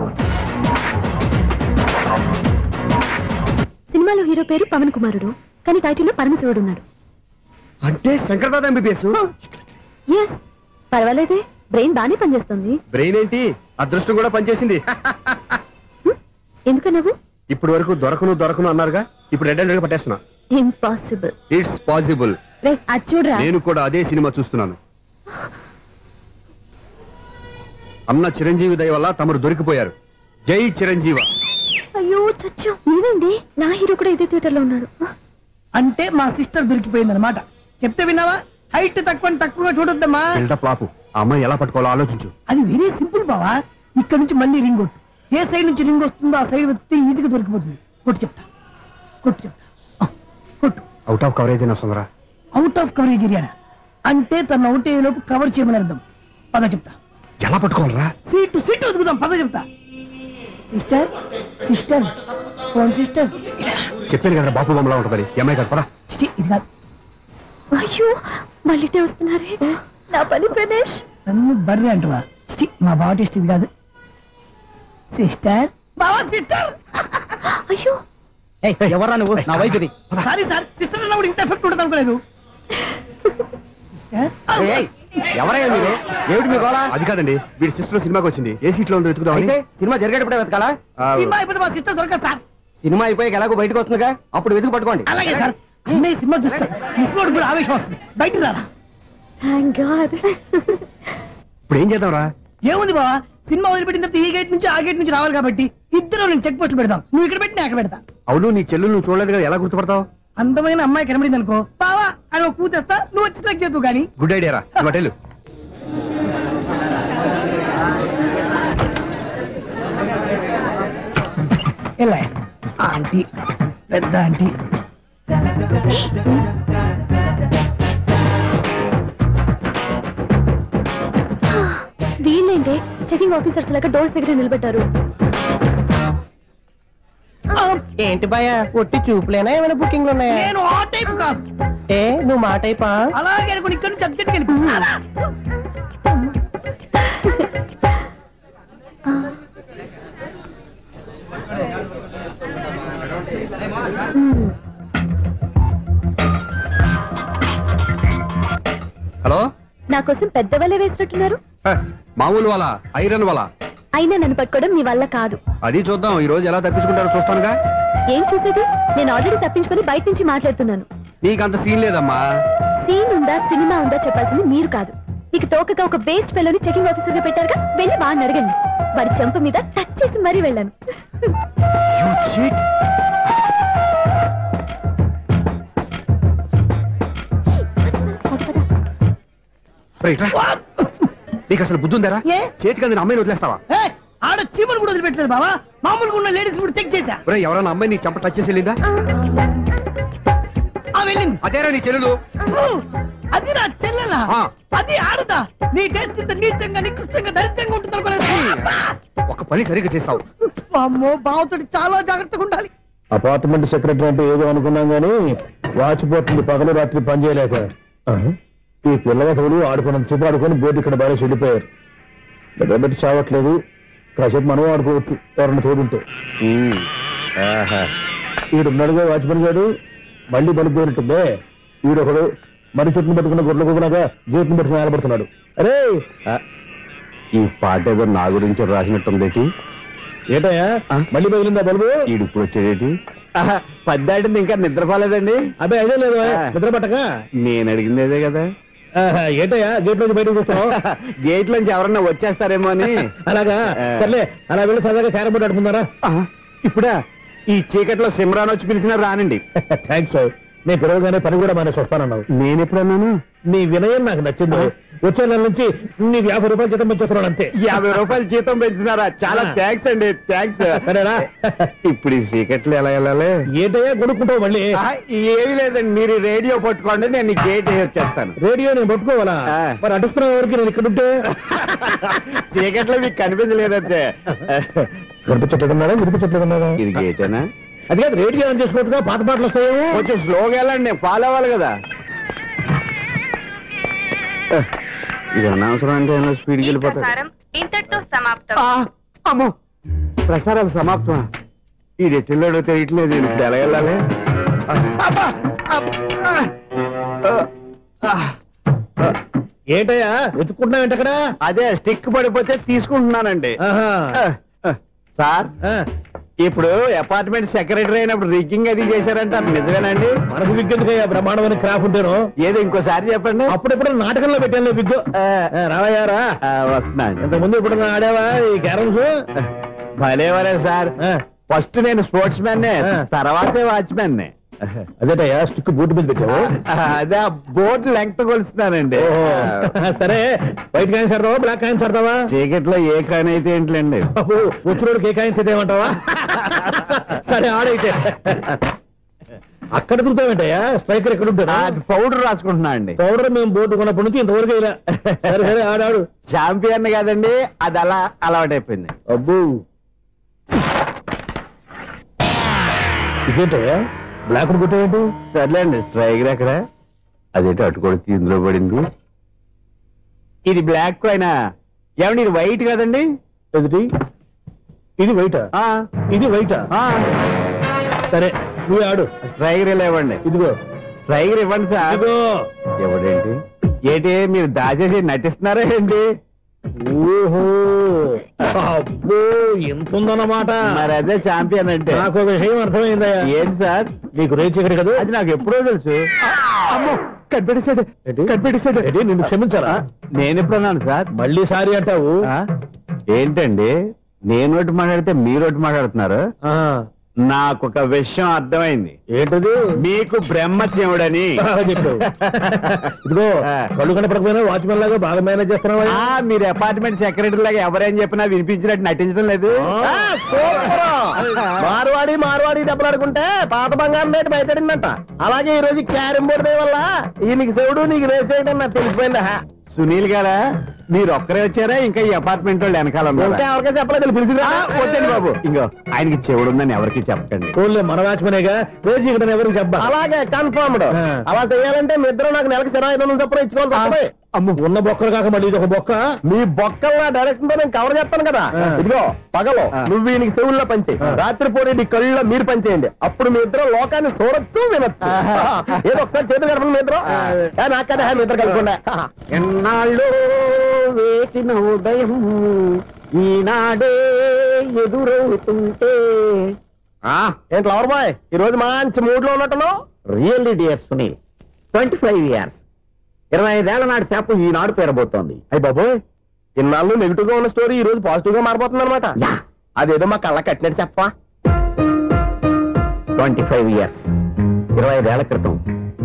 సినిమాలో హీరో పేరు పవన్ కుమారుడు, కానీ టైటిల్లో పరమశివుడు ఉన్నాడు. అంటే శంకర్దాద ఎంబీబీఎస్? ఎస్. పర్వాలేదే, బ్రెయిన్ బానే పనిచేస్తుంది. బ్రెయిన్ ఏంటి, అదృష్టం కూడా పనిచేసింది. ఎందుకన్నావు? ఇప్పుడు వరకు దొరకను అన్నారుగా, ఇప్పుడు రెడ్ హ్యాండెడ్ గా పట్టేస్తున్నా. ఇంపాసిబుల్. It's possible. చూడరా, నేను కూడా అదే సినిమా చూస్తున్నాను. అన్న చిరంజీవి దయ వల్ల తమరు దొరికిపోయారు. జై చిరంజీవ. అయ్యో చచ్చో, నేనండి. నా హీరో కూడా ఇదే థియేటర్ లో ఉన్నాడు. అంటే మా సిస్టర్ దొరికిపోయింది అనమాట. చెప్తే విన్నావా? హైట్ తక్కువగా చూడొద్దమ్మా. పాపు, ఆ అమ్మాయి ఎలా పట్టుకోవాలో ఆలోచించు. అది వెరీ సింపుల్ బావా. ఇక్కడ నుంచి మళ్ళీ రింగ్ కొట్టు. ఏ సైడ్ నుంచి రింగ్ వస్తుందో ఆ సైడ్ వెతికితే ఈజీగా దొరికిపోతుంది. కొట్టు చెప్తా. కొట్టు. అవుట్ ఆఫ్ కవరేజ్ అని వస్తుందిరా. అవుట్ ఆఫ్ కవరేజ్ ఏరియా అంటే తన అవుట్ అయ్యే లోపు కవర్ చేయమని అర్థం. పద చెప్తా. ఎలా పట్టుకోవాలరా? సీటు వెతుకుదాం. పద చెప్తా. Sister phone sister. చెప్పాను కదా బాపు బొమ్మలా ఉంటుంది. అమ్మాయి కదా, పదా. ఇది కాదు. అయ్యో, మళ్ళీ వస్తున్నారే. నా పని ఫినిష్. నన్ను బర్రె అంటవా? మా బావ టేస్ట్ ఇది కాదు. సిస్టర్, బావా సిస్టర్. అయ్యో, ఎవరా నువ్వు? నా వైపు ఇది. సారీ సార్, సిస్టర్ అన్నప్పుడు ఇంత ఎఫెక్ట్ ఉంటుంది అనుకోలేదు. ఎవరయ్యా మీరు? ఏమిటి మీ గోళ? అది కాదండి, వీడి సిస్టర్ సినిమాకి వచ్చింది. ఏ సీట్ లో ఉందో వెతుకుదాం. సినిమా జరిగేటప్పుడే వెతకాలా? సినిమా అయిపోతే మా సిస్టర్ దొరకదు సార్. సినిమా అయిపోయి ఎలాగో బయటకు వస్తుందిగా, అప్పుడు వెతుకు పట్టుకోండి. అలాగే సార్. అన్నయ్య సినిమా చూస్తా మిస్లోడ్ కూడా ఆవేశం వస్తుంది. బయటకు రారా. Thank God. ఇప్పుడు ఏం చేద్దాంరా? ఏముంది బావా, సినిమా వదిలిపెట్టిన తర్వాత ఈ గేట్ నుంచి ఆ గేట్ నుంచి రావాలి కాబట్టి ఇద్దరు నేను చెక్ పోస్ట్ పెడతాం. నువ్వు ఇక్కడ పెట్టి అక్కడ పెడతా. అవును, నీ చెల్లెలు నువ్వు చూడలేదు కదా, ఎలా గుర్తుపడతావు? అందమైన అమ్మాయి కనబడింది అనుకో, బావా అని ఒక కూతేస్తా, నువ్వు వచ్చి సెలెక్ట్ చేద్దు కానీ. గుడ్ ఐడియా రా. హోటల్ ఎలా ఆంటీ, పెద్ద ఆంటీ. వీళ్ళేంటి చెకింగ్ ఆఫీసర్స్ లాగా డోర్స్ దగ్గర నిలబెట్టారు. ఏంటి భయ, ఒట్టి చూపులేనా ఏమైనా బుకింగ్లు ఉన్నాయా? నేను ఆ టైప్ కాదు. ఏ నువ్వు మా టైపా? అలాగే అనుకుని ఇక్కడ నుంచి అర్జెంట్కి వెళ్ళిపోతున్నా. హలో, నా కోసం పెద్ద వలే వేసినట్టున్నారు. మామూలు వాళ్ళ, ఐరన్ వాళ్ళ. అయినా నన్ను పట్టుకోవడం మీ వల్ల కాదు. అది చూద్దాం, ఈ రోజు ఎలా తప్పించుకుంటారో చూస్తానుగా. ఏం చూసేది? నేను ఆల్రెడీ తప్పించుకొని బయట నుంచి మాట్లాడుతున్నాను. నీకంత సీన్ లేదమ్మా. సీన్ ఉందా సినిమా ఉందా చెప్పాల్సింది మీరు కాదు. మీకు తోకగా ఒక బేస్ట్ ఫెలోని చెకింగ్ ఆఫీసర్ గా పెట్టారుగా, వెళ్ళి బాగా అడగండి. వాడి చెంప మీద టచ్ చేసి మరీ వెళ్ళాను. నీకు అసలు బుద్ధి ఉందారా? చేతికి అందిన అమ్మాయిని వదిలేస్తావా? ఆడ చీమలు కూడా వదిలిపెట్టలేదు బావా. మామూలుగా ఉన్న లేడీస్ కూడా చెక్ చేశా. ఎవరైనా అమ్మాయి నీ చెంప టచ్ చేసి వెళ్ళిందా? వెళ్ళింది. అదేరా నీ చెల్లెలు. అది నా చెల్లెలా అది ఆడదా నీ టేస్ట్ ఇంత నీచంగా నికృష్టంగా దరిద్రంగా ఉంటుంది అనుకోలేదు. ఒక పని సరిగ్గా చేసావు. అమ్మో బావతోటి చాలా జాగ్రత్తగా ఉండాలి. అపార్ట్మెంట్ సెక్రటరీ అంటే ఏదో అనుకున్నాం గానీ వాచిపోతుంది పగలు రాత్రి పని చేయలేక. ఈ పిల్లవతలు ఆడుకున్నంతసేపు ఆడుకొని బోర్డు ఇక్కడ బాగా చెడిపోయారు. నిద్రబెట్టి చావట్లేదు. కాసేపు మనం ఆడుకోవచ్చు ఎవరన్నా తోడుంటే. ఈడున్నాడుగా వాచ్మెన్ గారు మళ్ళీ బలిపోయినట్టుందే. ఈడొకడు మరి చెట్టును పెట్టుకున్న గొడ్ల కుదనగా గేట్ను పెట్టుకుని ఆడబడుతున్నాడు. అరే ఈ పాట ఏదో నా గురించి రాసినట్టుందేటి. ఏటయ్యా మళ్ళీ బదిలిందా బలుబు? ఈడు ఇప్పుడు వచ్చేదేటి? పద్దాటింది ఇంకా నిద్రపోలేదండి. అదే అదే లేదు నిద్ర పట్టక. నేను అడిగింది అదే కదా. ఏటయ్యా గేట్ నుంచి బయటకు చూస్తున్నావు? గేట్ నుంచి ఎవరన్నా వచ్చేస్తారేమో అని. అలాగా సర్లే అలా వెళ్ళి సరదాగా క్యారం బోర్డు ఆడుకుందారా? ఇప్పుడా ఈ చీకట్లో సిమ్రాన్ వచ్చి పిలిచినా రానండి. థ్యాంక్స్. నేను పిలవగానే పని కూడా మానేసి వస్తానన్నావు. నేను ఎప్పుడన్నాను? నీ వినయం నాకు నచ్చింది. వచ్చే నెల నుంచి నీకు 50 రూపాయలు జీతం పెంచుతున్నాడు అంతే. 50 రూపాయలు జీతం పెంచుతున్నారా? చాలా థ్యాంక్స్ అండి. థ్యాంక్స్. సరేనా? ఇప్పుడు ఈ చీకట్లు ఎలా వెళ్ళాలి? ఏదయ్యా కొనుక్కుంటావు మళ్ళీ? ఏమీ లేదండి, మీరు రేడియో పట్టుకోండి, నేను గేట్ వచ్చేస్తాను. రేడియో నేను పట్టుకోవాలా? మరి అడుస్తున్నా ఎవరికి నేను ఇక్కడ ఉంటే? చీకట్లో మీకు కనిపించలేదంతే. కనిపించట్లేదన్నారా వినిపించట్లేదన్నారా? ఇది గేటేనా? అది కాదు, రేడియో ఆన్ చేసుకోవచ్చుగా, పాత పాటలు వస్తాయేమో. కొంచెం స్లోగా వెళ్ళండి, ఫాలో అవ్వాలి కదా. ఇది అనవసరం అంటే స్పీడ్కి వెళ్ళిపోతారు. ఇంతటితో సమాప్తం. అమ్మో ప్రసారాలు సమాప్తమా? ఈ రెట్టిల్లోడో తెలియట్లేదు. ఇప్పుడు ఎలా వెళ్ళాలి? ఏంటయ్యా వెతుక్కుంటున్నావు ఏంటక్కడ? అదే స్టిక్ పడిపోతే తీసుకుంటున్నానండి. సార్ ఇప్పుడు అపార్ట్మెంట్ సెక్రటరీ అయినప్పుడు రిగ్గింగ్ అది చేశారంట, నిజమేనండి? మనకు విగ్గెందుకయ్యా బ్రహ్మాండమైన క్రాఫ్ ఉంటాను. ఏదో ఇంకోసారి చెప్పండి. అప్పుడెప్పుడు నాటకంలో పెట్టాను విగ్గు. రావయ్యారా? వస్తున్నాను. ఇంతకుముందు ఇప్పుడు ఆడావా ఈ క్యారమ్స్? భలేవరే సార్. ఫస్ట్ నేను స్పోర్ట్స్ మ్యాన్, తర్వాతే వాచ్మెన్. అదేటయ్యా స్టిక్ బూట్ మీద పెట్టావు? అదే బోర్డు లెంగ్త్ కొలుస్తున్నానండి. సరే వైట్ కాయిన్స్ ఆడతావా బ్లాక్ కాయిన్స్ ఆడతావా? చీకట్లో ఏ కాయిన్ అయితే ఏంటండి? వచ్చినోడికి ఏ కాయిన్స్ అయితే ఏమంటావా? సరే ఆడైతే. అక్కడ తిరుగుతావేంటయ్యా? స్ట్రైకర్ ఎక్కడ ఉంటాడా? పౌడర్ రాసుకుంటున్నా అండి. పౌడర్ మేము బోర్డు కొన్నప్పటి నుంచి ఇంతవరకు ఇలా. సరే సరే ఆడాడు. ఛాంపియన్ కాదండి, అది అలా అలవాటైపోయింది. అబ్బు ఇదేంటయ్యా బ్లాక్ కొట్టేయండి? సర్లేండి. స్ట్రైకర్ ఎక్కడ? అదేంటి అటుకొడితే ఇందులో పడింది. ఇది బ్లాక్ అయినా ఏమండి? ఇది వైట్ కదండి. ఎదుటి ఇది వైటా? ఇది వైటా? సరే నువ్వు ఆడు. స్ట్రైకర్ ఇలా ఇవ్వండి. ఇదిగో స్ట్రైకర్ ఇవ్వండి సార్. ఎవడేంటి ఏంటి మీరు దాచేసి నటిస్తున్నారా ఏంటి? ఓహో అబ్బో ఎంత ఉందన్నమాట. మరి అదే ఛాంపియన్ అంటే. నాకు విషయం అర్థమైందయ్యా. ఏంటి సార్? నీకు రేచీకటి కదా? అది నాకు ఎప్పుడో తెలుసు. అమ్మో కనిపెట్టేశాడు, కనిపెట్టేశాడు. నిన్ను క్షమించారా? నేను ఎప్పుడన్నాను సార్? మళ్ళీ సారీ అంటావు ఏంటండి? నేను ఒకటి మాట్లాడితే మీరు ఒకటి మాట్లాడుతున్నారు. నాకు ఒక విషయం అర్థమైంది. ఏంటది? మీకు బ్రహ్మత్యముడని చెప్పావు. ఇదిగో కళ్ళు కనపడకపోయినా వాచ్మెన్ లాగా బాగా మేనేజ్ చేస్తున్నావా? మీరు అపార్ట్మెంట్ సెక్రటరీ లాగా ఎవరేం చెప్పినా వినిపించినట్టు నటించడం లేదు. మార్వాడి మార్వాడి దెబ్బలు ఆడుకుంటే పాత బంగారం రేటు బయటడిందంట. అలాగే ఈ రోజు క్యారం బోర్డు వల్ల నీకు శివుడు నీకు రేసేయడం నాకు తెలిసిపోయిందా? సునీల్ గారా మీరు ఒక్కరే వచ్చారా? ఇంకా ఈ అపార్ట్మెంట్ వాళ్ళు వెనకాల ఎవరికీ చెప్పలేదు. వచ్చండి బాబు. ఇంకో ఆయనకి చెవుడు ఉందని ఎవరికి చెప్పకండి. మన వాచ్మనేగా రోజు ఇక్కడ ఎవరికి చెప్పా. అలాగే కన్ఫర్మ్డ్. అలా చేయాలంటే మీ ఇద్దరు నాకు నెలకి 2500 చొప్పున ఇచ్చుకోవాలి. అమ్మ ఉన్న బొక్కలు కాక మళ్ళీ ఇది ఒక బొక్క. మీ బొక్కల డైరెక్షన్ తో నేను కవర్ చేస్తాను కదా. ఇదిగో పగలో నువ్వు వీనికి చెవుల్లో పనిచేయి, రాత్రిపూట నీ కళ్ళలో మీరు పనిచేయండి. అప్పుడు మీ ఇద్దరు లోకాన్ని చూడొచ్చు వినొచ్చు. ఏదో ఒకసారి చేతులు కడపండి మీ ఇద్దరు. నాకదే మీ ఇద్దరు కలుపుకుండా. ఎన్నాళ్ళు వేసిన ఉదయం ఈనాడే ఎదురవుతుంటే. ఏంటి లవర్ బాయ్ ఈ రోజు మంచి మూడ్ లో ఉన్నట్టును? రియల్లీ డియర్ సునీల్, 25 years 25 ఏళ్ల నాటి చేప ఈనాడు పేరబోతోంది. అయ్యి బాబోయ్, ఇన్నాళ్ళు నెగిటివ్ గా ఉన్న స్టోరీ ఈ రోజు పాజిటివ్ గా మారిపోతుంది అనమాట. అదేదో మా కళ్ళ కట్టినట్టు చెప్పా. 25 years 25 ఏళ్ల క్రితం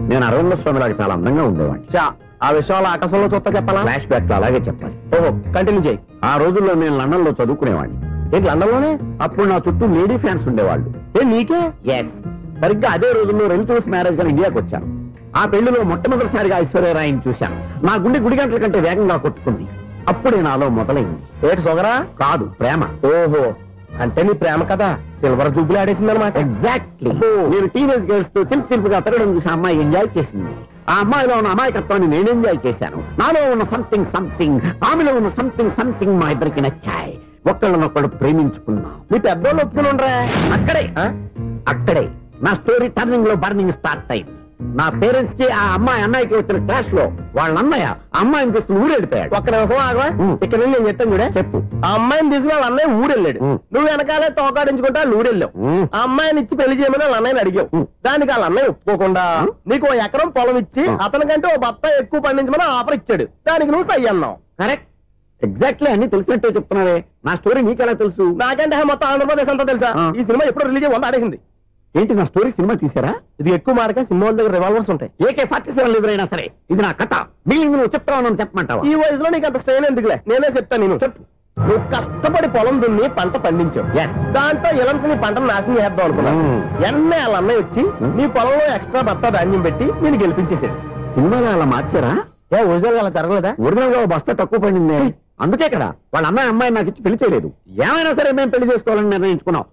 నేను అరవింద స్వామిలాగా చాలా అందంగా ఉండేవాడిని. ఆ విషయాలు ఆకాశంలో చూస్తా చెప్పాలా? ఫ్లాష్ బ్యాక్ లో అలాగే చెప్పాలి. ఓహో కంటిన్యూ చేయి. ఆ రోజుల్లో నేను లండన్ లో చదువుకునేవాడిని. ఏంటి లండన్ లోనే? అప్పుడు నా చుట్టూ లేడీ ఫ్యాన్స్ ఉండేవాళ్ళు. నీకే? ఎస్. సరిగ్గా అదే రోజుల్లో రిలేటివ్స్ మ్యారేజ్ గా ఇండియాకి వచ్చాను. ఆ పెళ్లిలో మొట్టమొదటిసారిగా ఐశ్వర్యరాయని చూశాను. నా గుండె గుడి గంటల కంటే వేగంగా కొట్టుకుంది. అప్పుడే నాలో మొదలైంది. ఏటి సొగరా? కాదు, ప్రేమ. ఓహో, అంటే నీ ప్రేమ కదా సిల్వర్ జూబులు ఆడేసిందనమాట. ఎగ్జాక్ట్లీ. నేను టీనేజ్ గర్ల్స్ తో చిలిపిగా తిరగడం చూసి అమ్మాయి ఎంజాయ్ చేసింది. ఆ అమ్మాయిలో ఉన్న అమాయకత్వాన్ని నేను ఎంజాయ్ చేశాను. నాలో ఉన్న సంథింగ్ సంథింగ్, ఆమెలో ఉన్న సంథింగ్ సంథింగ్ మా ఇద్దరికి నచ్చాయి. ఒక్కళ్ళనొక్కడు ప్రేమించుకున్నాం. మీ పెద్దోళ్ళు ఒప్పుకుని ఉండరా? అక్కడే నా స్టోరీ టర్నింగ్ లో బర్నింగ్ స్టార్ట్ అయింది. నా పేరెంట్స్ కి ఆ అమ్మాయి అన్నయ్యకి వచ్చిన క్లాష్ లో వాళ్ళ అన్నయ్య అమ్మాయిని తీసుకుని ఊరెళ్ళిపోయాడు. ఒక్క నిమిషం ఆగవా? ఇక్కడ నుంచి నేను చెప్తాను చూడే. చెప్పు. ఆ అమ్మాయిని తీసుకుని వాళ్ళ అన్నయ్య ఊరెళ్ళాడు. నువ్వు వెనకాలే తోకాడించుకుంటా ఊరెళ్ళావు. ఆ అమ్మాయిని ఇచ్చి పెళ్లి చేయమని వాళ్ళ అన్నయ్యని అడిగావు. దానికి వాళ్ళ అన్నయ్య ఒప్పుకోకుండా నీకు 1 ఎకరం పొలం ఇచ్చి అతనికంటే 1 బత్త ఎక్కువ పండించమని ఆఫర్ ఇచ్చాడు. దానికి నువ్వు సై అన్నావు. కరెక్ట్. ఎగ్జాక్ట్లీ అన్ని తెలిసినట్టే చెప్తున్నావే. నా స్టోరీ నీకెలా తెలుసు? నాకంటే మొత్తం ఆంధ్రప్రదేశ్ అంతా తెలుసా? ఈ సినిమా ఎప్పుడు రిలీజ్ అయ్యి 100 ఆడేసింది. ఏంటి, నా స్టోరీ సినిమా తీసారా? ఇది ఎక్కువ మార్క సినిమా దగ్గర రివాల్వర్స్ ఉంటాయి. AK-47 ఎదురైనా సరే ఇది నా కథ. బిల్డింగ్ నువ్వు చెప్తావు చెప్పమంటావా? ఈ వయసులో నీకు అంత స్ట్రెయిన్ ఎందుకులే, నేనే చెప్తాను. నేను చెప్పు. నువ్వు కష్టపడి పొలం దున్ని పంట పండించావు. దాంతో ఇలమ్స్ నీ పంటను నాశనం చేద్దాం అనుకున్నావు. ఎన్నే వాళ్ళ అన్నయ్య వచ్చి నీ పొలంలో ఎక్స్ట్రా బత్తా ధాన్యం పెట్టి నేను గెలిపించేసాడు. సినిమాలో అలా మార్చారా? ఒరిజినల్ అలా జరగలేదా? ఒరిజినల్ గా బస్తా తక్కువ పడింది. అందుకే కదా వాళ్ళ అమ్మాయి నాకు ఇచ్చి పెళ్లి చేయలేదు. ఏమైనా సరే మేము పెళ్లి చేసుకోవాలని నిర్ణయించుకున్నాం.